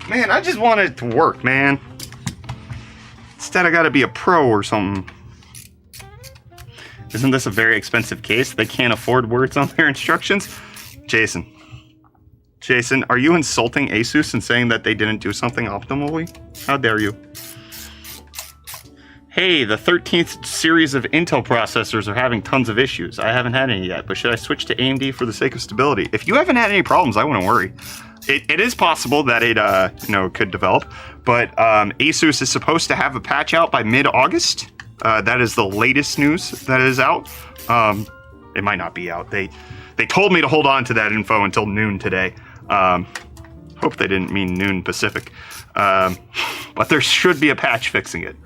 Man, I just want it to work, man. Instead, I gotta be a pro or something. Isn't this a very expensive case? They can't afford words on their instructions? Jason, are you insulting ASUS and saying that they didn't do something optimally? How dare you? Hey, the 13th series of Intel processors are having tons of issues. I haven't had any yet, but should I switch to AMD for the sake of stability? If you haven't had any problems, I wouldn't worry. It is possible that it could develop, but ASUS is supposed to have a patch out by mid-August. That is the latest news that is out. It might not be out. They told me to hold on to that info until noon today. Hope they didn't mean noon Pacific. But there should be a patch fixing it.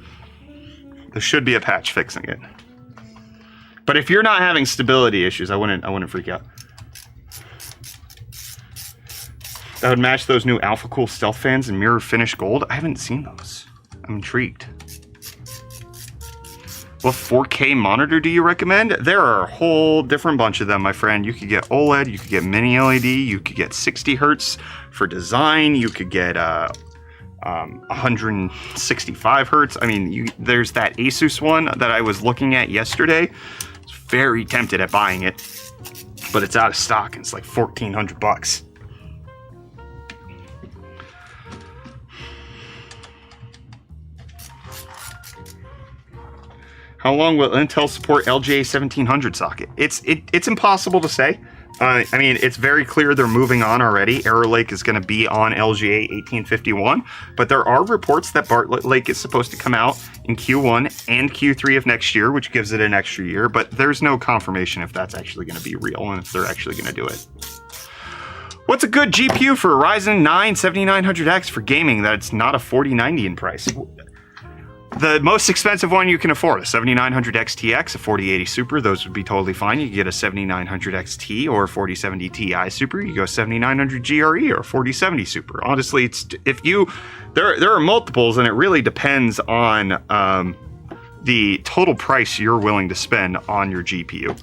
But if you're not having stability issues, I wouldn't freak out. That would match those new Alpha Cool Stealth fans in mirror finish gold. I haven't seen those. I'm intrigued. What 4K monitor do you recommend? There are a whole different bunch of them, my friend. You could get OLED, you could get mini LED, you could get 60 hertz for design, you could get 165 hertz. I mean, there's that ASUS one that I was looking at yesterday. I was very tempted at buying it, but it's out of stock and it's like $1,400. How long will Intel support LGA 1700 socket? It's impossible to say. I mean, it's very clear they're moving on already. Arrow Lake is going to be on LGA 1851, but there are reports that Bartlett Lake is supposed to come out in Q1 and Q3 of next year, which gives it an extra year, but there's no confirmation if that's actually going to be real and if they're actually going to do it. What's a good GPU for a Ryzen 9 7900X for gaming that's not a 4090 in price? The most expensive one you can afford, a 7900 XTX, a 4080 Super, those would be totally fine. You can get a 7900 XT or a 4070 Ti Super. You go 7900 GRE or 4070 Super. Honestly, there are multiples, and it really depends on the total price you're willing to spend on your GPU.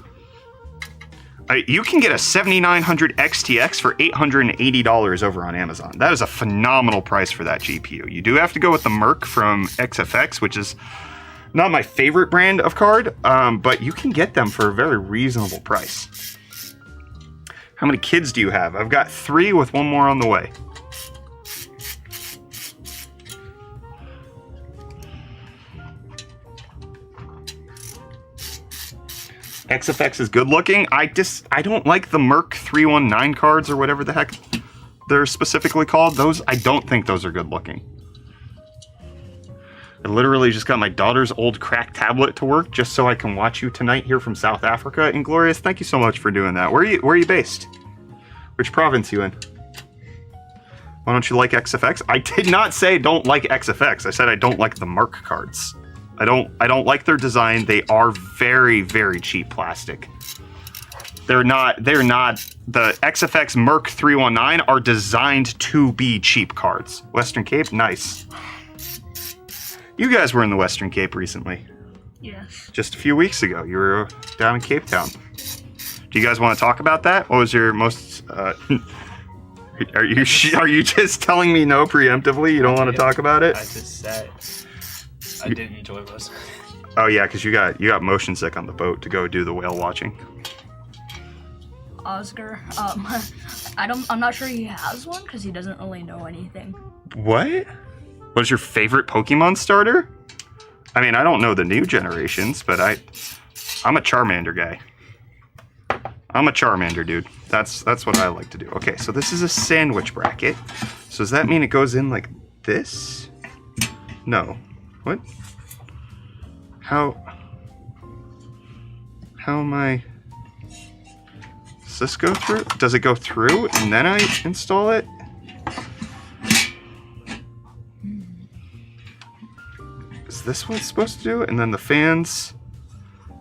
You can get a 7900 XTX for $880 over on Amazon. That is a phenomenal price for that GPU. You do have to go with the Merc from XFX, which is not my favorite brand of card, but you can get them for a very reasonable price. How many kids do you have? I've got 3 with 1 more on the way. XFX is good looking. I don't like the Merc 319 cards or whatever the heck they're specifically called. Those, I don't think those are good looking. I literally just got my daughter's old cracked tablet to work just so I can watch you tonight here from South Africa. Inglorious, thank you so much for doing that. Where are you based? Which province you in? Why don't you like XFX? I did not say don't like XFX. I said I don't like the Merc cards. I don't like their design. They are very, very cheap plastic. They're not the XFX Merc 319 are designed to be cheap cards. Western Cape, nice. You guys were in the Western Cape recently. Yes. Just a few weeks ago. You were down in Cape Town. Do you guys want to talk about that? What was your most are you just telling me no preemptively? You don't want to talk about it? I just said I didn't enjoy most. Oh yeah, because you got motion sick on the boat to go do the whale watching. Oscar, I'm not sure he has one because he doesn't really know anything. What? What's your favorite Pokemon starter? I mean, I don't know the new generations, but I'm a Charmander guy. I'm a Charmander dude. That's what I like to do. Okay, so this is a sandwich bracket. So does that mean it goes in like this? No. What? How am I... Does this go through? Does it go through and then I install it? Is this what it's supposed to do? And then the fans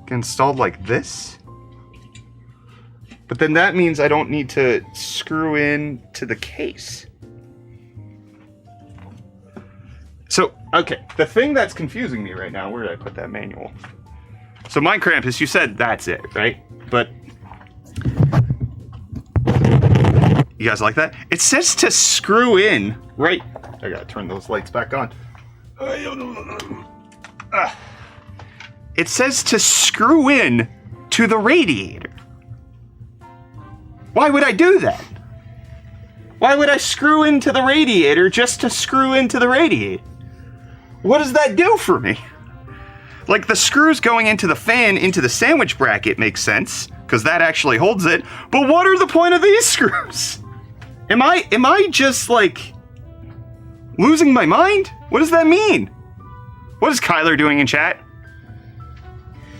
get installed like this? But then that means I don't need to screw in to the case. So, okay, the thing that's confusing me right now, where did I put that manual? So Mind Krampus, you said that's it, right? But you guys like that? It says to screw in, right? I gotta turn those lights back on. It says to screw in to the radiator. Why would I do that? Why would I screw into the radiator just to screw into the radiator? What does that do for me? Like the screws going into the fan into the sandwich bracket makes sense because that actually holds it. But what are the point of these screws? Am I just like losing my mind? What does that mean? What is Kyler doing in chat?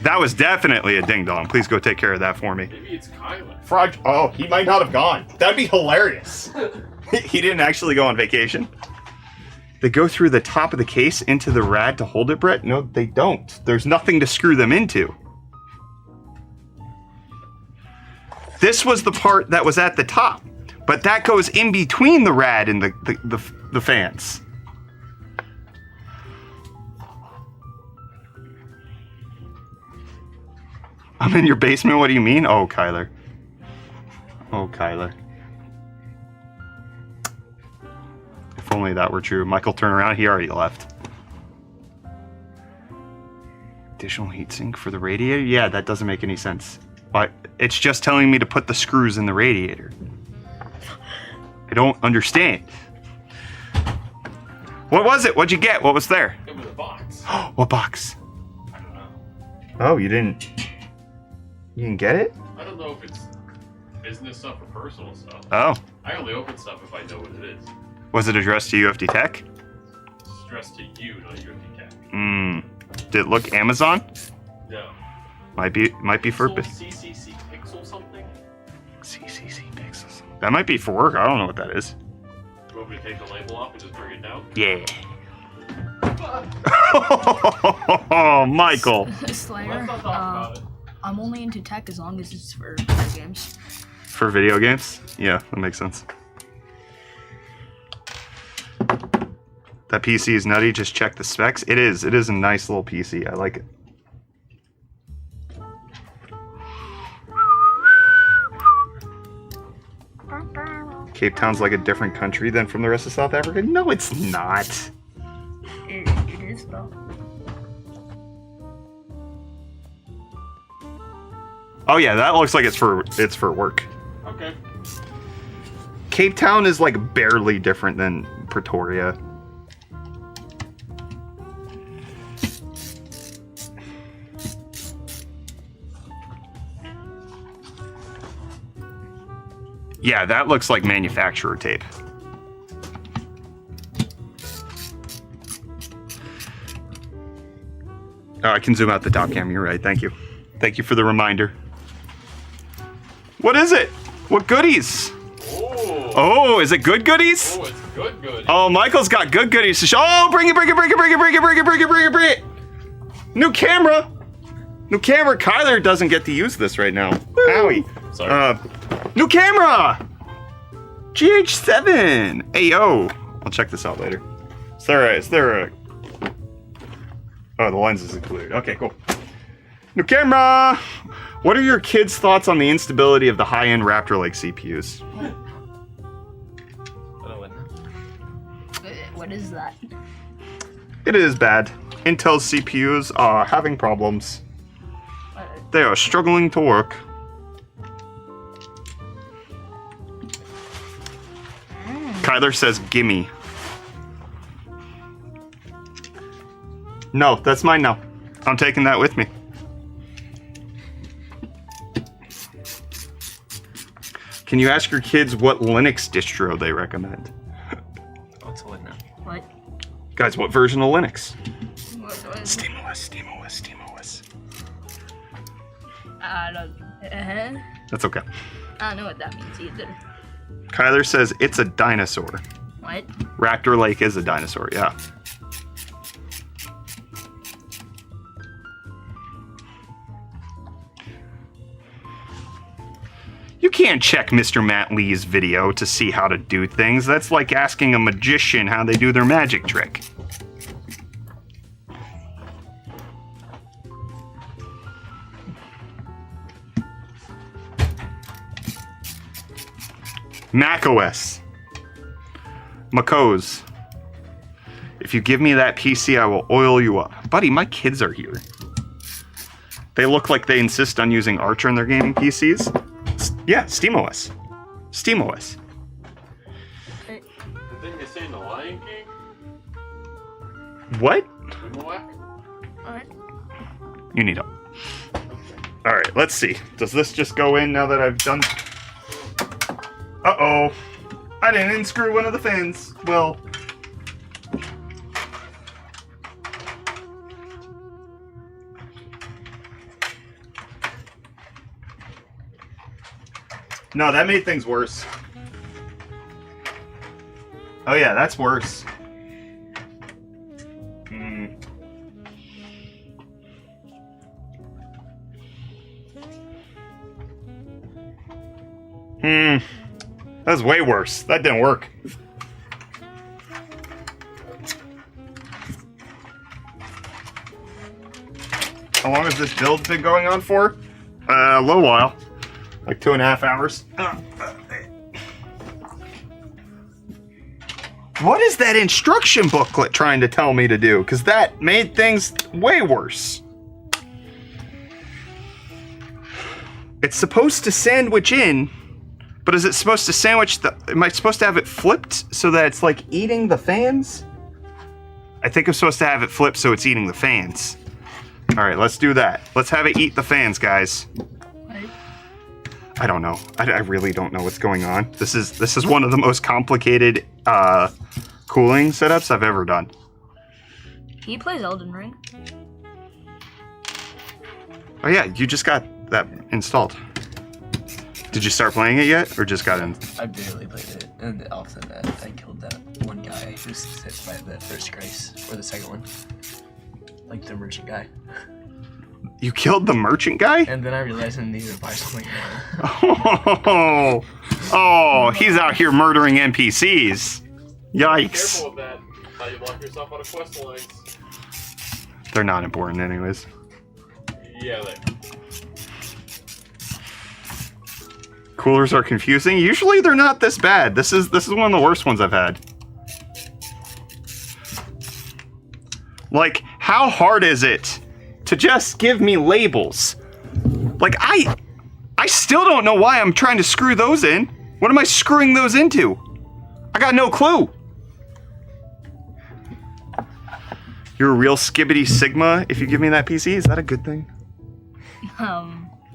That was definitely a ding dong. Please go take care of that for me. Maybe it's Kyler. Frog. Oh, he might not have gone. That'd be hilarious. He didn't actually go on vacation. They go through the top of the case into the rad to hold it, Brett? No, they don't. There's nothing to screw them into. This was the part that was at the top, but that goes in between the rad and the fans. I'm in your basement, what do you mean? Oh, Kyler. Oh, Kyler. If only that were true. Michael, turn around. He already left. Additional heatsink for the radiator? Yeah, that doesn't make any sense. But it's just telling me to put the screws in the radiator. I don't understand. What was it? What'd you get? What was there? It was a box. What box? I don't know. Oh, you didn't get it? I don't know if it's business stuff or personal stuff. Oh. I only open stuff if I know what it is. Was it addressed to UFD Tech? It's addressed to you, not UFD Tech. Did it look Amazon? No. Might be for CCC Pixel something? CCC Pixels. That might be for work. I don't know what that is. You want me to take the label off and just bring it down? Yeah. Oh, Michael. Slayer, Let's not talk about it. I'm only into tech as long as it's for video games. For video games? Yeah, that makes sense. That PC is nutty. Just check the specs. It is. It is a nice little PC. I like it. Cape Town's like a different country than from the rest of South Africa? No, it's not. It is though. Oh yeah, that looks like it's for work. Okay. Cape Town is like barely different than Pretoria. Yeah, that looks like manufacturer tape. Oh, I can zoom out the top camera. You're right. Thank you. Thank you for the reminder. What is it? What goodies? Oh, is it good goodies? Oh, it's good goodies. Oh, Michael's got good goodies to show. Oh, bring it. New camera. Kyler doesn't get to use this right now. Howie. Sorry. New camera. GH7. Ayo. I'll check this out later. Is there a... Oh, the lens is included. Okay, cool. New camera. What are your kids' thoughts on the instability of the high-end Raptor Lake CPUs? What is that? It is bad. Intel's CPUs are having problems. They are struggling to work. Kyler says, gimme. No, that's mine now. I'm taking that with me. Can you ask your kids what Linux distro they recommend? What's a Linux? What? Guys, what version of Linux? What? SteamOS. I don't. That's okay. I don't know what that means either. Kyler says it's a dinosaur. What? Raptor Lake is a dinosaur, yeah. You can't check Mr. Matt Lee's video to see how to do things. That's like asking a magician how they do their magic trick. macOS. macOS. If you give me that PC, I will oil you up. Buddy, my kids are here. They look like they insist on using Archer in their gaming PCs. Yeah, SteamOS. SteamOS. The thing they say in the Lion King? What? Alright. You need help. Alright, let's see. Does this just go in now that I've done... Uh-oh. I didn't unscrew one of the fans. Well... No, that made things worse. Oh yeah, that's worse. That was way worse. That didn't work. How long has this build been going on for? A little while. Like 2.5 hours. What is that instruction booklet trying to tell me to do? Because that made things way worse. It's supposed to sandwich in, but is it supposed to sandwich the... Am I supposed to have it flipped so that it's like eating the fans? I think I'm supposed to have it flipped so it's eating the fans. All right, let's do that. Let's have it eat the fans, guys. I don't know. I really don't know what's going on. This is one of the most complicated cooling setups I've ever done. He plays Elden Ring. Oh yeah, you just got that installed. Did you start playing it yet, or just got in? I barely played it, and off the bat, I killed that one guy who sits by the first grace, or the second one. Like the merchant guy. You killed the merchant guy? And then I realized I needed to buy something more. Oh, he's out here murdering NPCs. Yikes. Careful with that. How you block yourself out of quest lines. They're not important anyways. Yeah, they. Coolers are confusing. Usually they're not this bad. This is one of the worst ones I've had. Like, how hard is it to just give me labels? Like, I still don't know why I'm trying to screw those in. What am I screwing those into? I got no clue. You're a real skibbity Sigma if you give me that PC? Is that a good thing?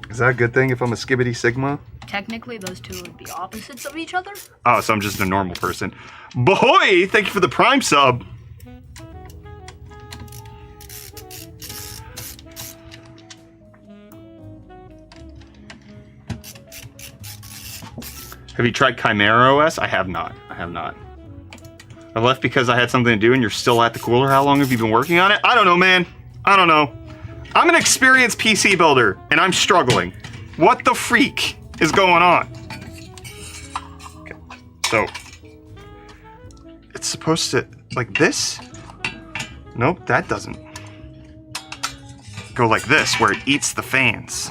Is that a good thing if I'm a skibbity Sigma? technically those two would be opposites of each other. Oh, so I'm just a normal person. Boy, thank you for the Prime sub. Have you tried Chimera OS? I have not. I left because I had something to do and you're still at the cooler. How long have you been working on it? I don't know, man. I don't know. I'm an experienced PC builder and I'm struggling. What the freak is going on? Okay. So, it's supposed to, like this? Nope, that doesn't. Go like this, where it eats the fans.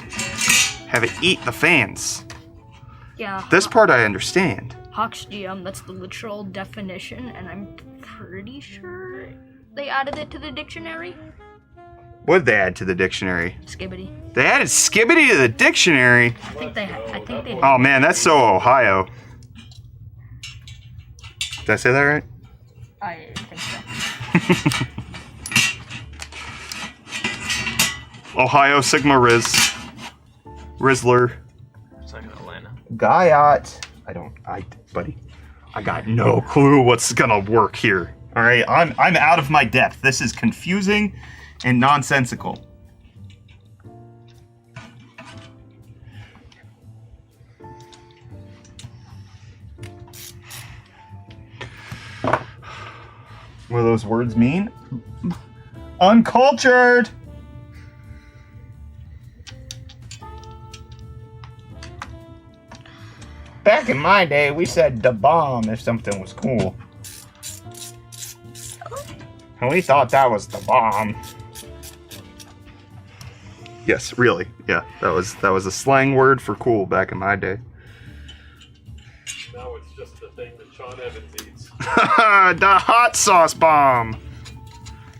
Have it eat the fans. Yeah. This part I understand. Hawks GM, that's the literal definition, and I'm pretty sure they added it to the dictionary. What did they add to the dictionary? Skibbity. They added skibbity to the dictionary? I think they did. Oh man, that's so Ohio. Did I say that right? I think so. Ohio Sigma Riz. Rizzler. It's like Atlanta. Guyot. Buddy, I got no clue what's gonna work here. All right, I'm out of my depth. This is confusing and nonsensical. What do those words mean? Uncultured. Back in my day, we said da bomb if something was cool. And we thought that was the bomb. Yes, really. Yeah, that was a slang word for cool back in my day. Now it's just the thing that Sean Evans eats. The hot sauce bomb.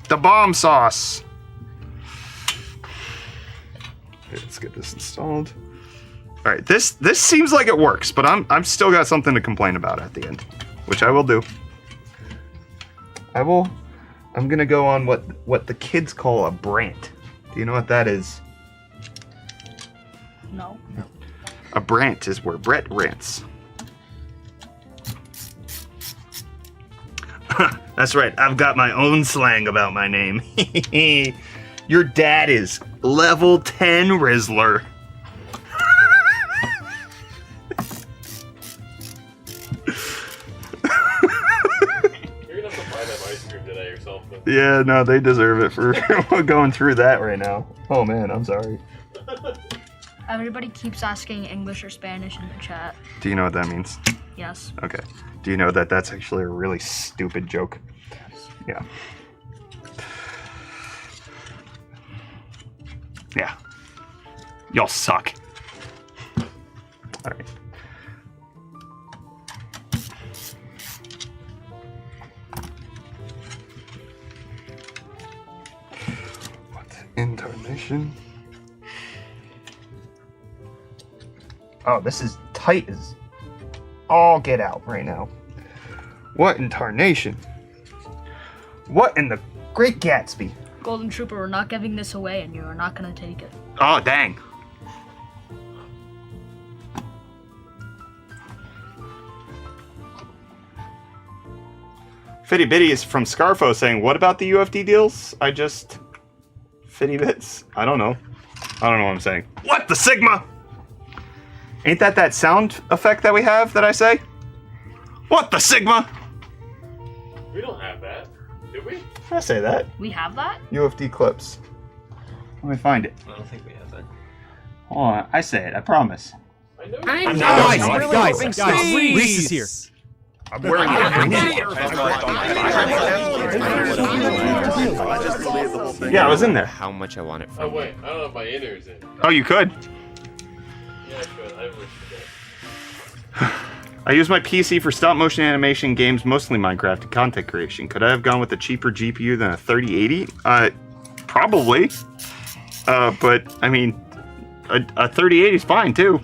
The bomb sauce. Okay, let's get this installed. All right, this seems like it works, but I'm still got something to complain about at the end, which I will do. I'm gonna go on what the kids call a brant. Do you know what that is? No. A brant is where Brett rants. That's right, I've got my own slang about my name. Your dad is level 10 Rizzler. Yeah, no, they deserve it for going through that right now. Oh man, I'm sorry. Everybody keeps asking English or Spanish in the chat. Do you know what that means? Yes. Okay. Do you know that that's actually a really stupid joke? Yes. Yeah. Yeah. Y'all suck. All right. Intonation. Oh, this is tight as all get out right now. What intonation? What in the Great Gatsby? Golden Trooper, we're not giving this away and you are not gonna take it. Oh, dang. Fitty Bitty is from Scarfo saying, what about the UFD deals? Fitty Bits? I don't know what I'm saying. What the Sigma? Ain't that sound effect that we have that I say? What the Sigma? We don't have that, do we? I say that. We have that? UFD clips. Let me find it. I don't think we have that. Hold on, I say it, I promise. I know. Guys, Reese is here. I'm wearing Yeah, I was in there. How much I want it Oh from wait, I don't know if my inner is in. Oh, you could. Yeah, I could. I wish to. I use my PC for stop motion animation games, mostly Minecraft and content creation. Could I have gone with a cheaper GPU than a 3080? Probably. But I mean, a 3080 is fine too.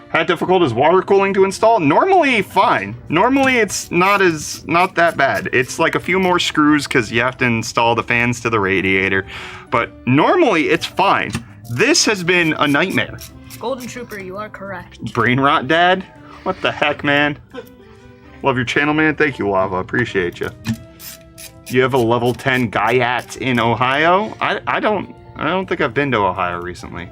How difficult is water cooling to install? Normally, fine. Normally, it's not that bad. It's like a few more screws because you have to install the fans to the radiator. But normally, it's fine. This has been a nightmare. Golden Trooper, you are correct. Brain rot, Dad? What the heck, man? Love your channel, man. Thank you, Lava. Appreciate you. You have a level 10 Guyat in Ohio? I don't think I've been to Ohio recently.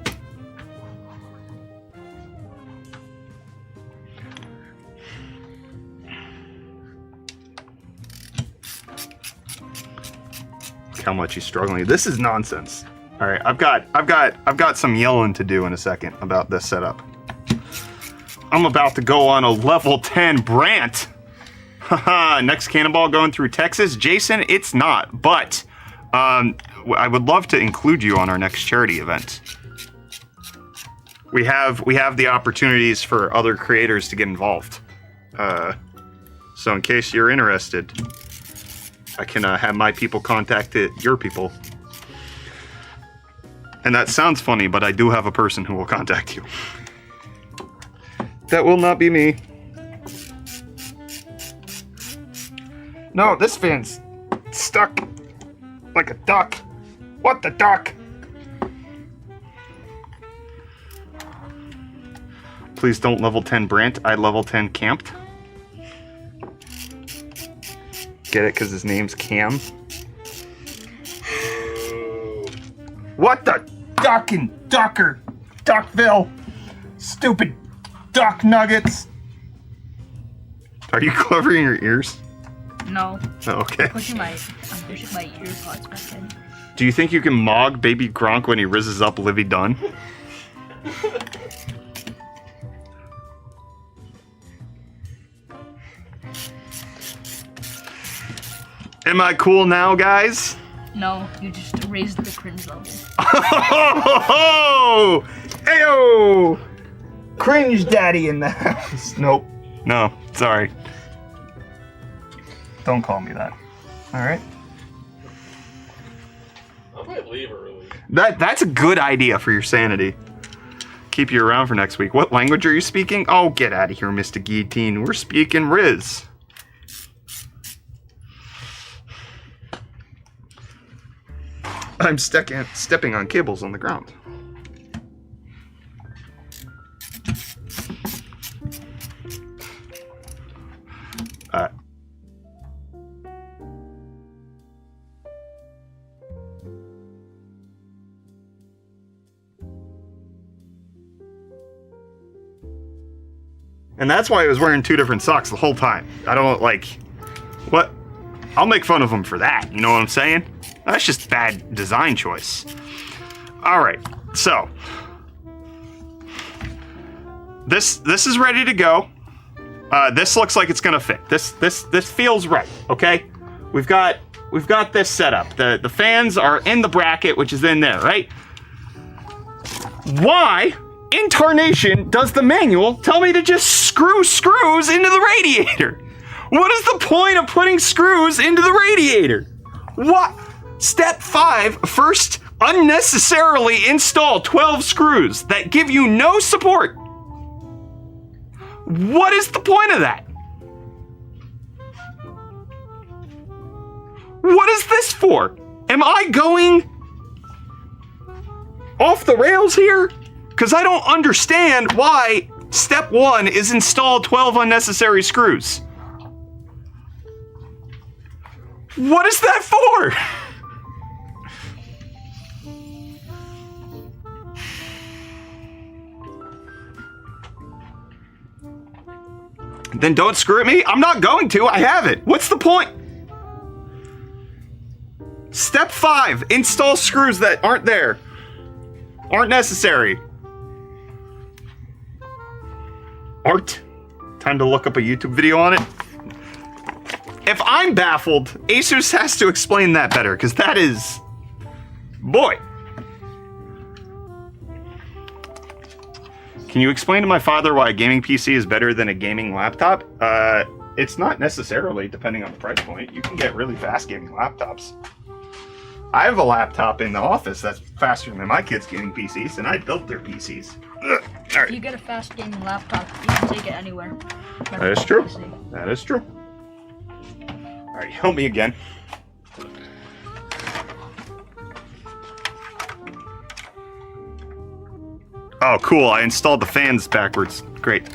How much he's struggling. This is nonsense. All right, I've got some yelling to do in a second about this setup. I'm about to go on a level 10 brant. Haha, next cannonball going through Texas. Jason, it's not, but I would love to include you on our next charity event. We have the opportunities for other creators to get involved. So in case you're interested, I can have my people contact your people. And that sounds funny, but I do have a person who will contact you. That will not be me. No, this fan's stuck like a duck. What the duck? Please don't level 10 Brant. I level 10 camped. Get it? Because his name's Cam. What the ducking ducker? Duckville. Stupid duck nuggets. Are you covering your ears? No. Oh, okay. I'm pushing my earpods back in. Do you think you can mog Baby Gronk when he rizzes up Livy Dunn? Am I cool now, guys? No, you just raised the cringe level. Oh! Ayo! Cringe daddy in the house. Nope. No, sorry. Don't call me that. Alright? I might leave early. That's a good idea for your sanity. Keep you around for next week. What language are you speaking? Oh, get out of here, Mr. Guillotine. We're speaking Riz. I'm stepping on cables on the ground. And that's why I was wearing two different socks the whole time. I don't like... What? I'll make fun of him for that, you know what I'm saying? That's just bad design choice. Alright, so. This is ready to go. This looks like it's gonna fit. This feels right, okay? We've got this set up. The fans are in the bracket, which is in there, right? Why in tarnation does the manual tell me to just screw screws into the radiator? What is the point of putting screws into the radiator? What? Step 5, first unnecessarily install 12 screws that give you no support. What is the point of that? What is this for? Am I going off the rails here? Because I don't understand why step 1 is install 12 unnecessary screws. What is that for? Then don't screw at me. I'm not going to. I have it. What's the point? Step 5, install screws that aren't there. Aren't necessary. Art. Time to look up a YouTube video on it. If I'm baffled, ASUS has to explain that better, because that is... Boy. Can you explain to my father why a gaming PC is better than a gaming laptop? It's not necessarily, depending on the price point. You can get really fast gaming laptops. I have a laptop in the office that's faster than my kids' gaming PCs, and I built their PCs. Ugh. All right. If you get a fast gaming laptop, you can take it anywhere. That is true. That is true. All right, help me again. Oh, cool. I installed the fans backwards. Great.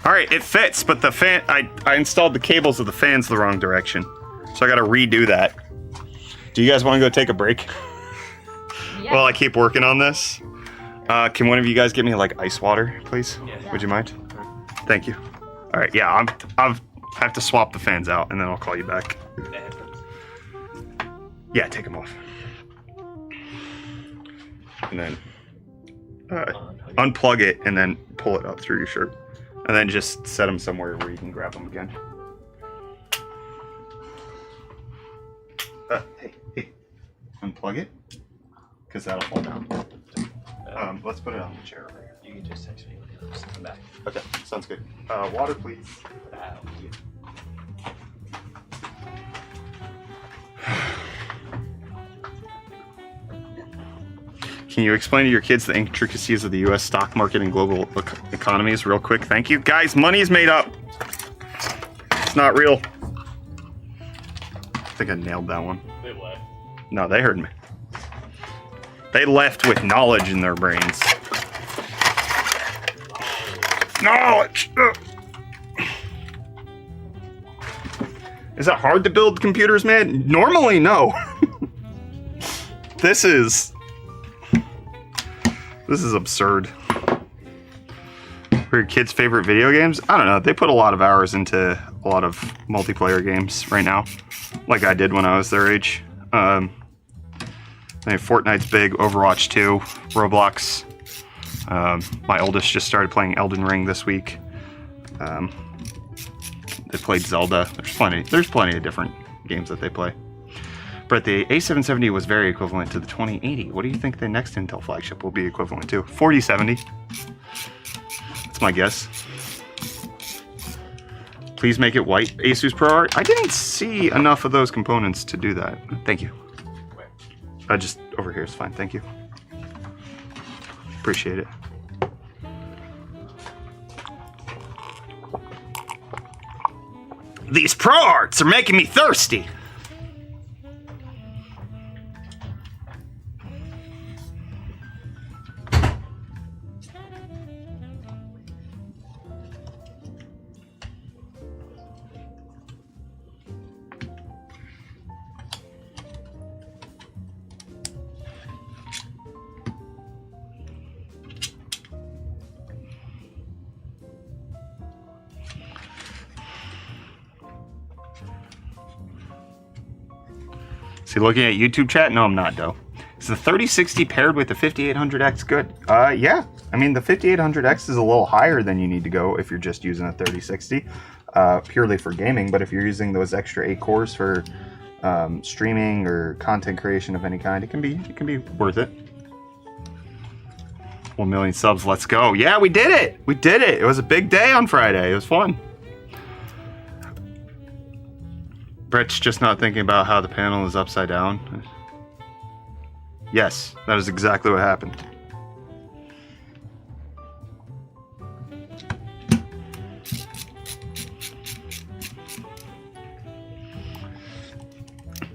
All right, it fits, but the fan, I installed the cables of the fans the wrong direction. So I got to redo that. Do you guys want to go take a break? Yeah. While I keep working on this? Can one of you guys get me like ice water, please? Yeah. Would you mind? Thank you. All right, yeah, I have to swap the fans out and then I'll call you back. Yeah, take them off. And then unplug it and then pull it up through your shirt. And then just set them somewhere where you can grab them again. Hey, unplug it, because that'll fall down. Let's put it on the chair over here. You can just text me when you come back. Okay, sounds good. Water, please. Can you explain to your kids the intricacies of the U.S. stock market and global economies real quick? Thank you. Guys, money is made up. It's not real. I think I nailed that one. They left. No, they heard me. They left with knowledge in their brains. Knowledge! Is that hard to build computers, man? Normally, no. This is absurd. What are your kids' favorite video games? I don't know. They put a lot of hours into a lot of multiplayer games right now, like I did when I was their age. I think Fortnite's big, Overwatch 2, Roblox. My oldest just started playing Elden Ring this week. They played Zelda. There's plenty of different games that they play. But the A770 was very equivalent to the 2080. What do you think the next Intel flagship will be equivalent to? 4070. That's my guess. Please make it white. ASUS ProArt. I didn't see enough of those components to do that. Thank you. Just over here is fine. Thank you. Appreciate it. These ProArts are making me thirsty. Is he looking at YouTube chat? No, I'm not, though. Is the 3060 paired with the 5800X good? Yeah. I mean, the 5800X is a little higher than you need to go if you're just using a 3060, purely for gaming. But if you're using those extra 8 cores for streaming or content creation of any kind, it can be worth it. 1 million subs, let's go. Yeah, we did it. We did it. It was a big day on Friday. It was fun. Brett's just not thinking about how the panel is upside down. Yes, that is exactly what happened.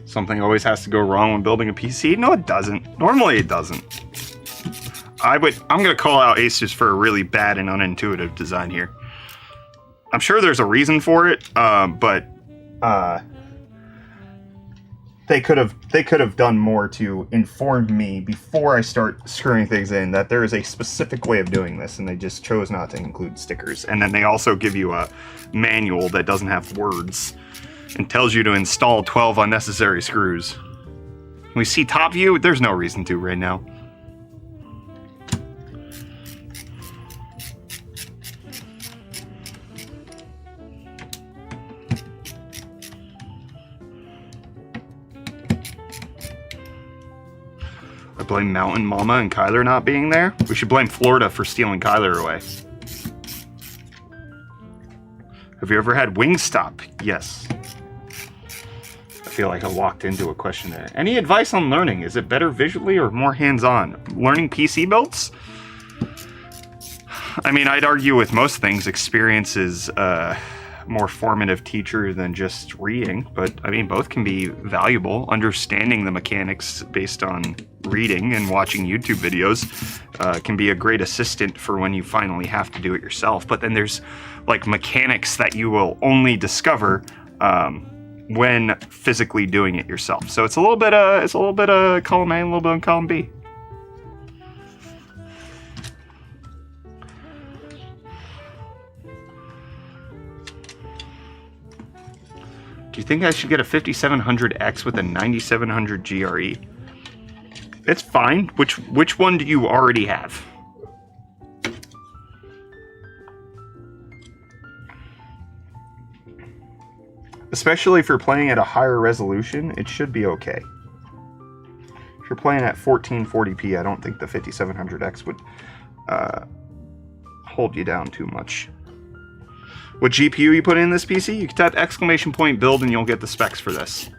Something always has to go wrong when building a PC? No, it doesn't. Normally it doesn't. I'm gonna call out ASUS for a really bad and unintuitive design here. I'm sure there's a reason for it, but they could have done more to inform me before I start screwing things in that there is a specific way of doing this, and they just chose not to include stickers. And then they also give you a manual that doesn't have words and tells you to install 12 unnecessary screws. Can we see top view? There's no reason to right now. I blame Mountain Mama and Kyler not being there. We should blame Florida for stealing Kyler away. Have you ever had Wingstop? Yes. I feel like I walked into a question there. Any advice on learning? Is it better visually or more hands-on? Learning PC builds? I mean, I'd argue with most things, experience is more formative teacher than just reading, but I mean, both can be valuable. Understanding the mechanics based on reading and watching YouTube videos can be a great assistant for when you finally have to do it yourself. But then there's like mechanics that you will only discover when physically doing it yourself. So it's a little bit of column A and a little bit of column B. Do you think I should get a 5700X with a 9700 GRE? It's fine. Which one do you already have? Especially if you're playing at a higher resolution, it should be okay. If you're playing at 1440p, I don't think the 5700X would hold you down too much. What GPU you put in this PC? You can type !build and you'll get the specs for this.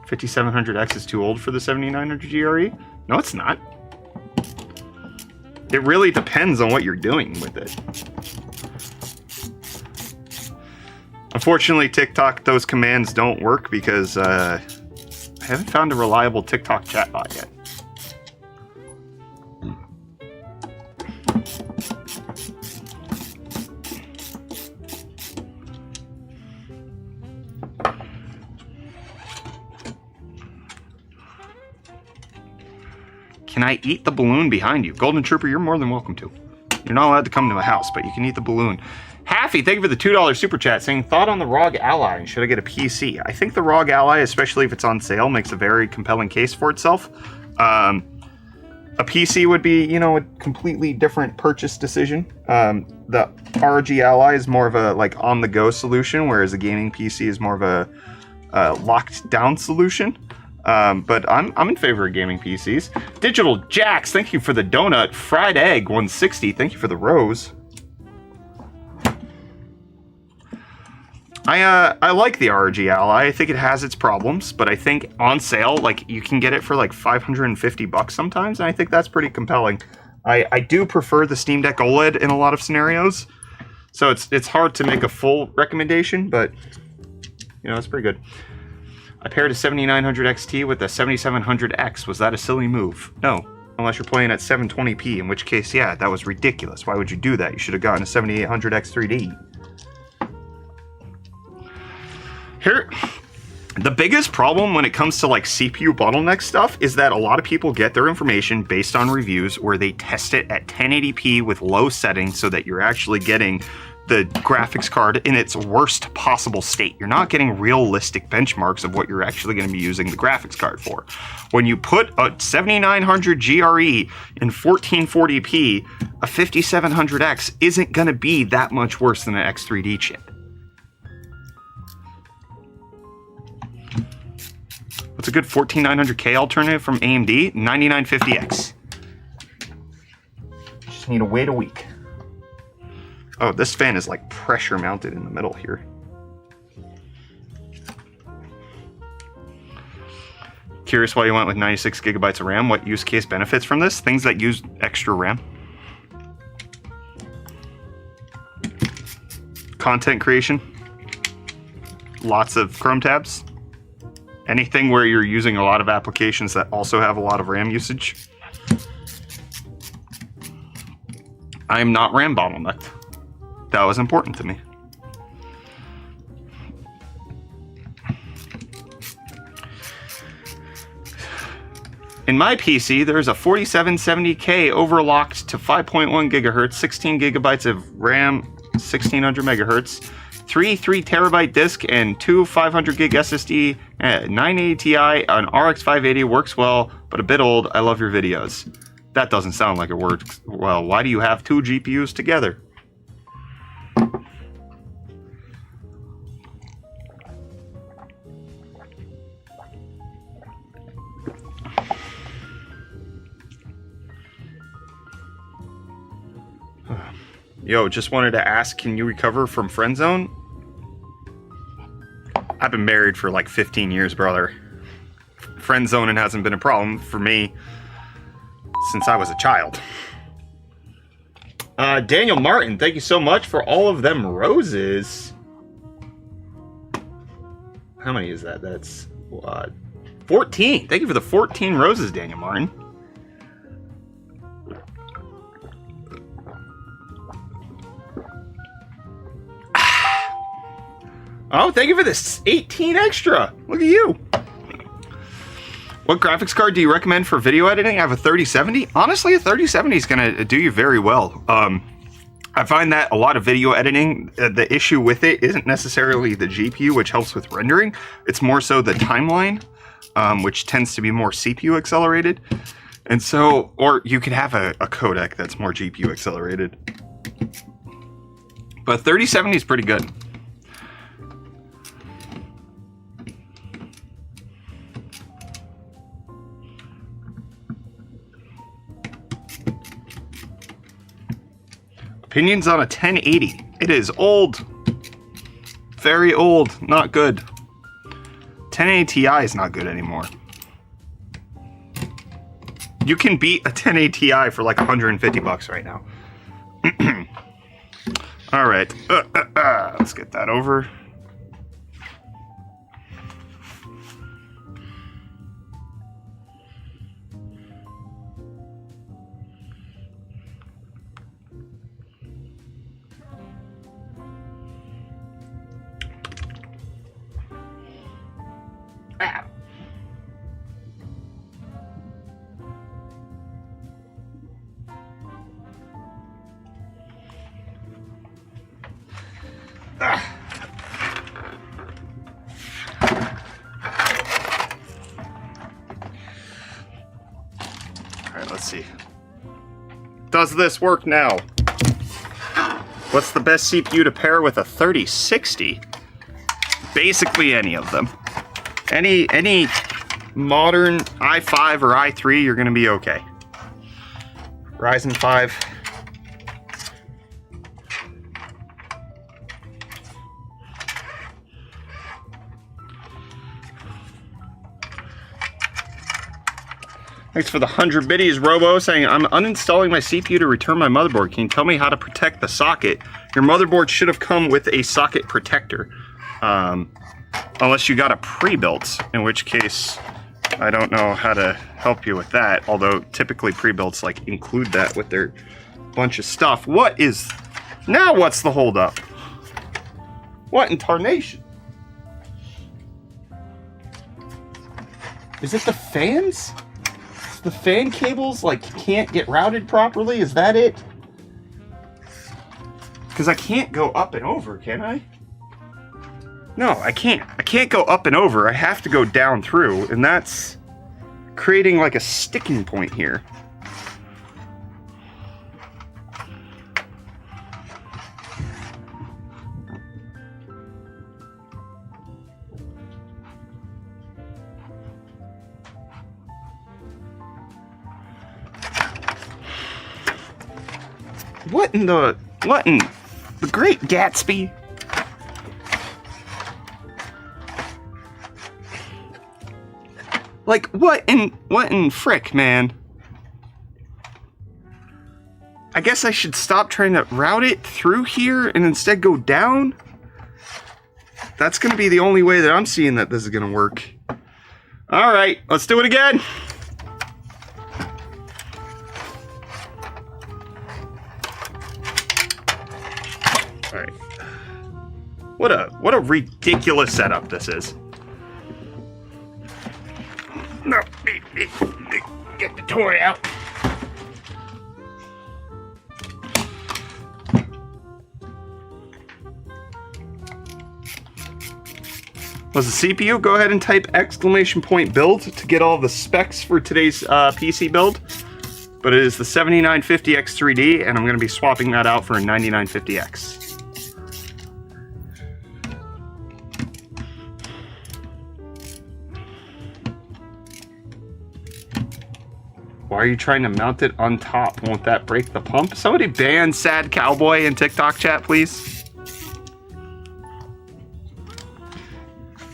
5700X is too old for the 7900 GRE? No, it's not. It really depends on what you're doing with it. Unfortunately, TikTok, those commands don't work because I haven't found a reliable TikTok chatbot yet. Can I eat the balloon behind you? Golden Trooper, you're more than welcome to. You're not allowed to come to my house, but you can eat the balloon. Haffy, thank you for the $2 super chat saying, thought on the ROG Ally, should I get a PC? I think the ROG Ally, especially if it's on sale, makes a very compelling case for itself. A PC would be, you know, a completely different purchase decision. The ROG Ally is more of a like on-the-go solution, whereas a gaming PC is more of a locked-down solution. But I'm in favor of gaming PCs. Digital Jax, thank you for the donut. Fried Egg 160, thank you for the rose. I like the ROG Ally. I think it has its problems, but I think on sale, like you can get it for like $550 sometimes, and I think that's pretty compelling. I do prefer the Steam Deck OLED in a lot of scenarios, so it's hard to make a full recommendation, but you know, it's pretty good. I paired a 7900 XT with a 7700X. Was that a silly move? No, unless you're playing at 720p, in which case, yeah, that was ridiculous. Why would you do that? You should have gotten a 7800X 3D. Here, the biggest problem when it comes to like CPU bottleneck stuff is that a lot of people get their information based on reviews where they test it at 1080p with low settings so that you're actually getting the graphics card in its worst possible state. You're not getting realistic benchmarks of what you're actually going to be using the graphics card for. When you put a 7900 GRE in 1440p, a 5700X isn't going to be that much worse than an X3D chip. What's a good 14900K alternative from AMD? 9950X. Just need to wait a week. Oh, this fan is like pressure mounted in the middle here. Curious why you went with 96 gigabytes of RAM. What use case benefits from this? Things that use extra RAM. Content creation. Lots of Chrome tabs. Anything where you're using a lot of applications that also have a lot of RAM usage. I am not RAM bottlenecked. That was important to me. In my PC, there's a 4770K overlocked to 5.1 gigahertz, 16 gigabytes of RAM, 1600 megahertz, 3 terabyte disk, and 2 500 gig SSD, 980 Ti, an RX 580 works well, but a bit old. I love your videos. That doesn't sound like it works well. Why do you have 2 GPUs together? Yo, just wanted to ask, can you recover from friend zone? I've been married for like 15 years, brother. Friend zoning hasn't been a problem for me since I was a child. Daniel Martin, thank you so much for all of them roses. How many is that? That's 14. Thank you for the 14 roses, Daniel Martin. Oh, thank you for this 18 extra. Look at you. What graphics card do you recommend for video editing? I have a 3070. Honestly, a 3070 is going to do you very well. I find that a lot of video editing, the issue with it isn't necessarily the GPU, which helps with rendering. It's more so the timeline, which tends to be more CPU accelerated. And so, or you could have a codec that's more GPU accelerated. But 3070 is pretty good. Opinions on a 1080. It is old. Very old. Not good. 1080 Ti is not good anymore. You can beat a 1080 Ti for like 150 bucks right now. All right. Let's get that over. Alright, let's see. Does this work now? What's the best CPU to pair with a 3060? Basically any of them. Any modern i5 or i3, you're gonna be okay. Ryzen 5. Thanks for the 100 biddies, Robo, saying, I'm uninstalling my CPU to return my motherboard. Can you tell me how to protect the socket? Your motherboard should have come with a socket protector. Unless you got a pre-built, in which case I don't know how to help you with that. Although typically pre-builts like include that with their bunch of stuff. Now what's the holdup? What in tarnation? Is it the fans? The fan cables like can't get routed properly? Is that it? Because I can't go up and over, can I? No, I can't. I can't go up and over. I have to go down through, and that's creating like a sticking point here. What in the Great Gatsby? Like, what in frick, man? I guess I should stop trying to route it through here and instead go down? That's gonna be the only way that I'm seeing that this is gonna work. Alright, let's do it again. Alright. What a ridiculous setup this is. No, get the toy out. Was the CPU? Go ahead and type !build to get all the specs for today's PC build. But it is the 7950X 3D, and I'm going to be swapping that out for a 9950X. Why are you trying to mount it on top? Won't that break the pump? Somebody ban Sad Cowboy in TikTok chat, please.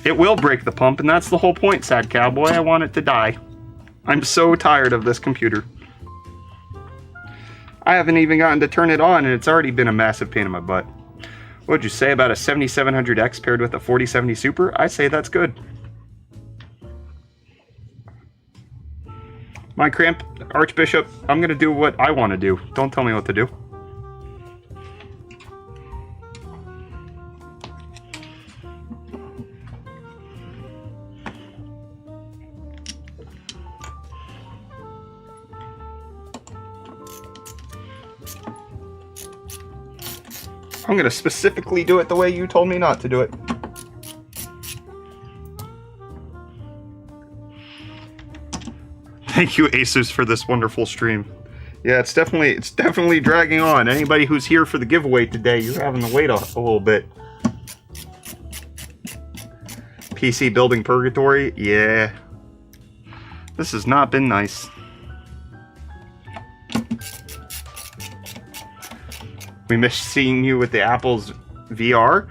It will break the pump, and that's the whole point, Sad Cowboy. I want it to die. I'm so tired of this computer. I haven't even gotten to turn it on, and it's already been a massive pain in my butt. What would you say about a 7700X paired with a 4070 Super? I say that's good. My cramp, Archbishop, I'm gonna do what I want to do. Don't tell me what to do. I'm gonna specifically do it the way you told me not to do it. Thank you, ASUS, for this wonderful stream. Yeah, it's definitely dragging on. Anybody who's here for the giveaway today, you're having to wait a little bit. PC building purgatory, yeah. This has not been nice. We missed seeing you with the Apple's VR.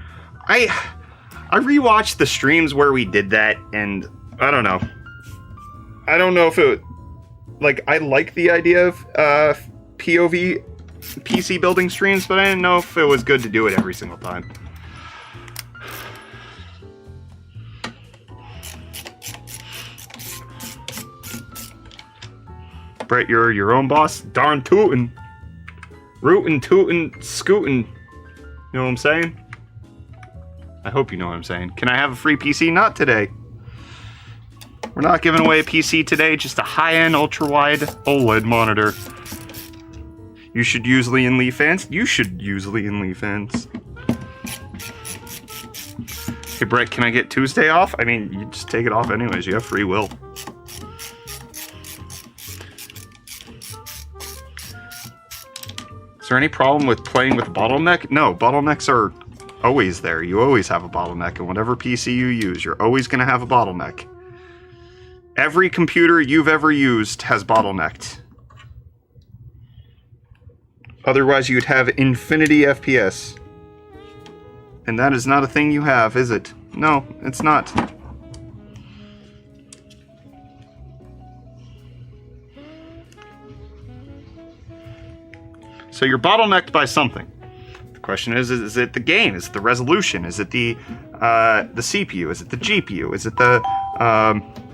I rewatched the streams where we did that, and I don't know. I don't know if it... Like, I like the idea of POV PC building streams, but I didn't know if it was good to do it every single time. Brett, you're your own boss? Darn tootin'. Rootin', tootin', scootin'. You know what I'm saying? I hope you know what I'm saying. Can I have a free PC? Not today. We're not giving away a PC today, just a high-end, ultra-wide OLED monitor. You should use Lee and Lee fans. You should use Lee and Lee fans. Hey, Brett, can I get Tuesday off? I mean, you just take it off anyways. You have free will. Is there any problem with playing with bottleneck? No, bottlenecks are always there. You always have a bottleneck, and whatever PC you use, you're always going to have a bottleneck. Every computer you've ever used has bottlenecked. Otherwise, you'd have infinity FPS. And that is not a thing you have, is it? No, it's not. So you're bottlenecked by something. The question is it the game? Is it the resolution? Is it the CPU? Is it the GPU? Is it the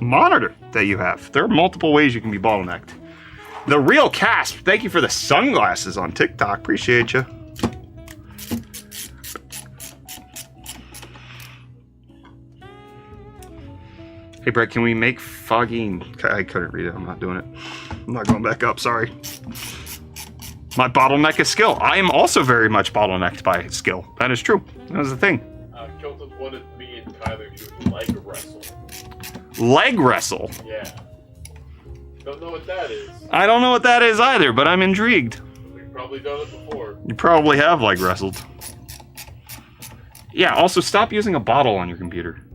monitor that you have? There are multiple ways you can be bottlenecked. The Real Casp, thank you for the sunglasses on TikTok. Appreciate you. Hey Brett, can we make fogging? I couldn't read it. I'm not doing it. I'm not going back up. Sorry. My bottleneck is skill. I am also very much bottlenecked by skill. That is true. That is the thing. Kilton wanted me and Tyler to leg wrestle. Leg wrestle? Yeah. Don't know what that is. I don't know what that is either, but I'm intrigued. We've probably done it before. You probably have leg wrestled. Yeah, also stop using a bottle on your computer.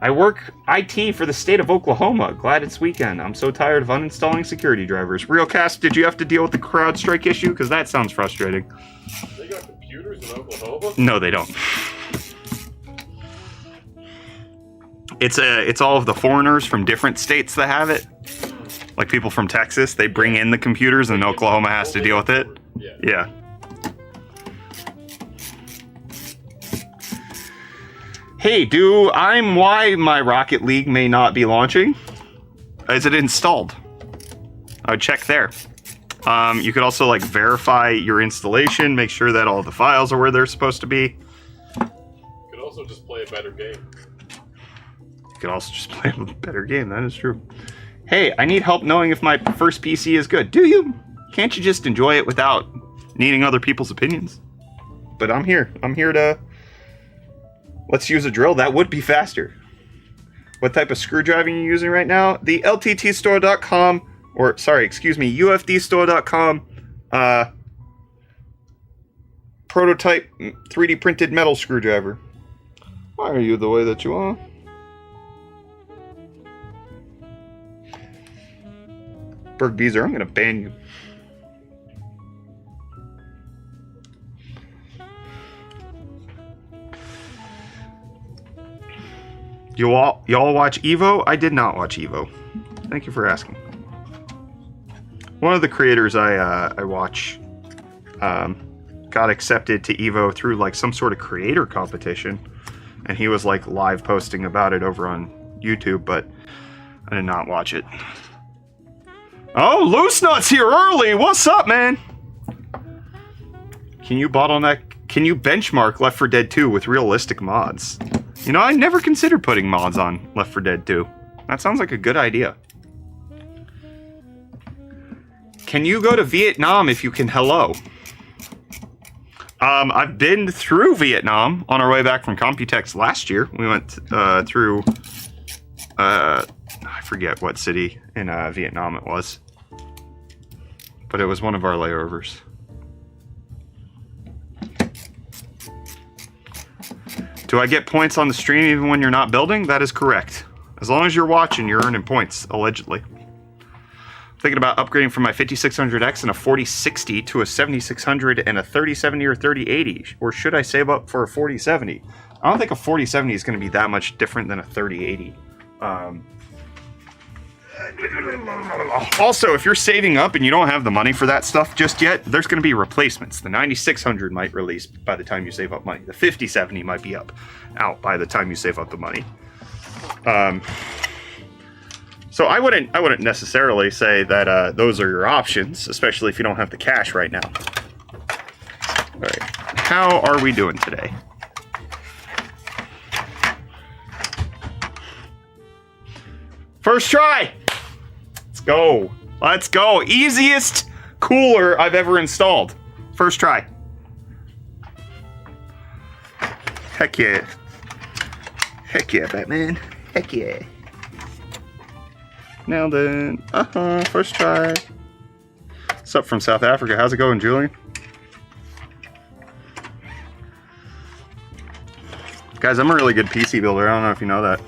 I work IT for the state of Oklahoma. Glad it's weekend. I'm so tired of uninstalling security drivers. Realcast, did you have to deal with the CrowdStrike issue? Because that sounds frustrating. They got computers in Oklahoma? No, they don't. It's all of the foreigners from different states that have it. Like people from Texas, they bring in the computers and Oklahoma has to deal with it. Yeah. Hey, why my Rocket League may not be launching? Is it installed? I would check there. You could also like verify your installation, make sure that all the files are where they're supposed to be. You could also just play a better game. You could also just play a better game, that is true. Hey, I need help knowing if my first PC is good. Do you? Can't you just enjoy it without needing other people's opinions? But I'm here. I'm here to... Let's use a drill. That would be faster. What type of screwdriver are you using right now? The LTTstore.com, or sorry, excuse me, UFDstore.com prototype 3D printed metal screwdriver. Why are you the way that you are? Berg Beezer, I'm gonna ban you. Y'all watch Evo? I did not watch Evo. Thank you for asking. One of the creators I watch got accepted to Evo through like some sort of creator competition, and he was like live posting about it over on YouTube, but I did not watch it. Oh, Loose Nuts here early. What's up, man? Can you benchmark Left 4 Dead 2 with realistic mods? You know, I never considered putting mods on Left 4 Dead 2. That sounds like a good idea. Can you go to Vietnam if you can hello? I've been through Vietnam on our way back from Computex last year. We went through, I forget what city in Vietnam it was. But it was one of our layovers. Do I get points on the stream even when you're not building? That is correct. As long as you're watching, you're earning points, allegedly. Thinking about upgrading from my 5600X and a 4060 to a 7600 and a 3070 or 3080. Or should I save up for a 4070? I don't think a 4070 is going to be that much different than a 3080. Also, if you're saving up and you don't have the money for that stuff just yet, there's going to be replacements. The 9600 might release by the time you save up money. The 5070 might be out by the time you save up the money. So I wouldn't necessarily say that those are your options, especially if you don't have the cash right now. All right, how are we doing today? First try. Let's go. Let's go. Easiest cooler I've ever installed. First try. Heck yeah. Heck yeah, Batman. Heck yeah. Nailed it. First try. What's up from South Africa? How's it going, Julian? Guys, I'm a really good PC builder. I don't know if you know that.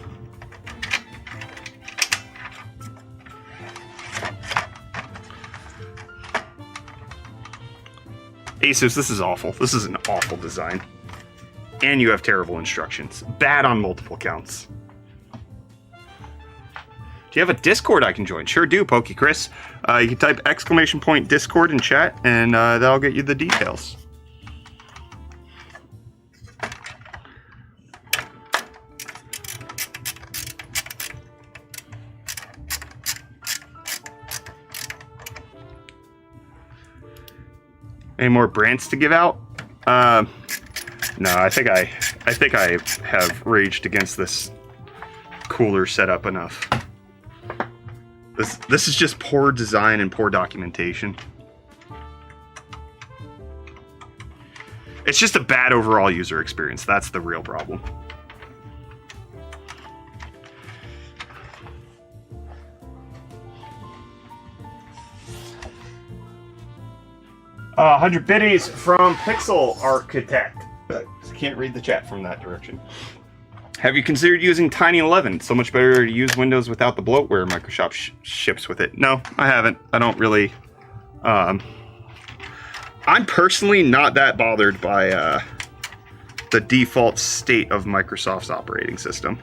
ASUS, this is awful. This is an awful design. And you have terrible instructions. Bad on multiple counts. Do you have a Discord I can join? Sure do, Pokey Chris. You can type ! Discord in chat, and that'll get you the details. Any more brands to give out? No, I think I have raged against this cooler setup enough. This is just poor design and poor documentation. It's just a bad overall user experience. That's the real problem. 100 biddies from Pixel Architect. Can't read the chat from that direction. Have you considered using Tiny 11? So much better to use Windows without the bloatware Microsoft ships with it. No, I haven't. I don't really... I'm personally not that bothered by the default state of Microsoft's operating system.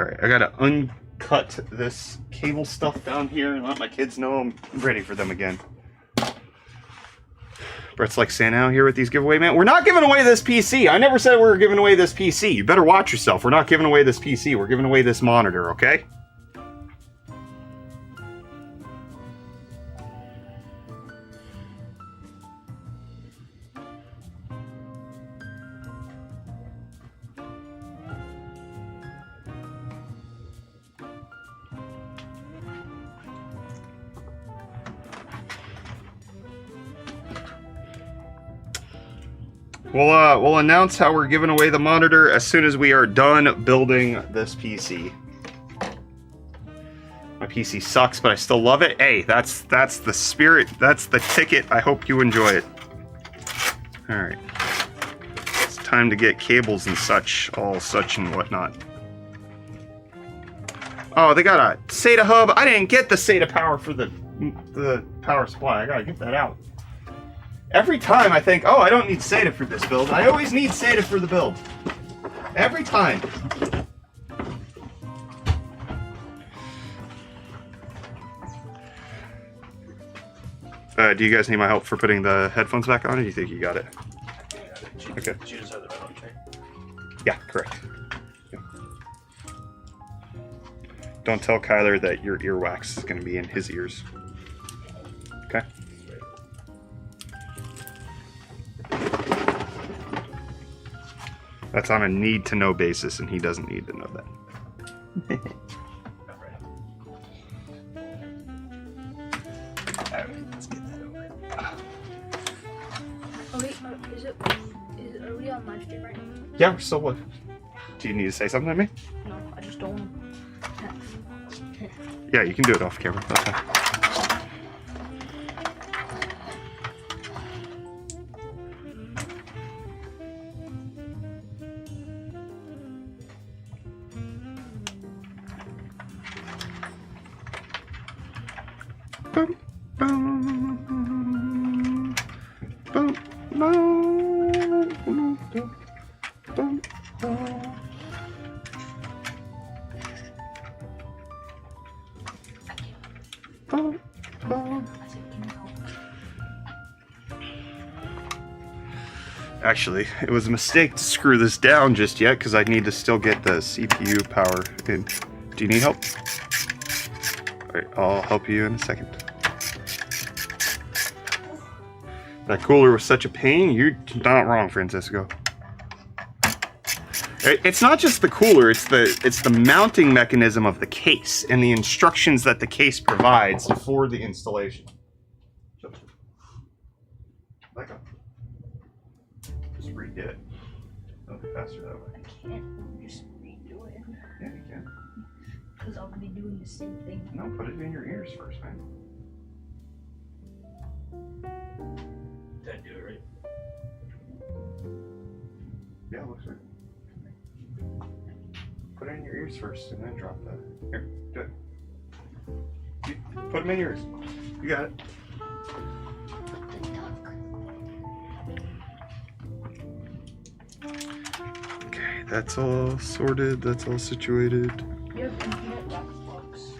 Alright, I gotta uncut this cable stuff down here and let my kids know I'm ready for them again. Brett's like Santa out here with these giveaway, man. We're not giving away this PC. I never said we were giving away this PC. You better watch yourself. We're not giving away this PC. We're giving away this monitor, okay? We'll announce how we're giving away the monitor as soon as we are done building this PC. My PC sucks, but I still love it. Hey, that's the spirit. That's the ticket. I hope you enjoy it. All right. It's time to get cables and such, all such and whatnot. Oh, they got a SATA hub. I didn't get the SATA power for the power supply. I gotta get that out. Every time I think, oh, I don't need SATA for this build. I always need SATA for the build. Every time. Do you guys need my help for putting the headphones back on, or do you think you got it? Okay. She just had the red ones, right? Yeah, correct. Yeah. Don't tell Kyler that your earwax is going to be in his ears. Okay? That's on a need-to-know basis, and he doesn't need to know that. Oh wait, are we on live stream right now? Yeah, we're still live. Do you need to say something to me? No, I just don't. Yeah, you can do it off camera. That's fine. Bum, bum, bum, bum, bum, bum. Bum, bum. Actually, it was a mistake to screw this down just yet because I need to still get the CPU power in. Do you need help? Alright, I'll help you in a second. That cooler was such a pain. You're not wrong, Francisco. It's not just the cooler, it's the mounting mechanism of the case and the instructions that the case provides for the installation. Back up. Just redid it. It'll be faster that way. I can't just redo it. Yeah, you can. Because I'll be doing the same thing. No, put it in your ears first, man. Did I do it right? Yeah, looks right. Put it in your ears first and then drop that. Here, do it. Put them in your ears. You got it. Okay, that's all sorted. That's all situated. You have infinite blocks.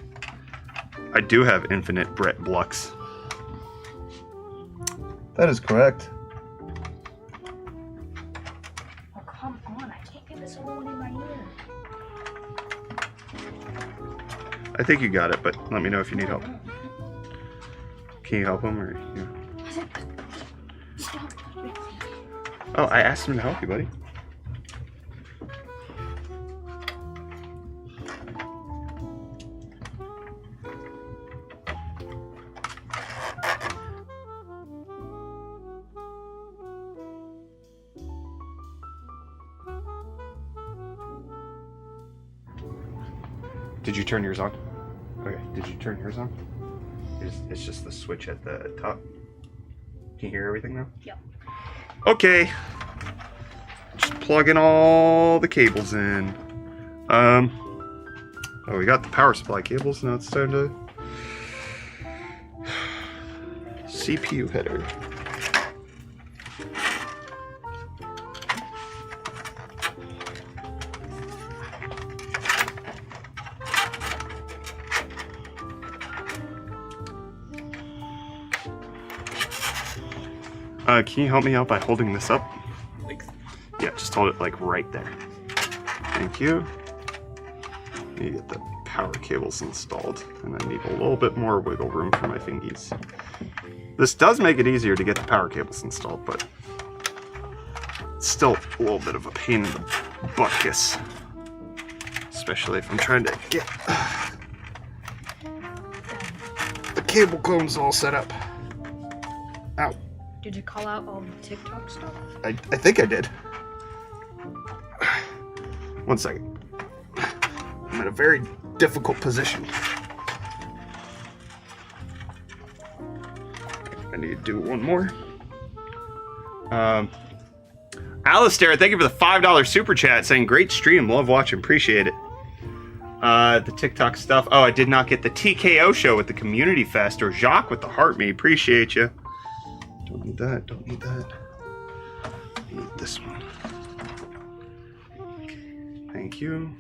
I do have infinite Brett Blux. That is correct. Oh, come on. I can't get this other one in my ear. I think you got it, but let me know if you need help. Can you help him or you? Stop. Oh, I asked him to help you, buddy. Did you turn yours on? Okay, did you turn yours on? It's just the switch at the top. Can you hear everything now? Yep. Okay. Just plugging all the cables in. Oh, we got the power supply cables. Now it's time to CPU header. Can you help me out by holding this up? Yeah, just hold it like right there. Thank you. Need to get the power cables installed, and I need a little bit more wiggle room for my fingies. This does make it easier to get the power cables installed, but it's still a little bit of a pain in the butkus. Especially if I'm trying to get the cable combs all set up. Ow. Did you call out all the TikTok stuff? I think I did. 1 second. I'm in a very difficult position. I need to do one more. Alistair, thank you for the $5 super chat saying great stream, love watching, appreciate it. The TikTok stuff. Oh, I did not get the TKO show with the Community Fest or Jacques with the Heart Me, appreciate you. Don't need that, don't need that. I need this one. Thank you.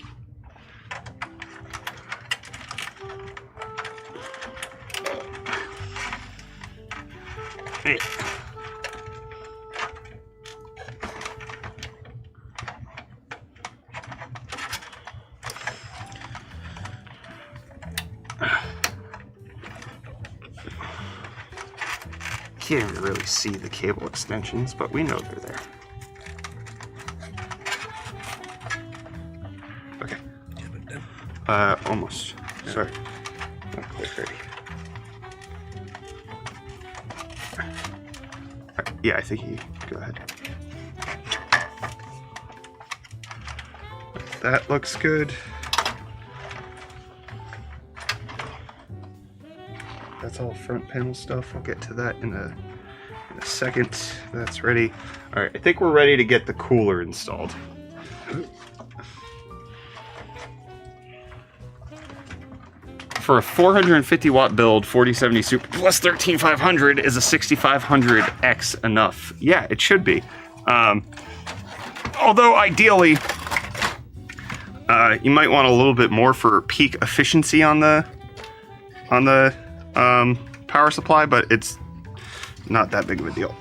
Can't really see the cable extensions, but we know they're there. Okay. Almost. Sorry. Not quite ready. Yeah, I think you go ahead. That looks good. That's all front panel stuff. I'll get to that in a second. That's ready. All right, I think we're ready to get the cooler installed. For a 450 watt build, 4070 Super plus 13500 is a 6500X enough? Yeah, it should be. Although ideally, you might want a little bit more for peak efficiency on the power supply, but it's not that big of a deal.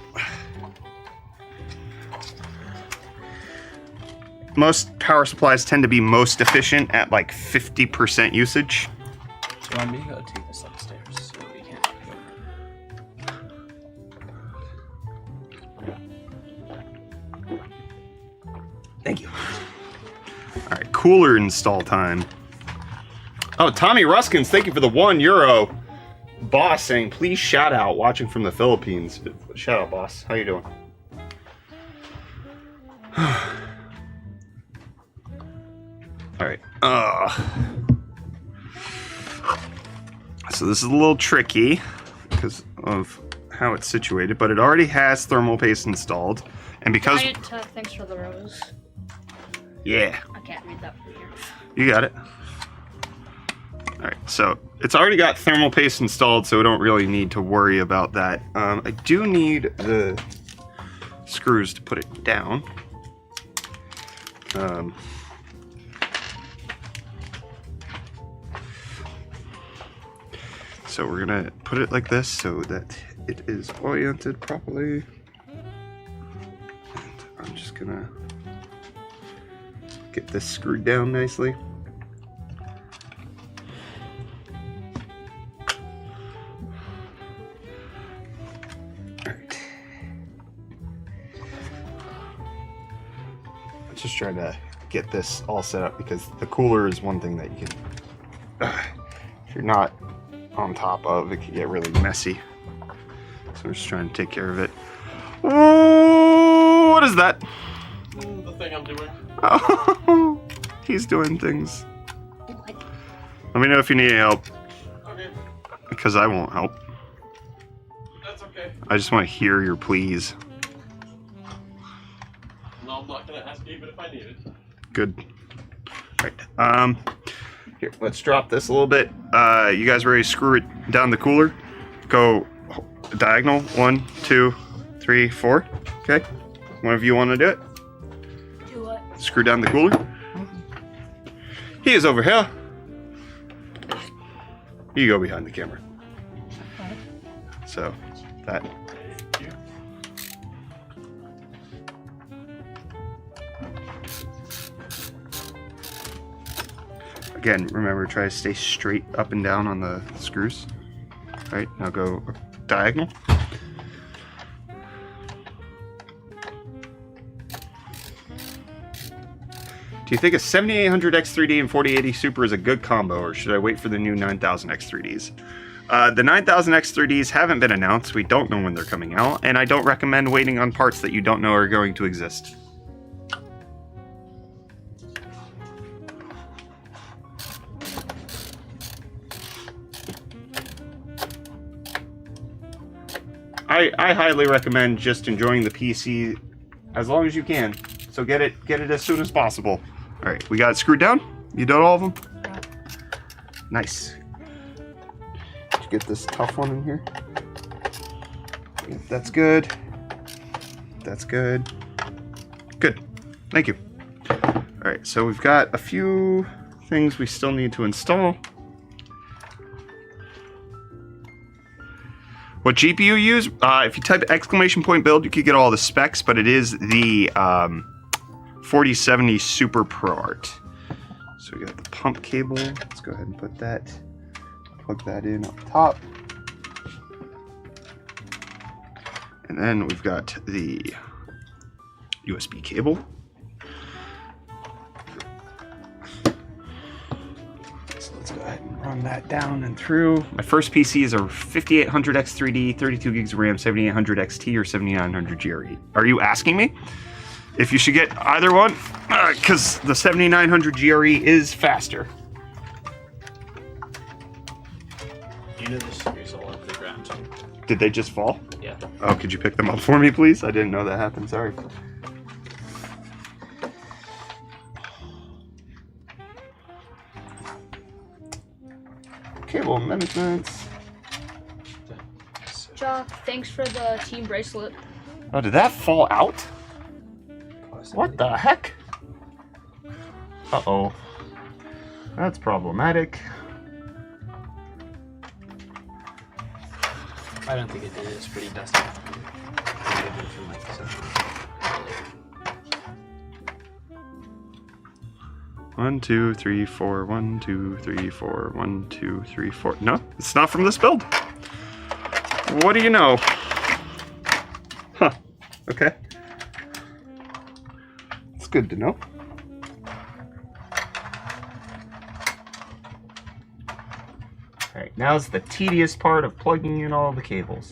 Most power supplies tend to be most efficient at like 50% usage. Do you want me to go take this upstairs so we can't go? Thank you. All right, cooler install time. Oh, Tommy Ruskins, thank you for the €1. Boss saying, please shout out, watching from the Philippines. Shout out, boss. How you doing? All right. So this is a little tricky because of how it's situated, but it already has thermal paste installed, and because thanks for the rose. Yeah, I can't read that from here. you got it. All right, so it's already got thermal paste installed, so we don't really need to worry about that. I do need the screws to put it down. So we're gonna put it like this so that it is oriented properly. And I'm just gonna get this screwed down nicely. Alright. I'm just trying to get this all set up because the cooler is one thing that you can, if you're not on top of, it can get really messy. So we're just trying to take care of it. Oh, what is that? The thing I'm doing. Oh, he's doing things. Let me know if you need any help. Okay, Because I won't help. that's okay. I just want to hear your pleas. No, I'm not gonna ask you even if I need it. Good. Right. Here, let's drop this a little bit. You guys ready to screw it down the cooler? Go diagonal. 1, 2, 3, 4. Okay. One of you want to do it? Do what? Screw down the cooler. He is over here. You go behind the camera. Okay. So, that. Again, remember, try to stay straight up and down on the screws. All right, now go diagonal. Do you think a 7800 X3D and 4080 Super is a good combo, or should I wait for the new 9000 X3Ds? The 9000 X3Ds haven't been announced. We don't know when they're coming out, and I don't recommend waiting on parts that you don't know are going to exist. I highly recommend just enjoying the PC as long as you can. So get it as soon as possible. All right, we got it screwed down. You done all of them? Yeah. Nice. Did you get this tough one in here? Yep, that's good. That's good. Good. Thank you. All right, so we've got a few things we still need to install. What GPU you use? If you type !build, you could get all the specs, but it is the 4070 Super ProArt. So we got the pump cable. Let's go ahead and put that, plug that in up top. And then we've got the USB cable. So let's go ahead and run that down and through. My first PC is a 5800X3D, 32 gigs of RAM, 7800XT or 7900 GRE. Are you asking me if you should get either one? Because the 7900 GRE is faster. You know the screws all over the ground. Did they just fall? Yeah. Oh, could you pick them up for me, please? I didn't know that happened. Sorry. Cable amendments. Jock, thanks for the team bracelet. Oh, did that fall out? What the heck? Uh-oh. That's problematic. I don't think it did. It's pretty dusty. One, two, three, four. 1, 2, 3, 4. 1, 2, 3, 4. No, it's not from this build. What do you know? Huh. Okay. It's good to know. Alright, now's the tedious part of plugging in all the cables.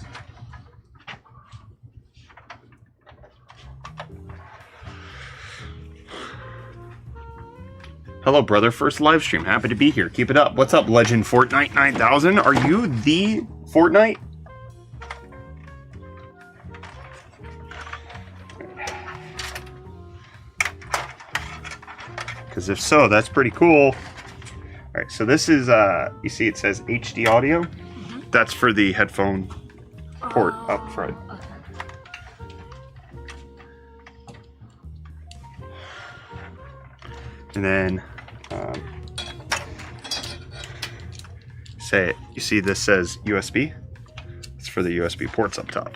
Hello, brother. First live stream. Happy to be here. Keep it up. What's up, Legend Fortnite 9000? Are you the Fortnite? Because if so, that's pretty cool. All right, so this is, you see it says HD audio. Mm-hmm. That's for the headphone port up front. Okay. And then, say it. You see this says USB? It's for the USB ports up top.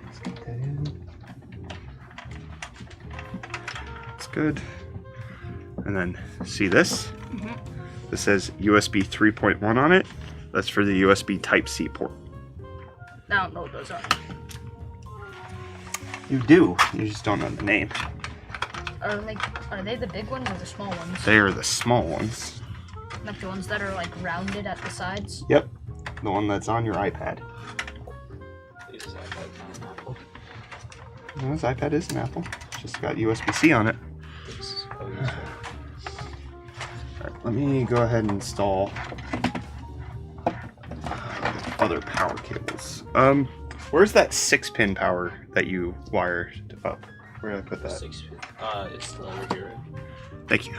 Let's get that in. That's good. And then see this? Mm-hmm. This says USB 3.1 on it. That's for the USB Type-C port. I don't know what those are. You do. You just don't know the name. Are they the big ones or the small ones? They are the small ones. Like the ones that are like rounded at the sides? Yep. The one that's on your iPad. This iPad's not an Apple. No, this iPad is an Apple. It's just got USB-C on it. Alright, let me go ahead and install other power cables. Where's that 6-pin power that you wired up? Where did I put that? 6-pin. It's over here. Thank you.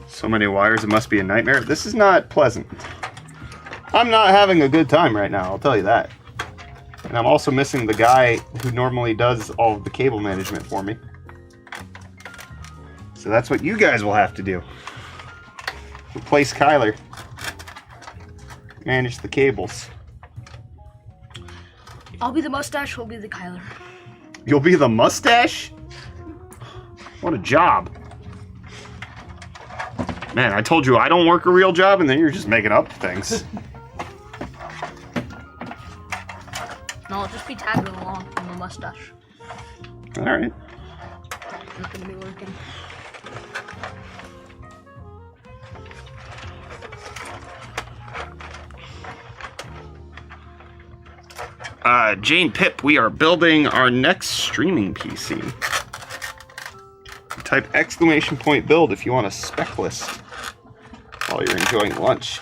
So many wires, it must be a nightmare. This is not pleasant. I'm not having a good time right now, I'll tell you that. And I'm also missing the guy who normally does all of the cable management for me. So that's what you guys will have to do. Replace Kyler. Manage the cables. I'll be the mustache, he'll be the Kyler. You'll be the mustache? What a job. Man, I told you I don't work a real job, and then you're just making up things. No, I'll just be tagging along from the mustache. Alright. Not gonna be working. Jane Pip, we are building our next streaming PC. Type !build if you want a spec list while you're enjoying lunch.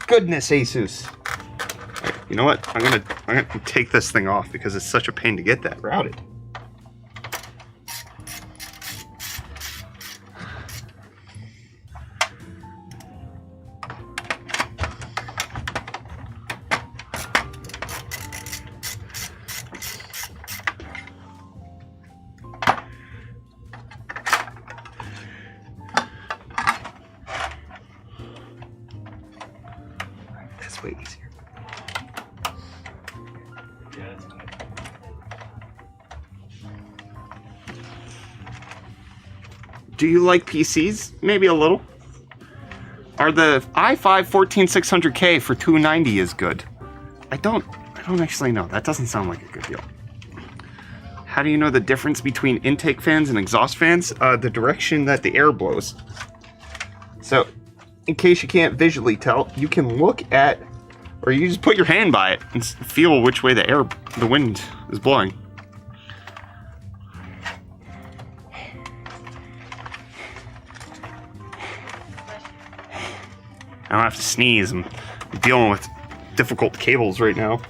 goodness, ASUS. Right, you know what? I'm gonna take this thing off because it's such a pain to get that routed. That's way easier. Do you like PCs? Maybe a little. Are the i5 14600K for $290 is good? I don't actually know. That doesn't sound like a good deal. How do you know the difference between intake fans and exhaust fans? The direction that the air blows. So, in case you can't visually tell, you can look at, or you just put your hand by it and feel which way the wind is blowing. I don't have to sneeze. I'm dealing with difficult cables right now.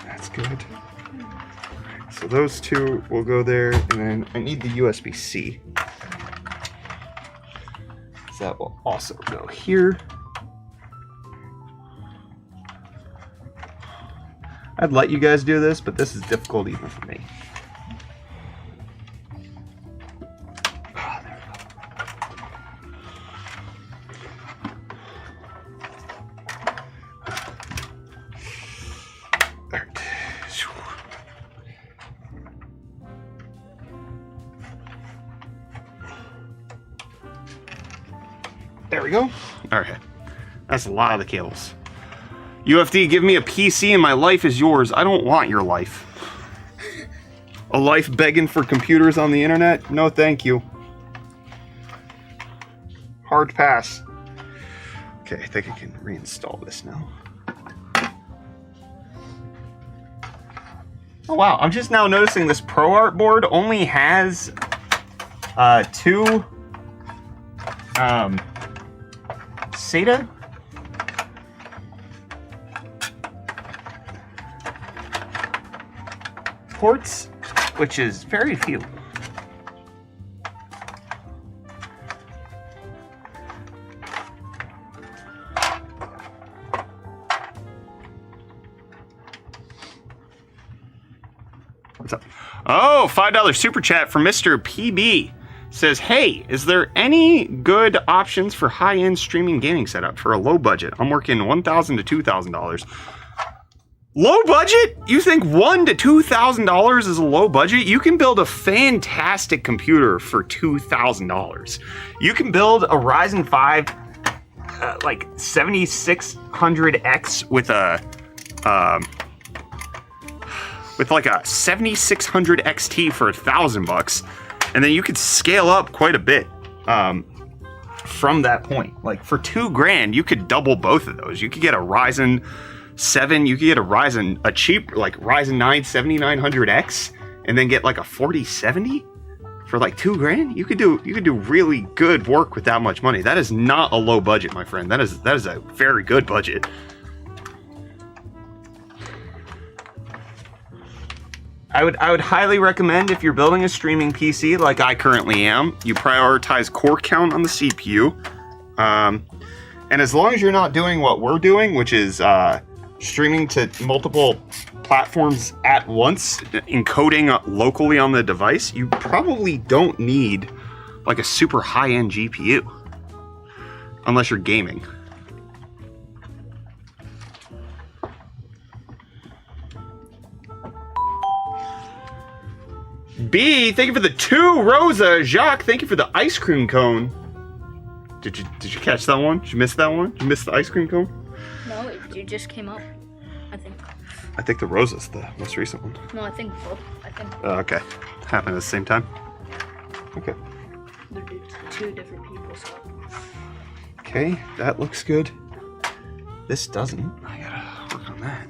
That's good. So those two will go there, and then I need the USB-C. So that will also go here. I'd let you guys do this, but this is difficult even for me. There we go. Okay. That's a lot of the cables. UFD, give me a PC and my life is yours. I don't want your life. A life begging for computers on the internet? No, thank you. Hard pass. Okay, I think I can reinstall this now. Oh wow, I'm just now noticing this ProArt board only has two SATA ports, which is very few. What's up? Oh, $5 super chat from Mr. PB. Says, hey, is there any good options for high-end streaming gaming setup for a low budget? I'm working $1,000 to $2,000. Low budget? You think $1,000 to $2,000 is a low budget? You can build a fantastic computer for $2,000. You can build a Ryzen 5 like 7600X with a like a 7600 XT for $1,000, and then you could scale up quite a bit from that point. Like for $2,000, you could double both of those. You could get a Ryzen 7, you could get a cheap like Ryzen 9 7900X, and then get like a 4070 for like $2,000. You could do really good work with that much money. That is not a low budget, my friend. That is a very good budget. I would highly recommend, if you're building a streaming PC like I currently am, you prioritize core count on the CPU. And as long as you're not doing what we're doing, which is streaming to multiple platforms at once, encoding locally on the device, you probably don't need like a super high-end GPU. Unless you're gaming. B, thank you for the 2 Rosa. Jacques, thank you for the ice cream cone. Did you catch that one? Did you miss that one? Did you miss the ice cream cone? No, it just came up, I think. I think the Rosa's the most recent one. No, I think both. Okay. Happened at the same time? Okay. They're two different people, so. Okay, that looks good. This doesn't. I gotta work on that.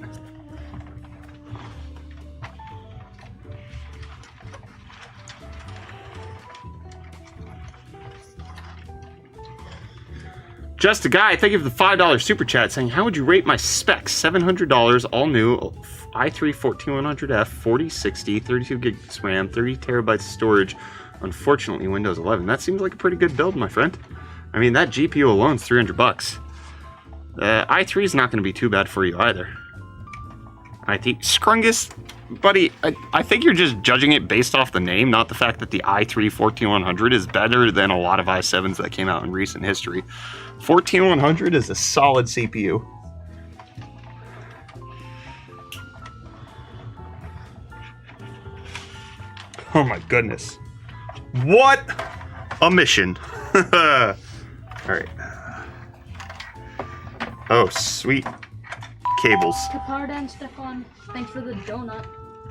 Just a Guy, thank you for the $5 super chat saying, how would you rate my specs? $700, all new, i3 14100F, 4060, 32 gigs RAM, 30 terabytes of storage. Unfortunately, Windows 11. That seems like a pretty good build, my friend. I mean, that GPU alone is $300. i3 is not going to be too bad for you either. I think Scrungus, buddy, I think you're just judging it based off the name, not the fact that the i3 14100 is better than a lot of i7s that came out in recent history. 14100 is a solid CPU. Oh my goodness. What a mission. All right. Oh, sweet cables. Tapard and Stefan, thanks for the donut.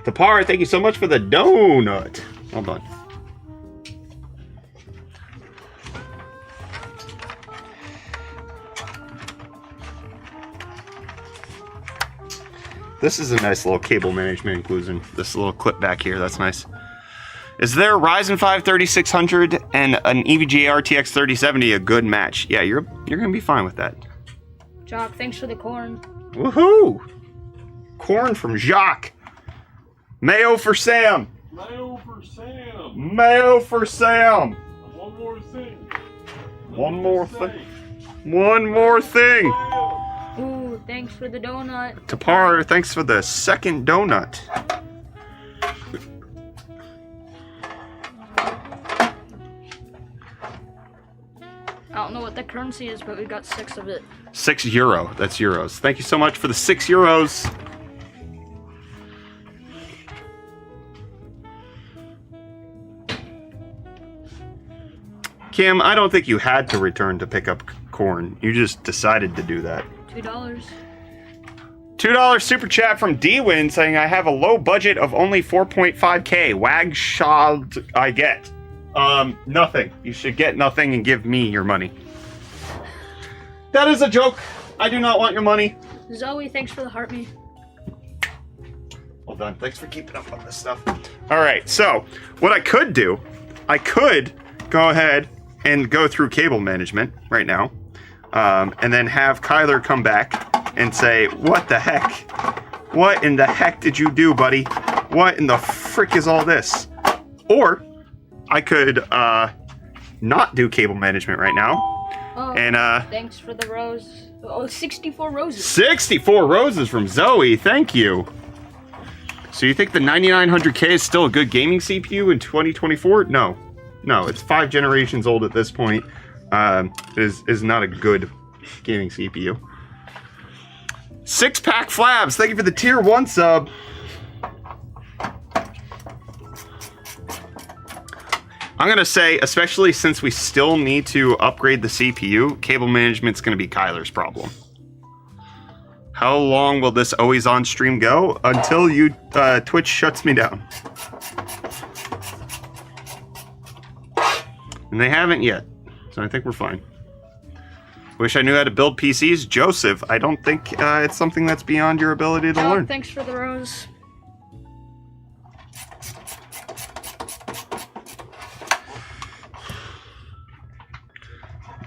Tapar, thank you so much for the donut. Hold on. This is a nice little cable management inclusion. This little clip back here, that's nice. Is there a Ryzen 5 3600 and an EVGA RTX 3070 a good match? Yeah, you're gonna be fine with that. Jock, thanks for the corn. Woohoo! Corn from Jacques. Mayo for Sam. Mayo for Sam. Mayo for Sam. One more thing. One more thing. One more thing. Ooh, thanks for the donut. Tapar, thanks for the second donut. I don't know what the currency is, but we got 6 of it. €6. That's euros. Thank you so much for the €6. Kim, I don't think you had to return to pick up corn. You just decided to do that. $2. $2 super chat from D-Win saying, I have a low budget of only 4.5K. Wag shall I get? Nothing. You should get nothing and give me your money. That is a joke. I do not want your money. Zoe, thanks for the heart me. Well done. Thanks for keeping up on this stuff. All right, so what I could do, I could go ahead and go through cable management right now, and then have Kyler come back and say, what the heck? What in the heck did you do, buddy? What in the frick is all this? Or I could not do cable management right now. Oh, and thanks for the rose. Oh, 64 roses. 64 roses from Zoe. Thank you. So you think the 9900K is still a good gaming CPU in 2024? No. No, it's 5 generations old at this point. Is not a good gaming CPU. 6-pack Flabs, thank you for the tier 1 sub. I'm gonna say, especially since we still need to upgrade the CPU, cable management's gonna be Kyler's problem. How long will this always on stream go? Until you Twitch shuts me down. And they haven't yet, so I think we're fine. Wish I knew how to build PCs. Joseph, I don't think it's something that's beyond your ability to learn. Thanks for the rose.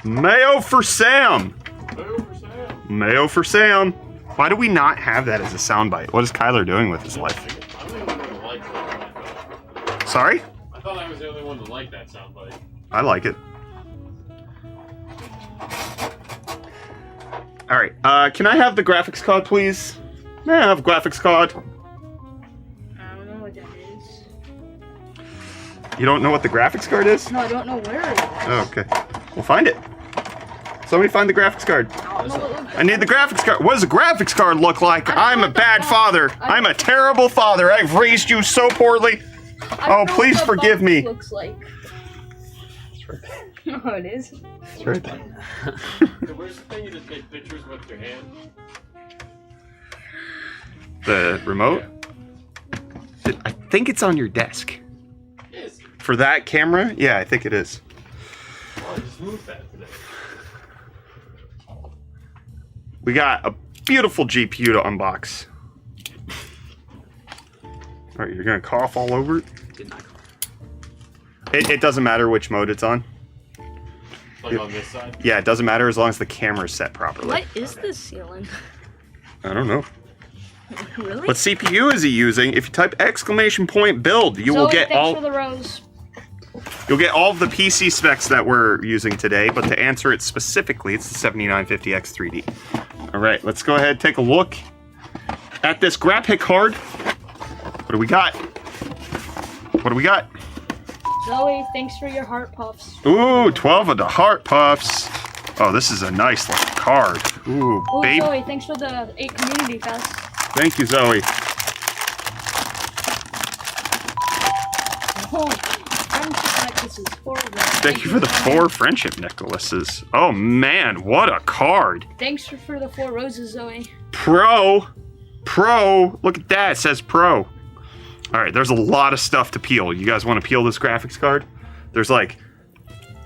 Mayo for Sam. Mayo for Sam. Mayo for Sam. Why do we not have that as a soundbite? What is Kyler doing with his life? I'm the only one who likes that. Sorry? I thought I was the only one who liked that soundbite. I like it. Alright, can I have the graphics card, please? May I have graphics card? I don't know what that is. You don't know what the graphics card is? No, I don't know where it is. Oh, okay. We'll find it. Somebody find the graphics card. I need the graphics card. What does the graphics card look like? I'm a bad father. I'm a terrible father. I've raised you so poorly. Oh, please forgive me. Looks like. Oh, it is. It's right there. So where's the thing you just take pictures with your hand? The remote? I think it's on your desk. Yes. For that camera? Yeah, I think it is. Oh, I just moved that today. We got a beautiful GPU to unbox. Alright, you're gonna cough all over it? Did not. It doesn't matter which mode it's on. Like on this side? Yeah, it doesn't matter as long as the camera's set properly. What is this ceiling? I don't know. Really? What CPU is he using? If you type !build, you will get thanks for the rose. You'll get all of the PC specs that we're using today, but to answer it specifically, it's the 7950X 3D. All right, let's go ahead and take a look at this graphic card. What do we got? What do we got? Zoe, thanks for your heart puffs. Ooh, 12 of the heart puffs. Oh, this is a nice looking card. Ooh, Oh, babe. Zoe, thanks for the 8 community fest. Thank you, Zoe. Oh, friendship necklaces, 4 of them. Thank you for the 4 friendship necklaces. Oh man, what a card. Thanks for the 4 roses, Zoe. Pro. Look at that, it says Pro. All right, there's a lot of stuff to peel. You guys want to peel this graphics card? There's like,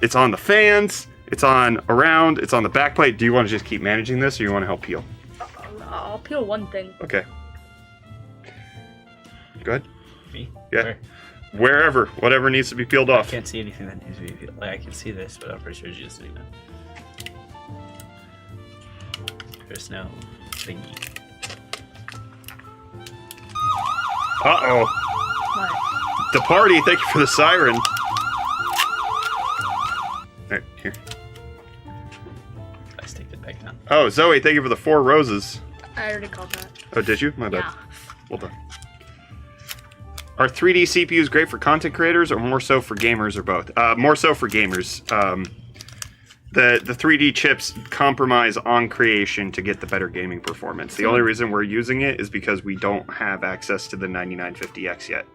it's on the fans, it's on around, it's on the back plate. Do you want to just keep managing this or you want to help peel? I'll peel one thing. Okay. Good? Me? Yeah. Where? Wherever, whatever needs to be peeled I off. can't see anything that needs to be peeled. Like, I can see this, but I'm pretty sure it's just doing that. There's no thingy. Uh-oh. What? The party, thank you for the siren. All right, here. I stick it back down. Oh, Zoe, thank you for the 4 roses. I already called that. Oh, did you? My bad. Yeah. Well done. Are 3D CPUs great for content creators or more so for gamers or both? More so for gamers. The 3D chips compromise on creation to get the better gaming performance. The only reason we're using it is because we don't have access to the 9950X yet.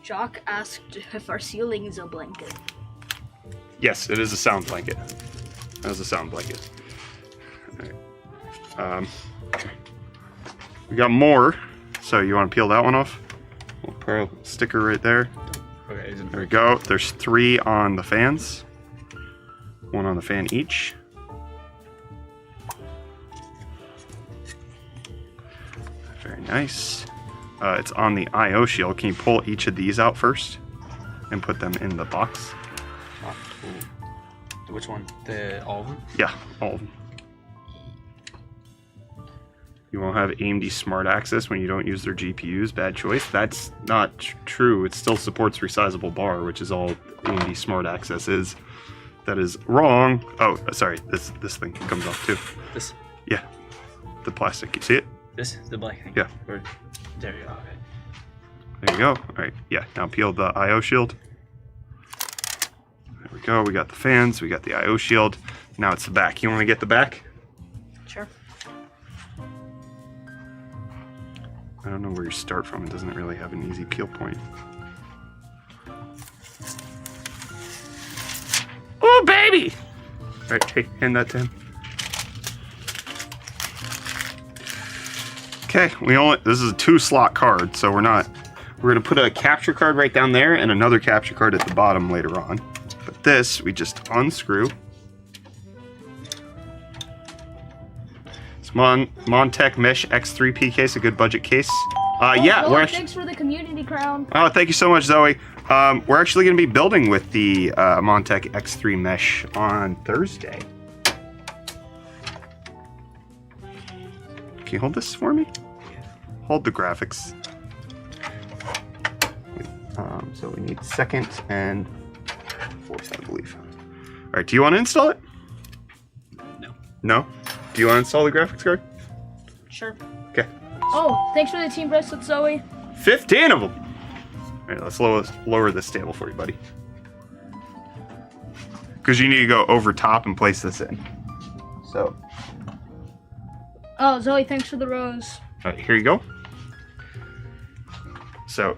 Jock asked if our ceiling is a blanket. Yes, it is a sound blanket. That is a sound blanket. All right. We got more. So you want to peel that one off? We'll put a sticker right there. Okay, There we go. There's 3 on the fans. 1 on the fan each. Very nice. It's on the I/O shield. Can you pull each of these out first and put them in the box? Oh, cool. Which one? All of them? Yeah, all of them. You won't have AMD Smart Access when you don't use their GPUs. Bad choice. That's not true. It still supports resizable bar, which is all AMD Smart Access is. That is wrong. Oh, sorry. This thing comes off too. This? Yeah. The plastic. You see it? This? The black thing? Yeah. Or, there you go. Okay. There you go. All right. Yeah. Now peel the I/O shield. There we go. We got the fans. We got the I/O shield. Now it's the back. You want to get the back? Sure. I don't know where you start from. It doesn't really have an easy peel point. Oh, baby! All right, hey, hand that to him. Okay, this is a 2-slot card, so we're gonna put a capture card right down there and another capture card at the bottom later on. But this, we just unscrew. It's Montech Mesh X3P case, a good budget case. Yeah, Zoe, we're actually, thanks for the community crown. oh, thank you so much, Zoe. We're actually going to be building with the Montech X3 Mesh on Thursday. Can you hold this for me? Hold the graphics. So we need 2nd and 4th, I believe. All right, do you want to install it? No. No? Do you want to install the graphics card? Sure. Okay. Oh, thanks for the team bracelet, Zoe. 15 of them! All right, let's lower this table for you, buddy. Because you need to go over top and place this in. So. Oh, Zoe, thanks for the rose. All right, here you go. So,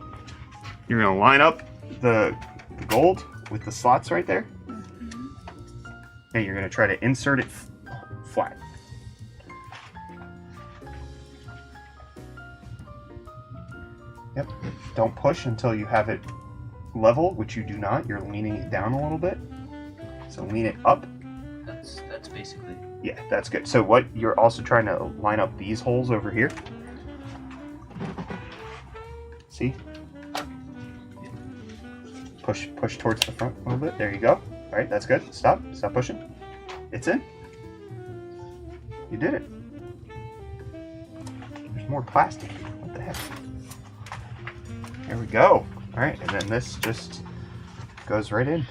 you're going to line up the gold with the slots right there. And you're going to try to insert it flat. Yep. Don't push until you have it level, which you do not. You're leaning it down a little bit. So lean it up. That's basically. Yeah, that's good. So what you're also trying to line up these holes over here. See? Push towards the front a little bit. There you go. All right, that's good. Stop pushing. It's in. You did it. There's more plastic. What the heck? Here we go. All right, and then this just goes right in.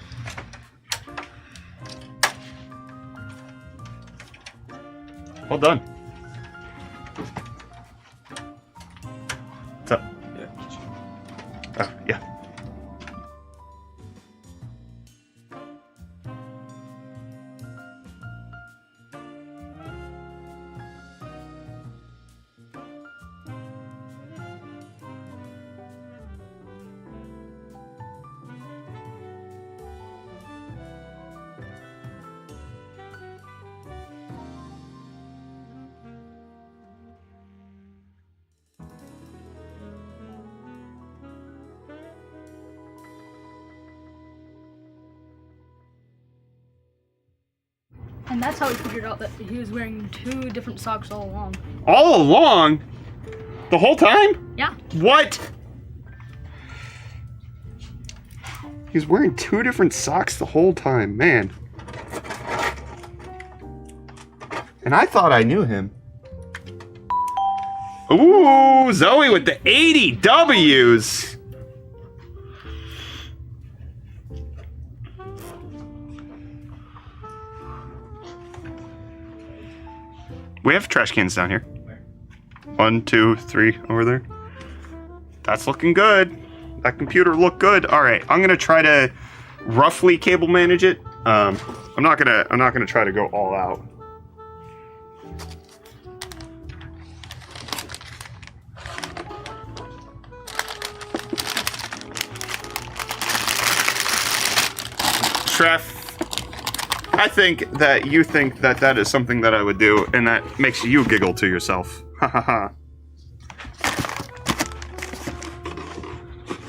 Well done. What's up? Oh, yeah. And that's how we figured out that he was wearing 2 different socks all along. All along? The whole time? Yeah. What? He's wearing 2 different socks the whole time, man. And I thought I knew him. Ooh, Zoe with the 80 W's. We have trash cans down here. 1, 2, 3 over there. That's looking good. That computer looked good. All right, I'm gonna try to roughly cable manage it. I'm not gonna try to go all out. Treff, I think that you think that that is something that I would do, and that makes you giggle to yourself. Ha ha ha.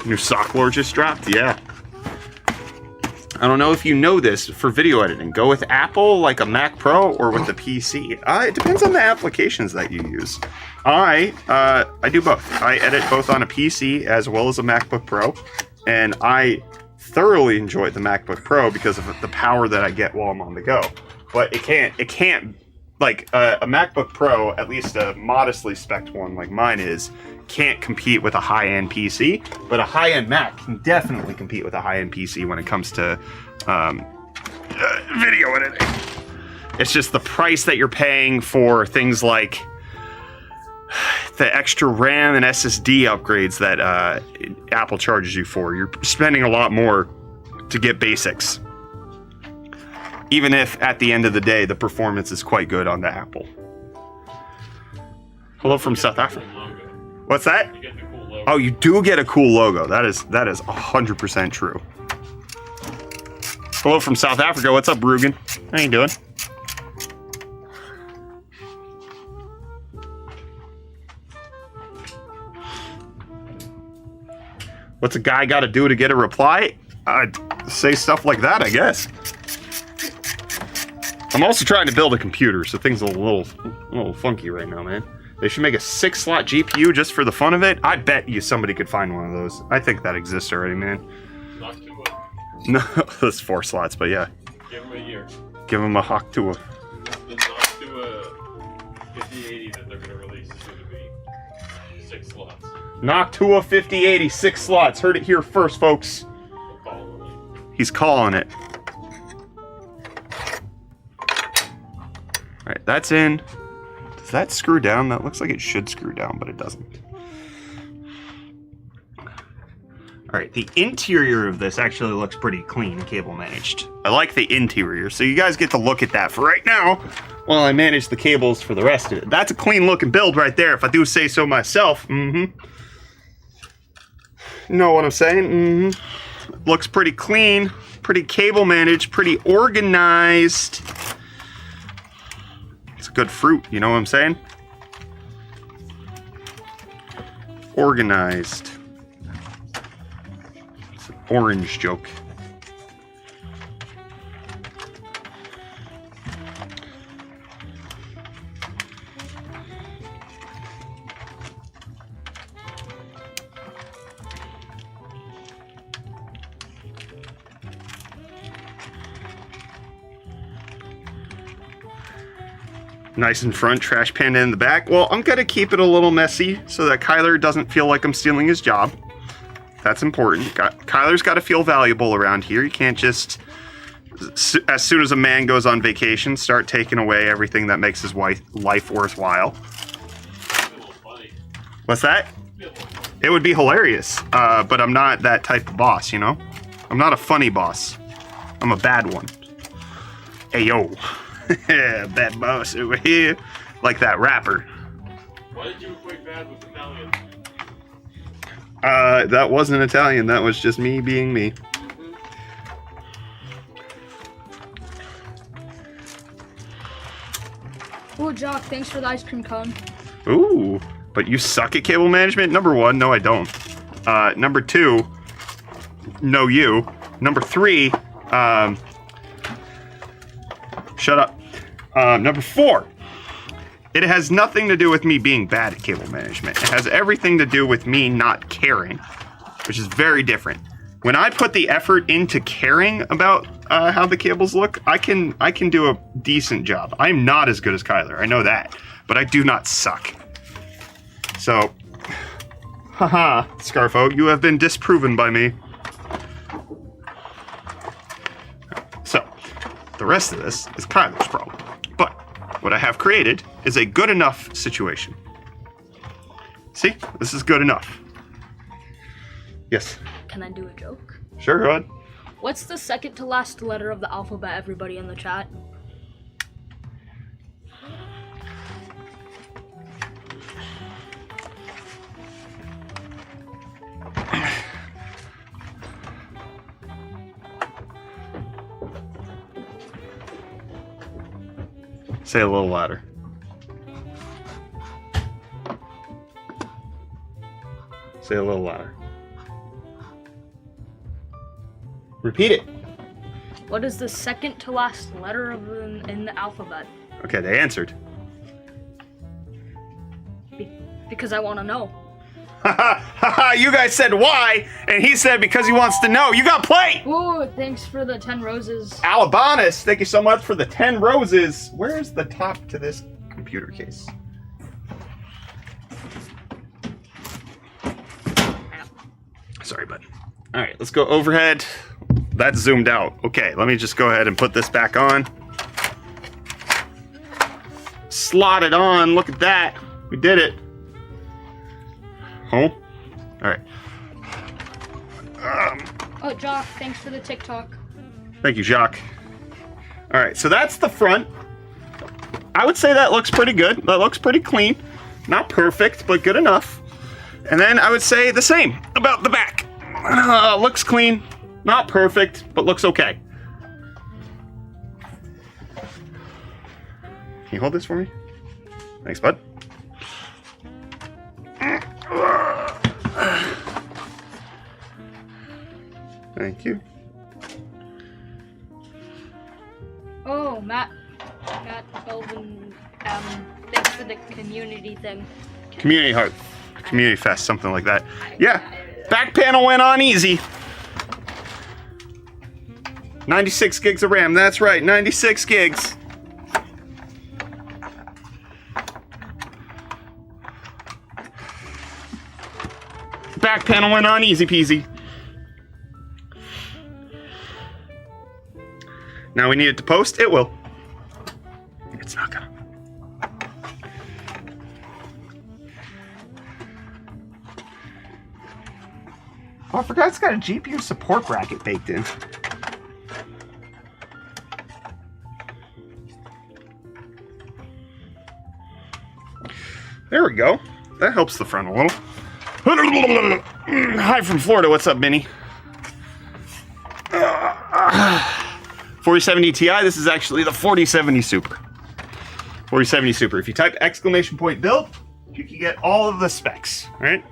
New sock lore just dropped? Yeah. I don't know if you know this, for video editing, go with Apple, like a Mac Pro, or with the PC. It depends on the applications that you use. I do both. I edit both on a PC as well as a MacBook Pro, and I thoroughly enjoy the MacBook Pro because of the power that I get while I'm on the go. But it can't, like a MacBook Pro, at least a modestly spec'd one like mine is, can't compete with a high-end PC, but a high-end Mac can definitely compete with a high-end PC when it comes to video editing. It's just the price that you're paying for things like the extra RAM and SSD upgrades that Apple charges you for. You're spending a lot more to get basics. Even if, at the end of the day, the performance is quite good on the Apple. Hello from South Africa. What's that? You get the cool logo. Oh, you do get a cool logo. That is 100% true. Hello from South Africa. What's up, Rugen? How you doing? What's a guy got to do to get a reply? Say stuff like that, I guess. I'm also trying to build a computer, so things are a little funky right now, man. They should make a 6-slot GPU just for the fun of it. I bet you somebody could find one of those. I think that exists already, man. Knock to No, that's 4 slots, but yeah. Give him a year. Give him a Hawk to a... The Knock to a 5080 that they're going to release is going to be 6 slots. Noctua 5080, 6 slots. Heard it here first, folks. He's calling it. Alright, that's in. Does that screw down? That looks like it should screw down, but it doesn't. Alright, the interior of this actually looks pretty clean and cable managed. I like the interior, so you guys get to look at that for right now while I manage the cables for the rest of it. That's a clean looking build right there, if I do say so myself. You know what I'm saying? Looks pretty clean, pretty cable managed, pretty organized. It's a good fruit, you know what I'm saying? Organized. It's an orange joke. Nice in front, trash panda in the back. Well, I'm gonna keep it a little messy so that Kyler doesn't feel like I'm stealing his job. That's important. Kyler's got to feel valuable around here. You can't just, as soon as a man goes on vacation, start taking away everything that makes his life worthwhile. What's that? It would be hilarious, but I'm not that type of boss, you know? I'm not a funny boss. I'm a bad one. Hey, yo. Bad boss over here. Like that rapper. Why did you equate bad with Italian? That wasn't Italian. That was just me being me. Oh, Jock, thanks for the ice cream cone. Ooh, but you suck at cable management? Number 1, no I don't. Number 2, no you. Number 3, shut up. Number 4, it has nothing to do with me being bad at cable management. It has everything to do with me not caring, which is very different. When I put the effort into caring about how the cables look, I can do a decent job. I'm not as good as Kyler, I know that, but I do not suck. So, haha, Scarfo, you have been disproven by me. So, the rest of this is Kyler's problem. But what I have created is a good enough situation. See? This is good enough. Yes. Can I do a joke? Sure, go ahead. What's the second to last letter of the alphabet, everybody in the chat? Say a little louder. Say a little louder. Repeat it. What is the second to last letter of in the alphabet? Okay, they answered. Because I want to know. Haha, you guys said why, and he said because he wants to know. You got played! Ooh, thanks for the 10 roses. Alabanis, thank you so much for the 10 roses. Where's the top to this computer case? Sorry, bud. All right, let's go overhead. That's zoomed out. Okay, let me just go ahead and put this back on. Slot it on. Look at that. We did it. Home. All right. Oh, Jock, thanks for the TikTok. Thank you, Jacques. All right, so that's the front. I would say that looks pretty good. That looks pretty clean. Not perfect, but good enough. And then I would say the same about the back. Looks clean. Not perfect, but looks okay. Can you hold this for me? Thanks, bud. Thank you. Oh, Matt Belvin, thanks for the community thing. Community Heart. Community Fest, something like that. Yeah, back panel went on easy. 96 gigs of RAM, that's right, 96 gigs. Back panel went on easy peasy. Now we need it to post, it will. It's not gonna. Oh, I forgot it's got a GPU support bracket baked in. There we go. That helps the front a little. Hi from Florida. What's up, Minnie? 4070 Ti. This is actually the 4070 Super. 4070 Super. If you type exclamation point build, you can get all of the specs, right?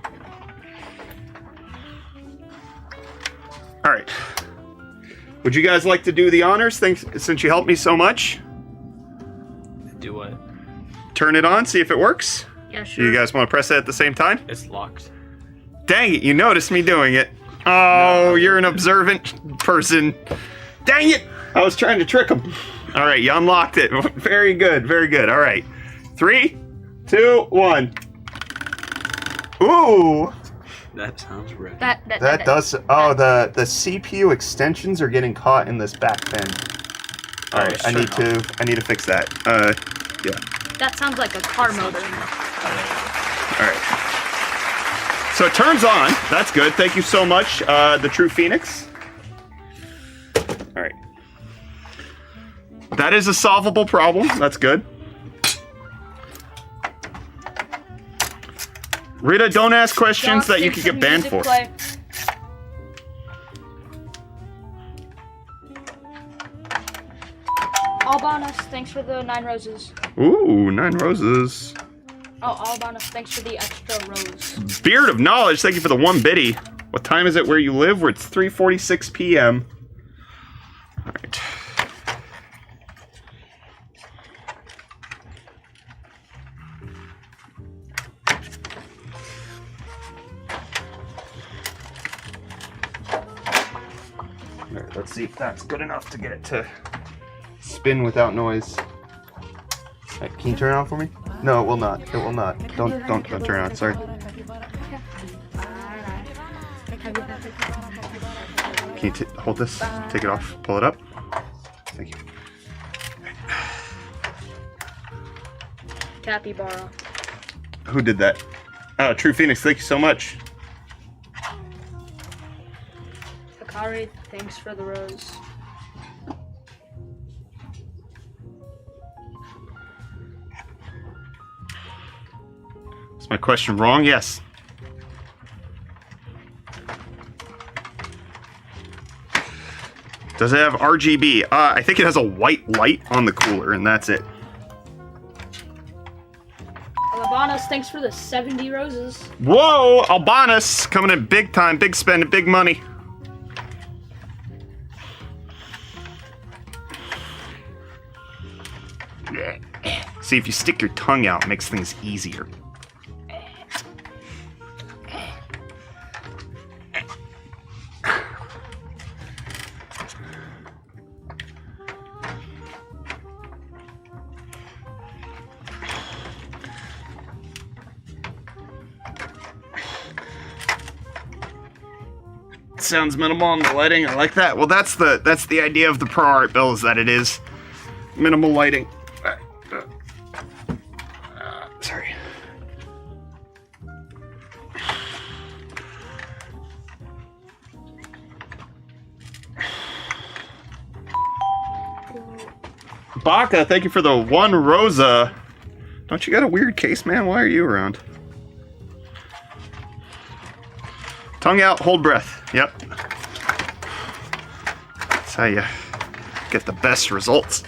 All right. Would you guys like to do the honors? Thanks, since you helped me so much. Do what? Turn it on, see if it works. Yeah, sure. You guys want to press it at the same time? It's locked. Dang it, you noticed me doing it. Oh, you're an observant person. Dang it! I was trying to trick him. All right, you unlocked it. Very good, very good. All right. 3, 2, 1. Ooh. That sounds right. That does. Oh, the CPU extensions are getting caught in this back pin. All right, I need to fix that. Yeah. That sounds like a car motor. All right. So it turns on. That's good. Thank you so much, the True Phoenix. All right. That is a solvable problem. That's good. Rita, don't ask questions that you could get banned for. Albanus, thanks for the 9 roses. Ooh, 9 roses. Oh, Albanus, thanks for the extra rose. Beard of Knowledge, thank you for the 1 biddy. What time is it where you live? Where it's 3:46 p.m. All right. Alright, let's see if that's good enough to get it to spin without noise. Right, can you turn it on for me? No, it will not. It will not. Don't turn it on. Sorry. Can you hold this? Take it off. Pull it up. Thank you. Capybara. Who did that? Oh, True Phoenix. Thank you so much. Akari, thanks for the rose. Is my question wrong? Yes. Does it have RGB? I think it has a white light on the cooler, and that's it. Albanus, thanks for the 70 roses. Whoa! Albanus coming in big time, big spending, big money. See, if you stick your tongue out, it makes things easier. Sounds minimal on the lighting. I like that. Well, that's the idea of the ProArt bill, is that it is minimal lighting. Sorry. Baka, thank you for the 1 Rosa. Don't you got a weird case, man? Why are you around? Tongue out, hold breath. Yep. That's how you get the best results.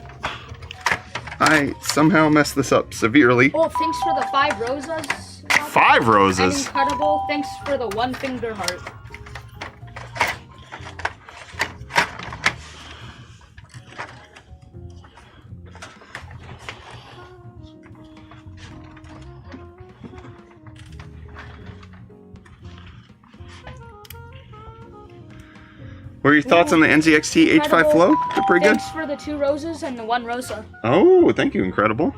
I somehow messed this up severely. Oh, thanks for the 5 roses. 5 roses? And Incredible, thanks for the 1 finger heart. What are your thoughts on the NZXT H5 Flow? They're pretty good. Thanks for the 2 roses and the 1 rosa. Oh, thank you, Incredible.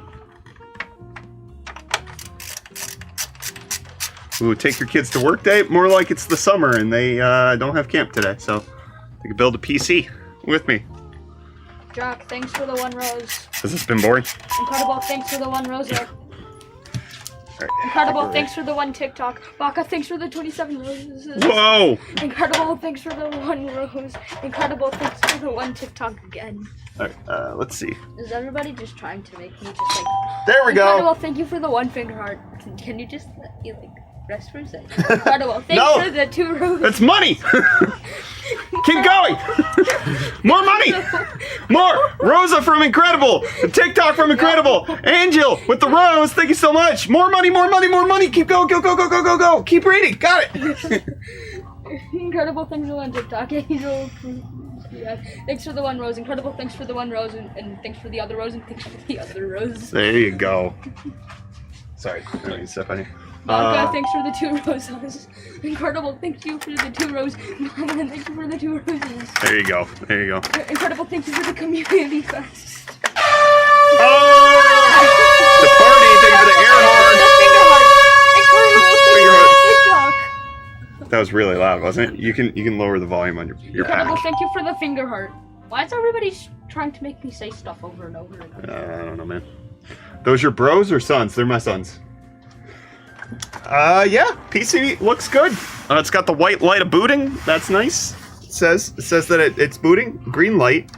Ooh, take your kids to work day? More like it's the summer and they don't have camp today, so they can build a PC with me. Jock, thanks for the 1 rose. Has this been boring? Incredible, thanks for the 1 rosa. Right. Incredible, thanks for the 1 TikTok. Baka, thanks for the 27 roses. Whoa! Incredible, thanks for the 1 rose. Incredible, thanks for the 1 TikTok again. Alright, let's see. Is everybody just trying to make me just like... There we go! Incredible, thank you for the 1 finger heart. Can you just, rest for a second? Incredible, thanks No! for the 2 roses. It's money! Keep going! More money! More! Rosa from Incredible! The TikTok from Incredible! Angel with the rose, thank you so much! More money, more money, more money! Keep going, go, go, go, go, go, go! Keep reading! Got it! Incredible, thanks for the 1 TikTok. Angel, yeah. Thanks for the 1 rose. Incredible, thanks for the 1 rose. And thanks for the other rose. And thanks for the other rose. There you go. Sorry, Stephanie. Baka, thanks for the 2 roses. Incredible, thank you for the 2 roses. Mama, thank you for the 2 roses. There you go. There you go. Incredible, thank you for the community fest. That was really loud, wasn't it? You can lower the volume on your Incredible, pack. thank you for the finger heart. Why is everybody trying to make me say stuff over and over and over? I don't know, man. Those your bros or sons? They're my sons. Yeah, PC looks good. It's got the white light of booting. That's nice. It says that it's booting. Green light.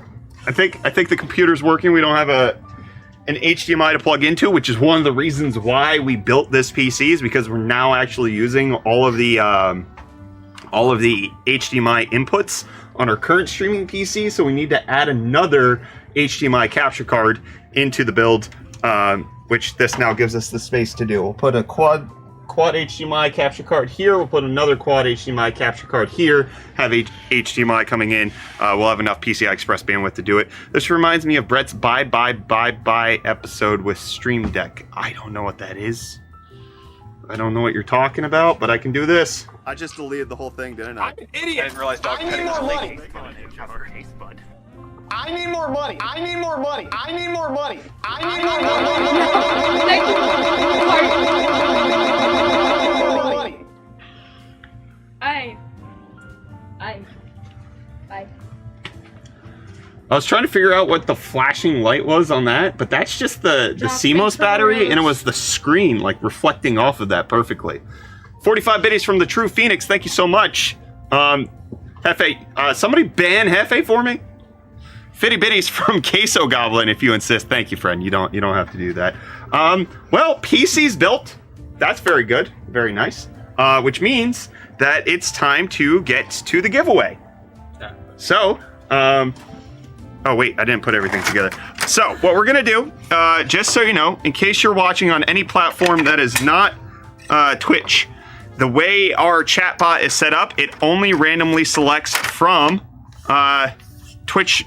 I think the computer's working. We don't have an HDMI to plug into, which is one of the reasons why we built this PC, is because we're now actually using all of the HDMI inputs on our current streaming PC. So we need to add another HDMI capture card into the build, which this now gives us the space to do. We'll put a quad HDMI capture card here. We'll put another quad HDMI capture card here. Have HDMI coming in. We'll have enough PCI Express bandwidth to do it. This reminds me of Brett's Bye episode with Stream Deck. I don't know what that is. I don't know what you're talking about, but I can do this. I just deleted the whole thing, didn't I? I'm an idiot. I didn't realize Dr. I need Petty was more leaking. money. I need more money. I need more money. I need more money. I need more money. Thank you. I was trying to figure out what the flashing light was on that, but that's just the CMOS battery, and it was the screen like reflecting off of that perfectly. 45 biddies from the True Phoenix. Thank you so much. Hefe, somebody ban Hefe for me. 50 biddies from Queso Goblin, if you insist. Thank you, friend. You don't have to do that. Well, PC's built. That's very good. Very nice. Which means that it's time to get to the giveaway. So, oh wait, I didn't put everything together. So, what we're gonna do, just so you know, in case you're watching on any platform that is not Twitch, the way our chatbot is set up, it only randomly selects from Twitch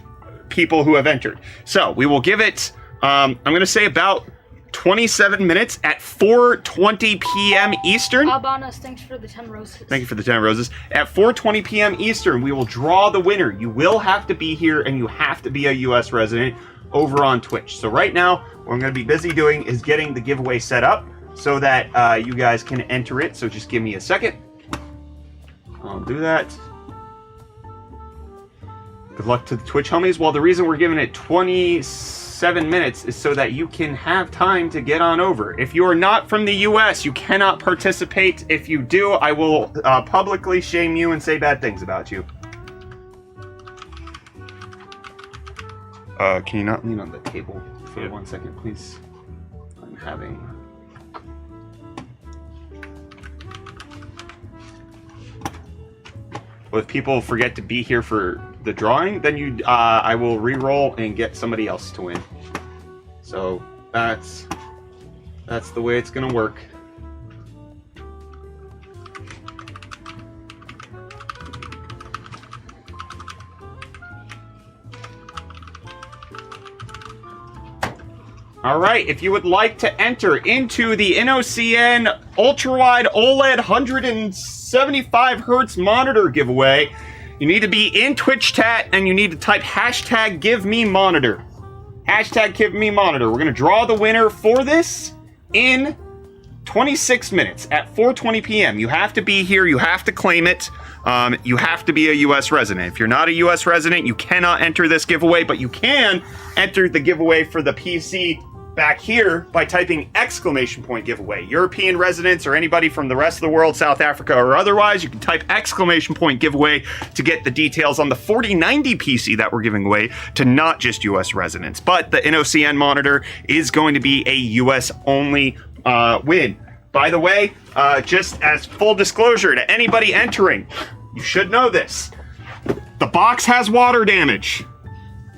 people who have entered. So we will give it, I'm going to say about 27 minutes at 4:20 p.m. Eastern. Albanas, thanks for the 10 roses. Thank you for the 10 roses. At 4:20 p.m. Eastern, we will draw the winner. You will have to be here, and you have to be a U.S. resident over on Twitch. So right now, what I'm going to be busy doing is getting the giveaway set up so that you guys can enter it. So just give me a second. I'll do that. Good luck to the Twitch homies. Well, the reason we're giving it 27 minutes is so that you can have time to get on over. If you are not from the US, you cannot participate. If you do, I will publicly shame you and say bad things about you. Can you not lean on the table for 1 second, please? I'm having... Well, if people forget to be here for the drawing, then I will re-roll and get somebody else to win. So that's the way it's gonna work. All right, if you would like to enter into the NOCN ultra-wide OLED 175 hertz monitor giveaway, you need to be in Twitch chat and you need to type hashtag give me monitor. Hashtag give me monitor. We're gonna draw the winner for this in 26 minutes at 4:20 p.m. You have to be here, you have to claim it. You have to be a US resident. If you're not a US resident, you cannot enter this giveaway, but you can enter the giveaway for the PC back here by typing exclamation point giveaway. European residents or anybody from the rest of the world, South Africa or otherwise, you can type exclamation point giveaway to get the details on the 4090 PC that we're giving away to not just US residents. But the NOCN monitor is going to be a US only win. By the way, just as full disclosure to anybody entering, you should know this. The box has water damage.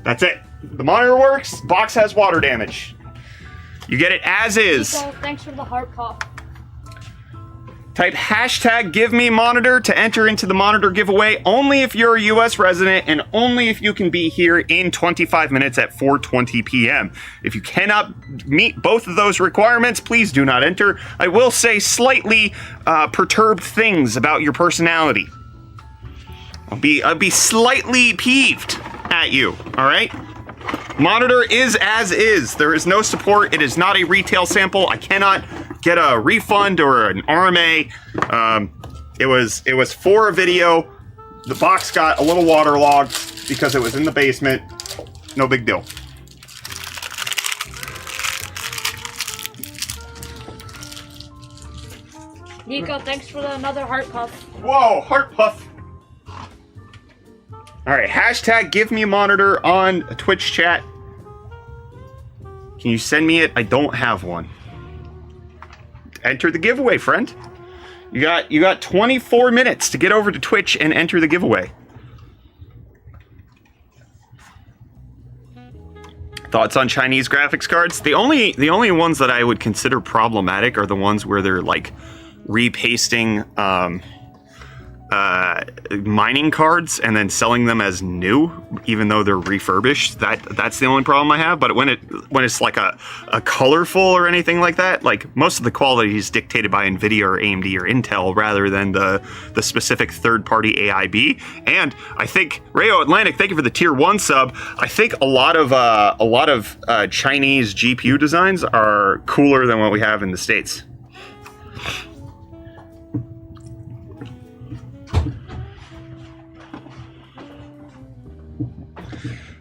That's it. The monitor works, box has water damage. You get it as is. Nico, thanks for the heart pop. Type hashtag give me monitor to enter into the monitor giveaway only if you're a US resident and only if you can be here in 25 minutes at 4:20 p.m. If you cannot meet both of those requirements, please do not enter. I will say slightly perturbed things about your personality. I'll be slightly peeved at you, all right? Monitor is as is. There is no support. It is not a retail sample. I cannot get a refund or an RMA. It was for a video. The box got a little waterlogged because it was in the basement. No big deal. Nico, thanks for another heart puff. Whoa, heart puff. All right, hashtag give me a monitor on Twitch chat. Can you send me it? I don't have one. Enter the giveaway, friend. You got 24 minutes to get over to Twitch and enter the giveaway. Thoughts on Chinese graphics cards? The only ones that I would consider problematic are the ones where they're like repasting mining cards and then selling them as new, even though they're refurbished. That's the only problem I have. But when it's like a colorful or anything like that, like most of the quality is dictated by NVIDIA or AMD or Intel rather than the specific third-party AIB. And I think Rayo Atlantic, thank you for the tier 1 sub. I think a lot of Chinese GPU designs are cooler than what we have in the States.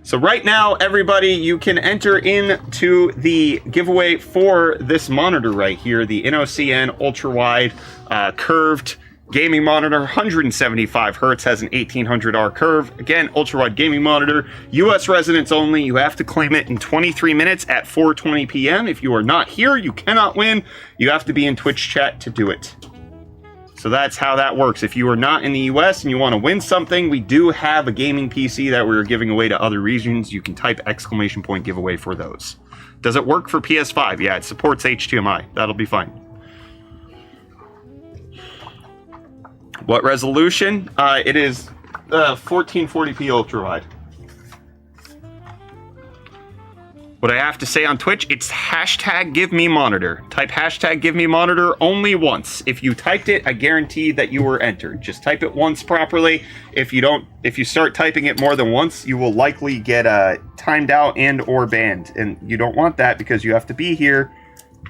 So right now, everybody, you can enter into the giveaway for this monitor right here, the NOCN ultra-wide curved gaming monitor, 175 hertz, has an 1800R curve. Again, ultra-wide gaming monitor, US residents only. You have to claim it in 23 minutes at 4:20 p.m. If you are not here, you cannot win. You have to be in Twitch chat to do it. So that's how that works. If you are not in the US and you want to win something, we do have a gaming PC that we're giving away to other regions. You can type !" giveaway for those. Does it work for PS5? Yeah, it supports HDMI. That'll be fine. What resolution? It is 1440p ultra wide. What I have to say on Twitch, it's hashtag give me monitor. Type hashtag give me monitor only once. If you typed it, I guarantee that you were entered. Just type it once properly. If you start typing it more than once, you will likely get timed out and or banned. And you don't want that because you have to be here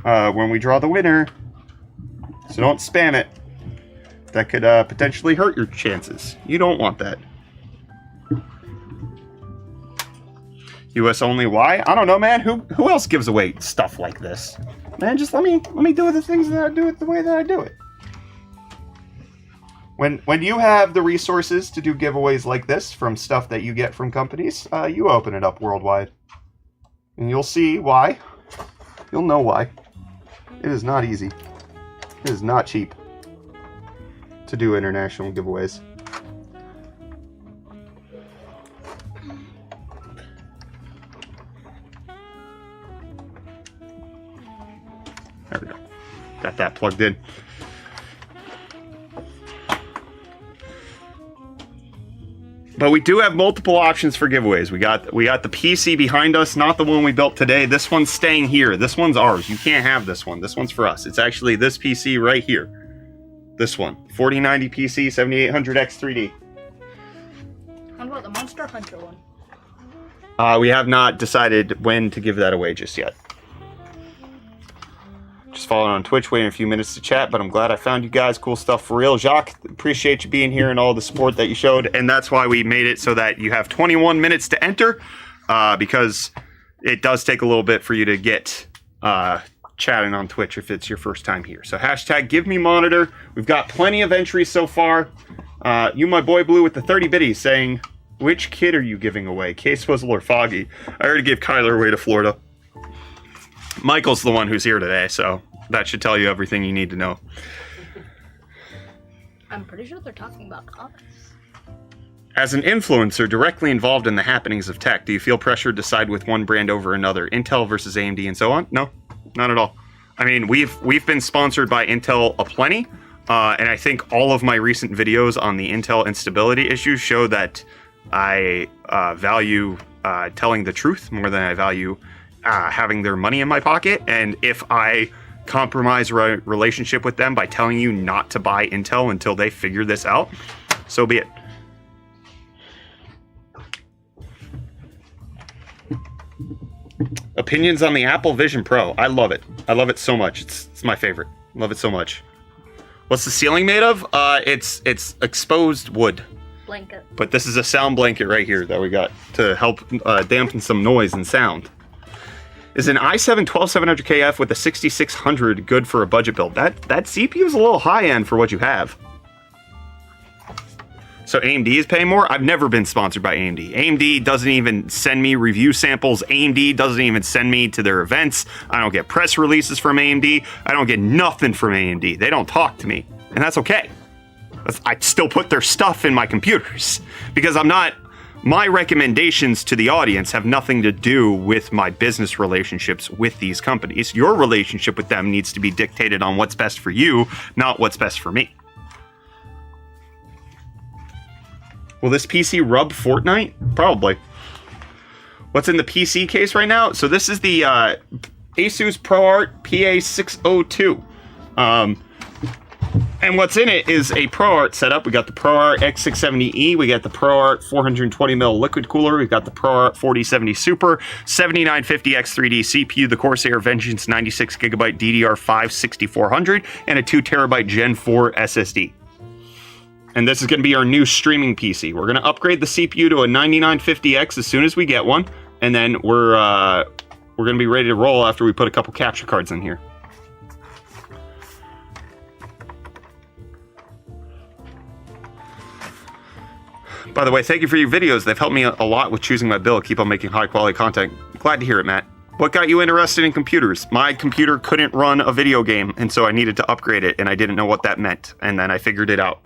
when we draw the winner. So don't spam it. That could potentially hurt your chances. You don't want that. US only, why? I don't know, man. Who else gives away stuff like this? Man, just let me do the things that I do it the way that I do it. When you have the resources to do giveaways like this from stuff that you get from companies, you open it up worldwide. And you'll see why. You'll know why. It is not easy. It is not cheap to do international giveaways. There we go. Got that plugged in. But we do have multiple options for giveaways. We got the PC behind us, not the one we built today. This one's staying here. This one's ours. You can't have this one. This one's for us. It's actually this PC right here. This one. 4090 PC 7800X 3D. How about the Monster Hunter one? We have not decided when to give that away just yet. Just following on Twitch, waiting a few minutes to chat, but I'm glad I found you guys. Cool stuff for real. Jacques, appreciate you being here and all the support that you showed, and that's why we made it so that you have 21 minutes to enter, because it does take a little bit for you to get chatting on Twitch if it's your first time here. So hashtag give me monitor. We've got plenty of entries so far. You, my boy Blue with the 30 biddies saying, which kid are you giving away? K-Swizzle or Foggy? I already gave Kyler away to Florida. Michael's the one who's here today, so that should tell you everything you need to know. I'm pretty sure they're talking about comics. As an influencer directly involved in the happenings of tech, do you feel pressured to side with one brand over another? Intel versus AMD and so on? No, not at all. I mean, we've been sponsored by Intel aplenty, and I think all of my recent videos on the Intel instability issues show that I value telling the truth more than I value having their money in my pocket. And if I compromise relationship with them by telling you not to buy Intel until they figure this out, so be it. Opinions on the Apple Vision Pro. I love it. I love it so much. It's my favorite. Love it so much. What's the ceiling made of? It's exposed wood. Blanket. But this is a sound blanket right here that we got to help dampen some noise and sound. Is an i7 12700KF with a 6600 good for a budget build? That CPU is a little high end for what you have. So AMD is paying more? I've never been sponsored by AMD. AMD doesn't even send me review samples. AMD doesn't even send me to their events. I don't get press releases from AMD. I don't get nothing from AMD. They don't talk to me, and that's okay. I still put their stuff in my computers because my recommendations to the audience have nothing to do with my business relationships with these companies. Your relationship with them needs to be dictated on what's best for you, not what's best for me. Will this PC rub Fortnite? Probably. What's in the PC case right now? So this is the ASUS ProArt PA602. And what's in it is a ProArt setup. We got the ProArt X670E. We got the ProArt 420mm liquid cooler. We've got the ProArt 4070 Super, 7950X3D CPU, the Corsair Vengeance 96GB DDR5 6400, and a 2TB Gen 4 SSD. And this is going to be our new streaming PC. We're going to upgrade the CPU to a 9950X as soon as we get one, and then we're going to be ready to roll after we put a couple capture cards in here. By the way, thank you for your videos. They've helped me a lot with choosing my build. Keep on making high quality content. Glad to hear it, Matt. What got you interested in computers? My computer couldn't run a video game, and so I needed to upgrade it, and I didn't know what that meant, and then I figured it out.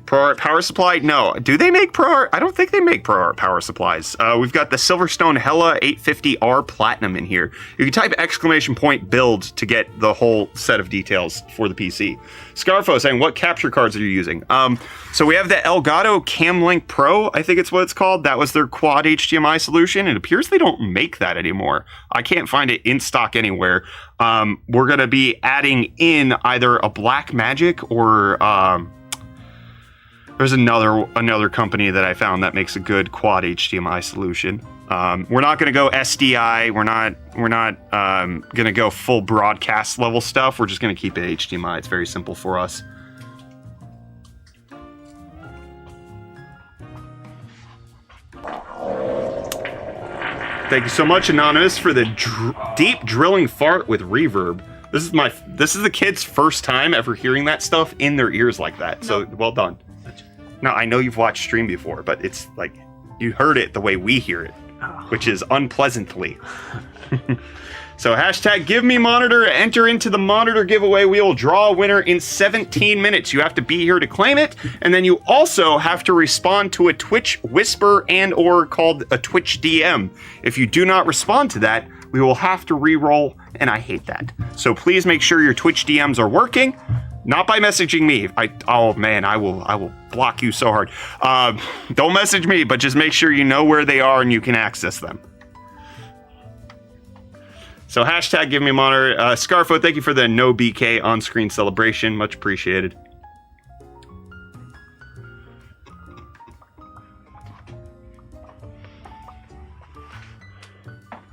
ProArt power supply? No. Do they make ProArt? I don't think they make ProArt power supplies. We've got the Silverstone Hella 850R Platinum in here. You can type !build to get the whole set of details for the PC. Scarfo saying, what capture cards are you using? So we have the Elgato CamLink Pro, I think it's what it's called. That was their quad HDMI solution. It appears they don't make that anymore. I can't find it in stock anywhere. We're going to be adding in either a Blackmagic or... there's another company that I found that makes a good quad HDMI solution. We're not going to go SDI. We're not going to go full broadcast level stuff. We're just going to keep it HDMI. It's very simple for us. Thank you so much, Anonymous, for the deep drilling fart with reverb. This is the kid's first time ever hearing that stuff in their ears like that. So well done. Now, I know you've watched stream before, but it's like you heard it the way we hear it, which is unpleasantly. So hashtag give me monitor, enter into the monitor giveaway. We will draw a winner in 17 minutes. You have to be here to claim it. And then you also have to respond to a Twitch whisper and or called a Twitch DM. If you do not respond to that, we will have to re-roll, and I hate that. So please make sure your Twitch DMs are working. Not by messaging me. Oh man, I will block you so hard. Don't message me, but just make sure you know where they are and you can access them. So hashtag give me monitor. Scarfo, thank you for the no BK on-screen celebration. Much appreciated.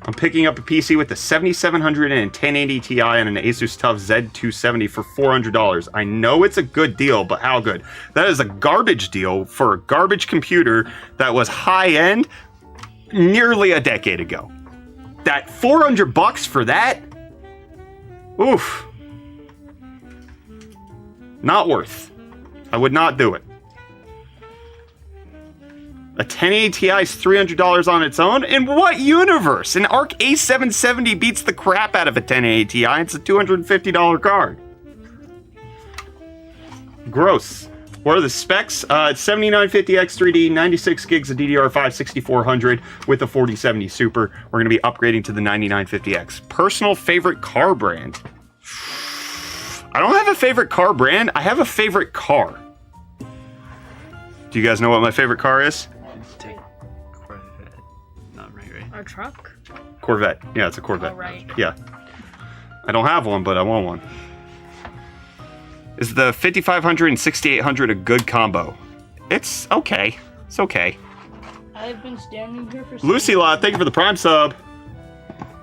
I'm picking up a PC with the 7700 and 1080 Ti and an ASUS TUF Z270 for $400. I know it's a good deal, but how good? That is a garbage deal for a garbage computer that was high-end nearly a decade ago. That $400 for that? Oof. Not worth. I would not do it. A 1080 Ti is $300 on its own? In what universe? An ARC A770 beats the crap out of a 1080 Ti. It's a $250 card. Gross. What are the specs? It's 7950X3D, 96 gigs of DDR5 6400 with the 4070 Super. We're going to be upgrading to the 9950X. Personal favorite car brand? I don't have a favorite car brand. I have a favorite car. Do you guys know what my favorite car is? Our truck? Corvette. Yeah, it's a Corvette. Oh, right. Yeah. I don't have one, but I want one. Is the 5500 and 6800 a good combo? It's okay. It's okay. I've been standing here for... Lucy Lot, thank you for the Prime sub.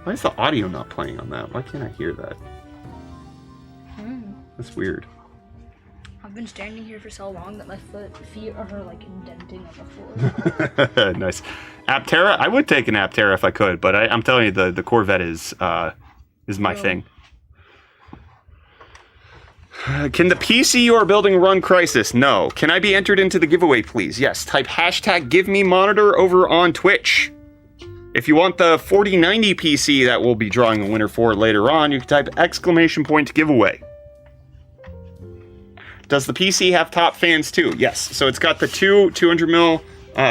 Why is the audio not playing on that? Why can't I hear that? That's weird. I've been standing here for so long that my feet are like indenting on the floor. Nice. Aptera? I would take an Aptera if I could, but I'm telling you, the Corvette is my thing. Can the PC you are building run Crysis? No. Can I be entered into the giveaway, please? Yes. Type hashtag #GiveMeMonitor over on Twitch. If you want the 4090 PC that we'll be drawing a winner for later on, you can type !giveaway. Does the PC have top fans too? Yes. So it's got the two 200mm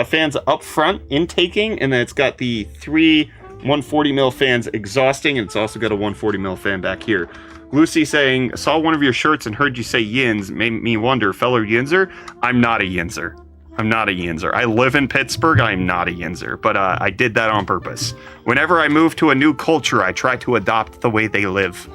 fans up front intaking, and then it's got the three 140mm fans exhausting, and it's also got a 140mm fan back here. Lucy saying, saw one of your shirts and heard you say yins, made me wonder, fellow yinzer? I'm not a yinzer. I'm not a yinzer. I live in Pittsburgh, I'm not a yinzer, but I did that on purpose. Whenever I move to a new culture, I try to adopt the way they live.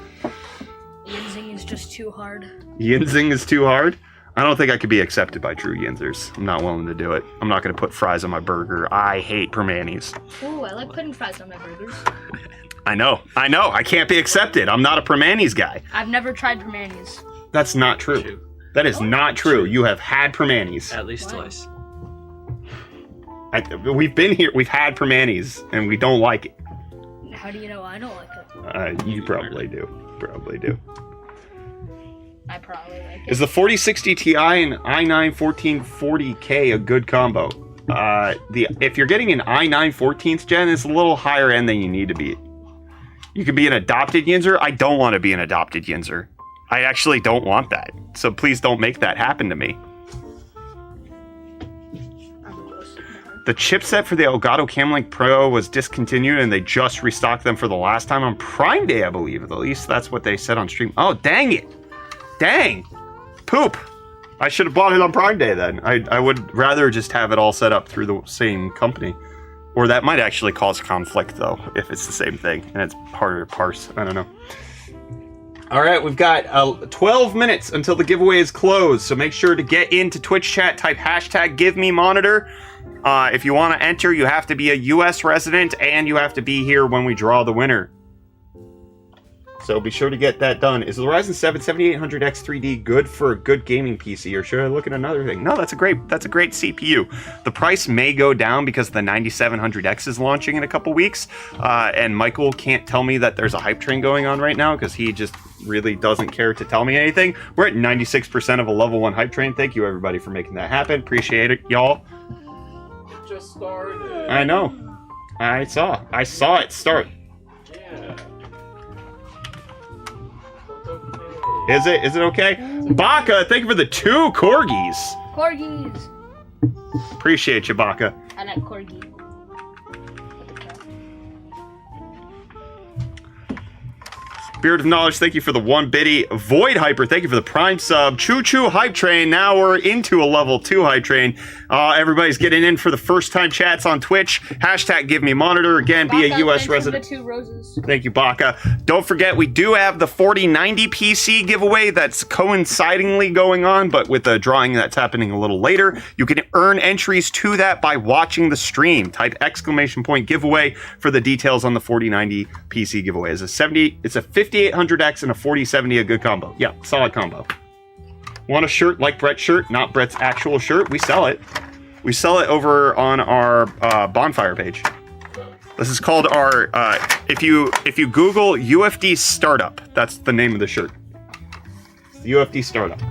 Yinzing is just too hard. Yinzing is too hard? I don't think I could be accepted by true yinzers. I'm not willing to do it. I'm not going to put fries on my burger. I hate permanis. Ooh, I like putting fries on my burgers. I know. I can't be accepted. I'm not a permanis guy. I've never tried permanis. That's not true. That is not true. You have had permanis. At least twice. We've been here. We've had permanis, and we don't like it. How do you know I don't like it? You probably do. Probably do. I probably like it. Is the 4060 Ti and i9 1440K a good combo? If you're getting an i9 14th gen, it's a little higher end than you need to be. You can be an adopted yinzer. I don't want to be an adopted yinzer. I actually don't want that. So please don't make that happen to me. The chipset for the Elgato Camlink Pro was discontinued and they just restocked them for the last time on Prime Day, I believe. At least that's what they said on stream. Oh, dang it. Dang. Poop. I should have bought it on Prime Day then. I would rather just have it all set up through the same company. Or that might actually cause conflict, though, if it's the same thing and it's harder to parse. I don't know. All right, we've got 12 minutes until the giveaway is closed, so make sure to get into Twitch chat, type hashtag #GiveMeMonitor. If you want to enter, you have to be a U.S. resident, and you have to be here when we draw the winner. So be sure to get that done. Is the Ryzen 7 7800X 3D good for a good gaming PC, or should I look at another thing? No, that's a great CPU. The price may go down because the 9700X is launching in a couple weeks, and Michael can't tell me that there's a hype train going on right now because he just really doesn't care to tell me anything. We're at 96% of a level 1 hype train. Thank you everybody for making that happen. Appreciate it, y'all. It just started. I know. I saw it start. Yeah. Is it okay? Baka, thank you for the 2 corgis. Corgis. Appreciate you, Baka. I like corgi. Beard of Knowledge, thank you for the 1 biddy. Void Hyper, thank you for the Prime sub. Choo Choo Hype Train, now we're into a level 2 Hype Train. Everybody's getting in for the first time chats on Twitch. Hashtag #GiveMeMonitor. Again, be a US resident. The 2 roses. Thank you, Baka. Don't forget, we do have the 4090 PC giveaway that's coincidingly going on, but with a drawing that's happening a little later. You can earn entries to that by watching the stream. Type !giveaway for the details on the 4090 PC giveaway. It's a 5800X and a 4070, a good combo. Yeah, solid combo. Want a shirt like Brett's shirt, not Brett's actual shirt? We sell it. We sell it over on our bonfire page. This is called our, if you Google UFD Startup, that's the name of the shirt. It's the UFD Startup.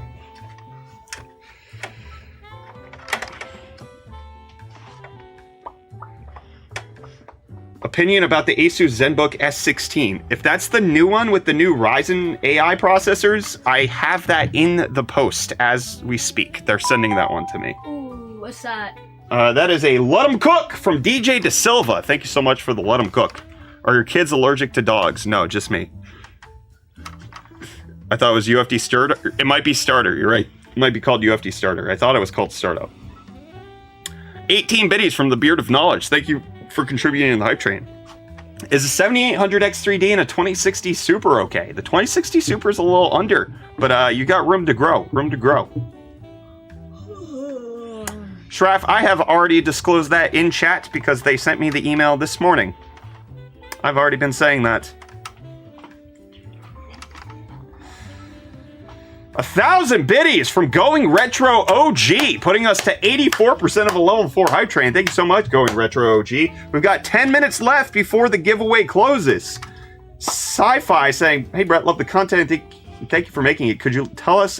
Opinion about the ASUS ZenBook S16. If that's the new one with the new Ryzen AI processors, I have that in the post as we speak. They're sending that one to me. Ooh, what's that? That is a Let 'em Cook from DJ De Silva. Thank you so much for the Let 'em Cook. Are your kids allergic to dogs? No, just me. I thought it was UFD Starter. It might be Starter, you're right. It might be called UFD Starter. I thought it was called Startup. 18 biddies from the Beard of Knowledge. Thank you for contributing in the hype train. Is a 7800X 3D and a 2060 Super okay? The 2060 Super is a little under, but you got room to grow. Room to grow. Shraff, I have already disclosed that in chat because they sent me the email this morning. I've already been saying that. 1,000 biddies from Going Retro OG, putting us to 84% of a level 4 hype train. Thank you so much, Going Retro OG. We've got 10 minutes left before the giveaway closes. Sci-Fi saying, hey Brett, love the content. Thank you for making it. Could you tell us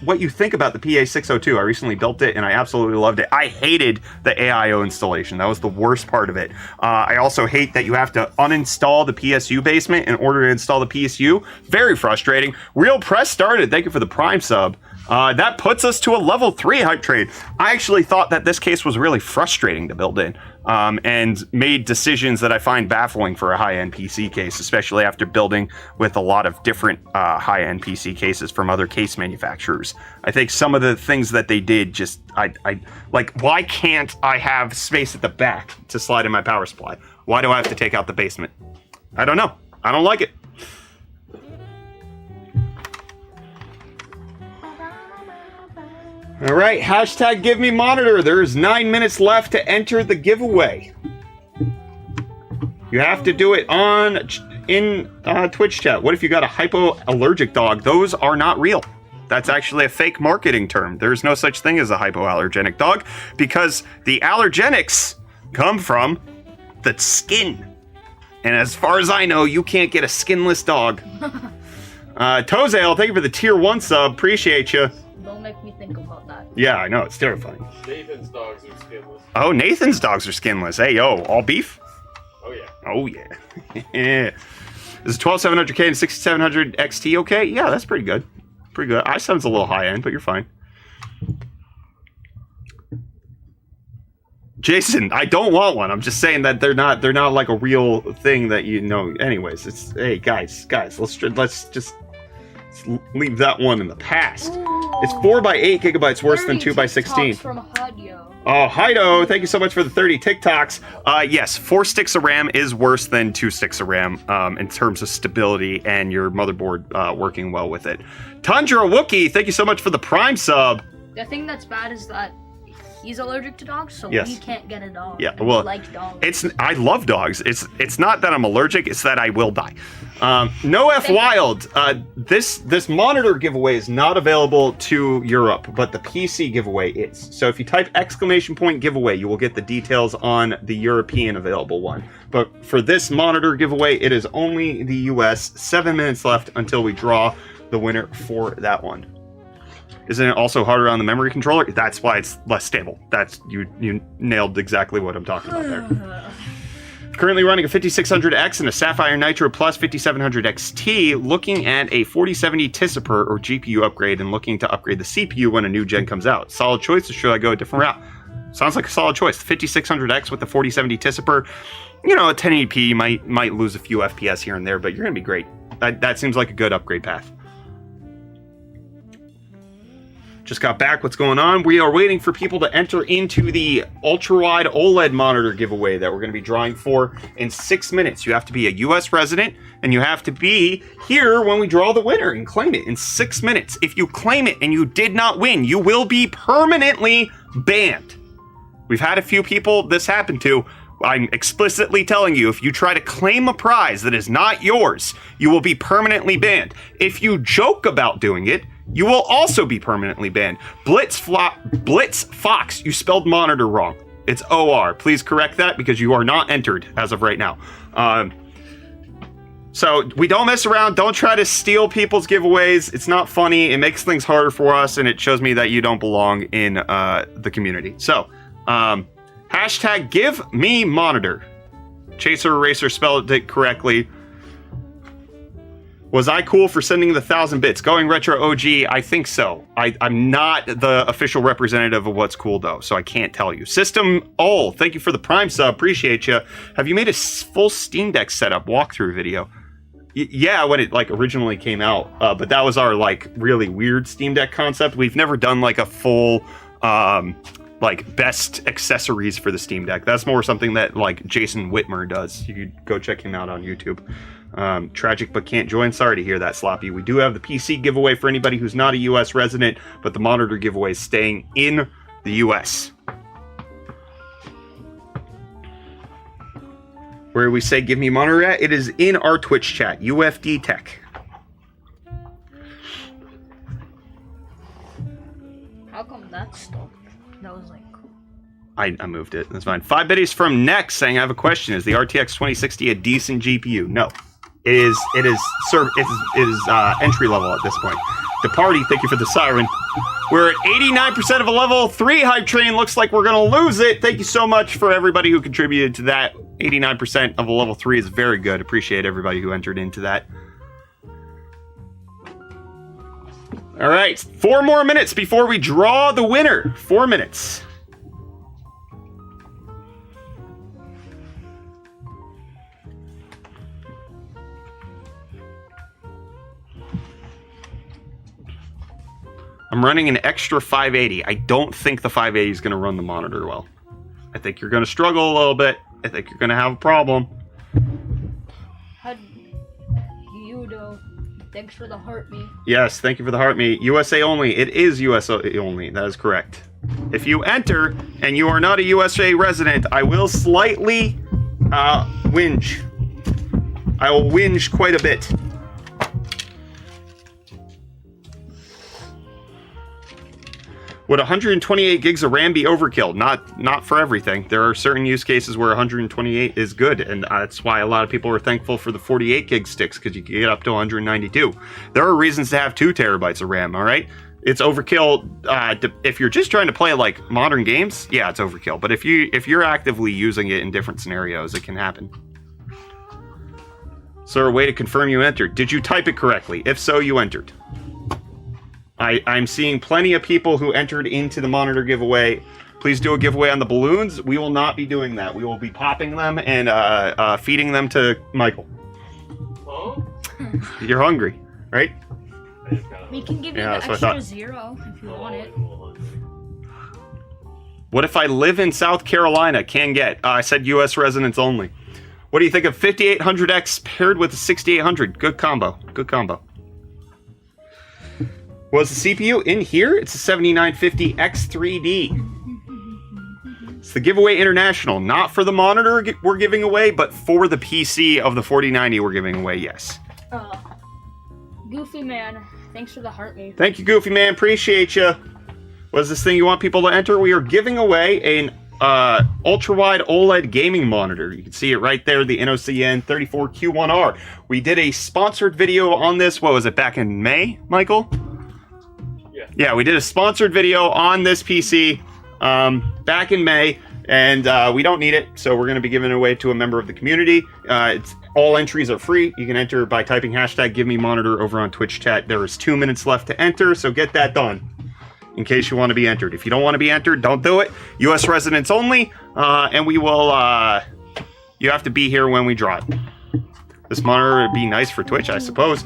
what you think about the PA602. I recently built it and I absolutely loved it. I hated the AIO installation. That was the worst part of it. I also hate that you have to uninstall the PSU basement in order to install the PSU. Very frustrating. Real Press started. Thank you for the Prime sub. That puts us to a level 3 hype trade. I actually thought that this case was really frustrating to build in, and made decisions that I find baffling for a high-end PC case, especially after building with a lot of different high-end PC cases from other case manufacturers. I think some of the things that they did just, like, why can't I have space at the back to slide in my power supply? Why do I have to take out the basement? I don't know. I don't like it. All right, hashtag give me monitor. There's 9 minutes left to enter the giveaway. You have to do it in Twitch chat. What if you got a hypoallergic dog? Those are not real. That's actually a fake marketing term. There's no such thing as a hypoallergenic dog because the allergenics come from the skin. And as far as I know, you can't get a skinless dog. Tozale, thank you for the tier 1 sub. Appreciate you. Don't make me think about that. Yeah, I know. It's terrifying. Nathan's dogs are skinless. Oh, Nathan's dogs are skinless. Hey, yo, all beef? Oh, yeah. Oh, yeah. Is 12700K and 6700 XT okay? Yeah, that's pretty good. Pretty good. i7's a little high end, but you're fine. Jason, I don't want one. I'm just saying that they're not like a real thing that you know. Anyways, it's hey guys, let's just leave that one in the past. Ooh. It's 4 by 8 gigabytes worse than 2 by 16. From Hadio. Oh, Hido, thank you so much for the 30 TikToks. Yes, 4 sticks of RAM is worse than 2 sticks of RAM in terms of stability and your motherboard working well with it. Tundra Wookie, thank you so much for the Prime sub. The thing that's bad is that he's allergic to dogs, so Yes. we can't get a dog. Yeah, and well, he likes dogs. I love dogs. It's not that I'm allergic, it's that I will die. No F Wild, this monitor giveaway is not available to Europe, but the PC giveaway is. So if you type !giveaway, you will get the details on the European available one. But for this monitor giveaway, it is only the US. 7 minutes left until we draw the winner for that one. Isn't it also harder on the memory controller? That's why it's less stable. That's you nailed exactly what I'm talking about there. Currently running a 5600X and a Sapphire Nitro Plus 5700 XT, looking at a 4070 Tisper or GPU upgrade and looking to upgrade the CPU when a new gen comes out. Solid choice, or should I go a different route? Sounds like a solid choice. The 5600X with the 4070 Tisper, you know, a 1080p might lose a few FPS here and there, but you're gonna be great. That seems like a good upgrade path. Just got back. What's going on? We are waiting for people to enter into the ultra-wide OLED monitor giveaway that we're going to be drawing for in 6 minutes. You have to be a U.S. resident, and you have to be here when we draw the winner and claim it in 6 minutes. If you claim it and you did not win, you will be permanently banned. We've had a few people this happen to. I'm explicitly telling you, if you try to claim a prize that is not yours, you will be permanently banned. If you joke about doing it, you will also be permanently banned. Blitz Fox, you spelled monitor wrong. It's OR. Please correct that because you are not entered as of right now. So we don't mess around. Don't try to steal people's giveaways. It's not funny. It makes things harder for us, and it shows me that you don't belong in the community. So, hashtag give me monitor. Chaser Eraser spelled it correctly. Was I cool for sending the 1,000 bits? Going Retro OG, I think so. I'm not the official representative of what's cool, though, so I can't tell you. System Ol, thank you for the Prime sub. Appreciate you. Have you made a full Steam Deck setup walkthrough video? Yeah, when it originally came out, but that was our really weird Steam Deck concept. We've never done a full best accessories for the Steam Deck. That's more something that Jason Whitmer does. You could go check him out on YouTube. Tragic but can't join. Sorry to hear that, Sloppy. We do have the PC giveaway for anybody who's not a US resident, but the monitor giveaway is staying in the US. Where we say give me monitor at, it is in our Twitch chat, UFD Tech. How come that's stuck? That was like. I moved it. That's fine. 5 biddies from Next saying, I have a question. Is the RTX 2060 a decent GPU? No. It is entry level at this point. The party, thank you for the siren. We're at 89% of a level 3 hype train. Looks like we're going to lose it. Thank you so much for everybody who contributed to that. 89% of a level 3 is very good. Appreciate everybody who entered into that. All right. 4 more minutes before we draw the winner. 4 minutes. I'm running an extra 580. I don't think the 580 is going to run the monitor well. I think you're going to struggle a little bit. I think you're going to have a problem. How you do? Thanks for the heart me. Yes, thank you for the heart me. USA only. It is USA only. That is correct. If you enter and you are not a USA resident, I will slightly whinge. I will whinge quite a bit. Would 128 gigs of RAM be overkill? Not for everything. There are certain use cases where 128 is good, and that's why a lot of people are thankful for the 48 gig sticks, because you can get up to 192. There are reasons to have 2 terabytes of RAM, all right? It's overkill if you're just trying to play like modern games. Yeah, it's overkill. But if you're actively using it in different scenarios, it can happen. So, a way to confirm you entered. Did you type it correctly? If so, you entered. I'm seeing plenty of people who entered into the monitor giveaway. Please do a giveaway on the balloons. We will not be doing that. We will be popping them and feeding them to Michael. Oh? You're hungry, right? We can give you the extra 0 if you want it. What if I live in South Carolina? Can get. I said U.S. residents only. What do you think of 5800X paired with a 6800? Good combo. Good combo. Was the CPU in here? It's a 7950 X3D. It's the giveaway international, not for the monitor we're giving away, but for the PC of the 4090 we're giving away, yes. Goofy Man, thanks for the heart me. Thank you, Goofy Man. Appreciate you. What is this thing you want people to enter? We are giving away an ultra-wide OLED gaming monitor. You can see it right there, the NOCN 34Q1R. We did a sponsored video on this, what was it, back in May, Michael? Yeah, we did a sponsored video on this PC back in May, and we don't need it, so we're going to be giving it away to a member of the community. All entries are free. You can enter by typing hashtag #GiveMeMonitor over on Twitch chat. There is 2 minutes left to enter, so get that done in case you want to be entered. If you don't want to be entered, don't do it. U.S. residents only, and we will, you have to be here when we draw it. This monitor would be nice for Twitch, I suppose.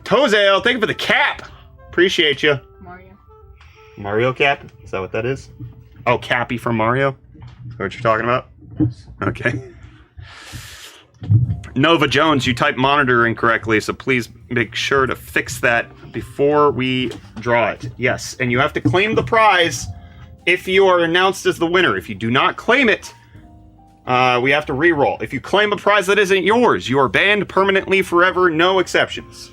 Tozail, thank you for the cap. Appreciate you. Mario cap? Is that what that is? Oh, Cappy from Mario? Is that what you're talking about? Yes. Okay. Nova Jones, you typed monitor incorrectly, so please make sure to fix that before we draw it. Yes, and you have to claim the prize if you are announced as the winner. If you do not claim it, we have to re-roll. If you claim a prize that isn't yours, you are banned permanently forever, no exceptions.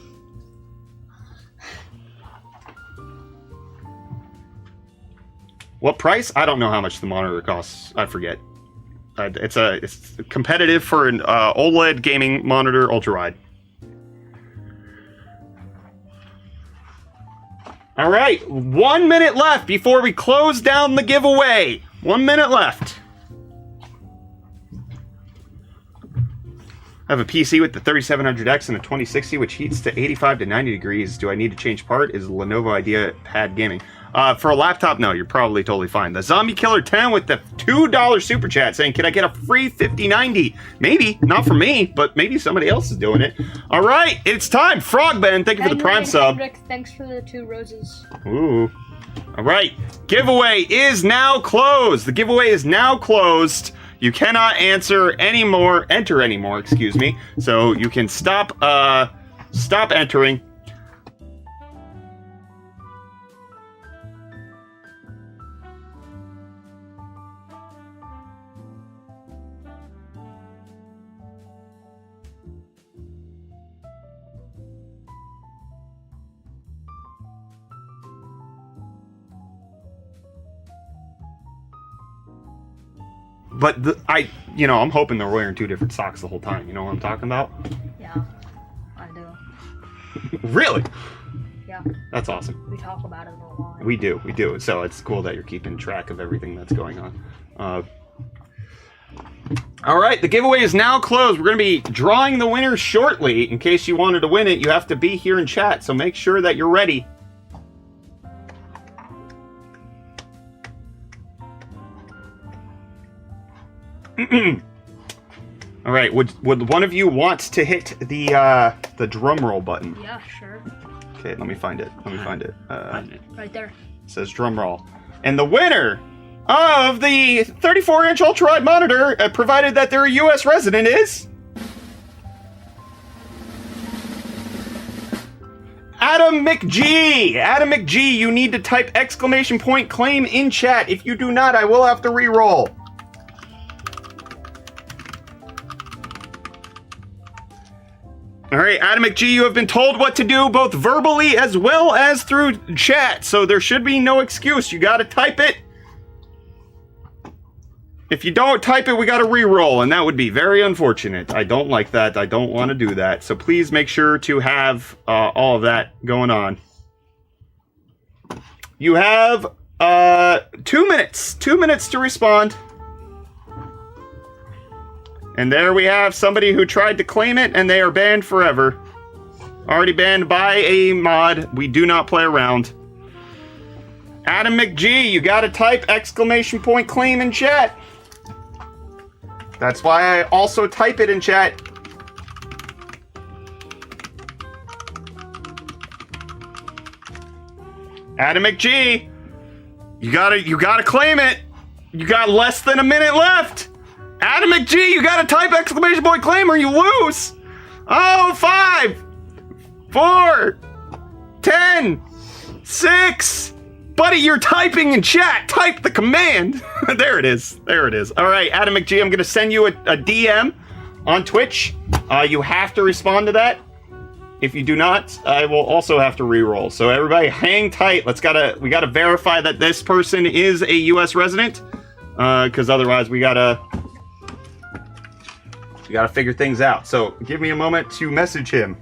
What price? I don't know how much the monitor costs. I forget. It's competitive for an OLED gaming monitor, ultra-wide. All right, 1 minute left before we close down the giveaway. 1 minute left. I have a PC with the 3700X and a 2060, which heats to 85 to 90 degrees. Do I need to change part? Is Lenovo Idea Pad Gaming? For a laptop, no, you're probably totally fine. The Zombie Killer 10 with the $2 super chat saying, can I get a free 5090? Maybe, not for me, but maybe somebody else is doing it. All right, it's time. Frogben, thank you for the Prime sub. Hendrick, thanks for the 2 roses. Ooh. All right, giveaway is now closed. The giveaway is now closed. You cannot enter anymore, excuse me. So you can stop entering. But I'm hoping they're wearing 2 different socks the whole time. You know what I'm talking about? Yeah, I do. Really? Yeah. That's awesome. We talk about it a lot. We do. So it's cool that you're keeping track of everything that's going on. All right, the giveaway is now closed. We're going to be drawing the winner shortly. In case you wanted to win it, you have to be here in chat, so make sure that you're ready. All right, would one of you want to hit the drum roll button? Yeah, sure. Okay, let me find it. Right there. It says drum roll. And the winner of the 34-inch ultra-wide monitor, provided that they're a U.S. resident, is Adam McG. Adam McG, you need to type exclamation point claim in chat. If you do not, I will have to re-roll. All right, Adam McG, you have been told what to do, both verbally as well as through chat, so there should be no excuse. You gotta type it. If you don't type it, we gotta re-roll, and that would be very unfortunate. I don't like that. I don't want to do that. So please make sure to have all of that going on. You have 2 minutes. 2 minutes to respond. And there we have somebody who tried to claim it, and they are banned forever. Already banned by a mod. We do not play around. Adam McG, you gotta type exclamation point claim in chat. That's why I also type it in chat. Adam McG, you gotta claim it. You got less than a minute left. Adam McG, you gotta type exclamation point claim or you lose. Oh, 5, 4, 10, 6. Buddy, you're typing in chat. Type the command. There it is. There it is. All right, Adam McG, I'm gonna send you a DM on Twitch. You have to respond to that. If you do not, I will also have to re-roll. So everybody, hang tight. We gotta verify that this person is a U.S. resident, because otherwise we gotta figure things out. So give me a moment to message him.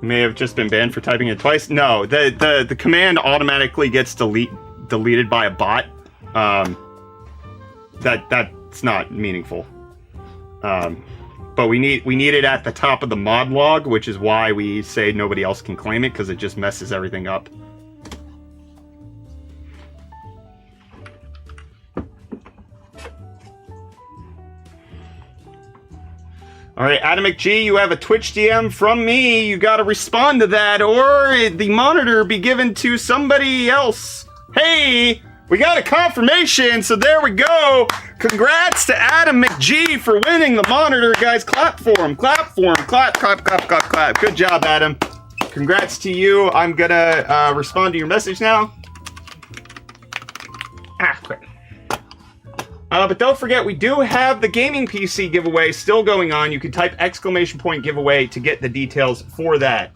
May have just been banned for typing it twice. No, the command automatically gets deleted by a bot. That's not meaningful. But we need it at the top of the mod log, which is why we say nobody else can claim it, because it just messes everything up. All right, Adam McG, you have a Twitch DM from me. You got to respond to that, or the monitor be given to somebody else. Hey, we got a confirmation, so there we go. Congrats to Adam McG for winning the monitor, guys. Clap for him. Clap for him. Clap, clap, clap, clap, clap. Good job, Adam. Congrats to you. I'm gonna respond to your message now. Quick. But don't forget, we do have the gaming PC giveaway still going on. You can type exclamation point giveaway to get the details for that.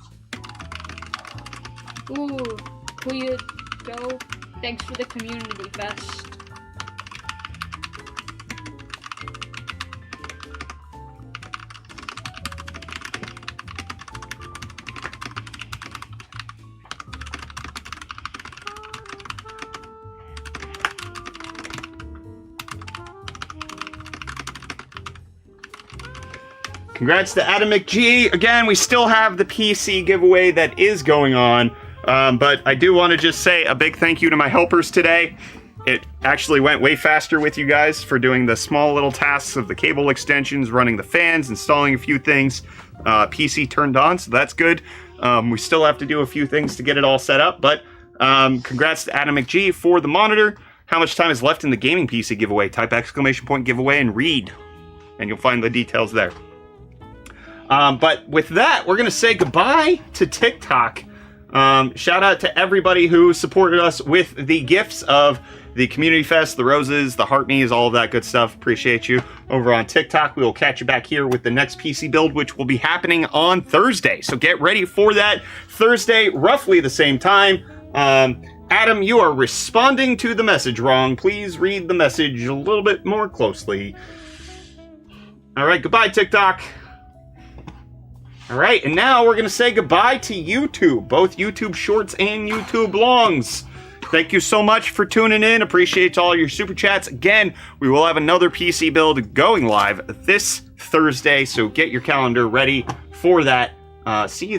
Ooh, will you go? Thanks for the community fest. Congrats to Adam McG. Again, we still have the PC giveaway that is going on. But I do want to just say a big thank you to my helpers today. It actually went way faster with you guys for doing the small little tasks of the cable extensions, running the fans, installing a few things. PC turned on, so that's good. We still have to do a few things to get it all set up, but congrats to Adam McG for the monitor. How much time is left in the gaming PC giveaway? Type exclamation point giveaway and read, and you'll find the details there. But with that, we're going to say goodbye to TikTok. Shout out to everybody who supported us with the gifts of the Community Fest, the roses, the heart knees, all of that good stuff. Appreciate you. Over on TikTok, we will catch you back here with the next PC build, which will be happening on Thursday. So get ready for that Thursday, roughly the same time. Adam, you are responding to the message wrong. Please read the message a little bit more closely. All right, goodbye, TikTok. All right, and now we're going to say goodbye to YouTube, both YouTube Shorts and YouTube Longs. Thank you so much for tuning in. Appreciate all your super chats. Again, we will have another PC build going live this Thursday, so get your calendar ready for that. See you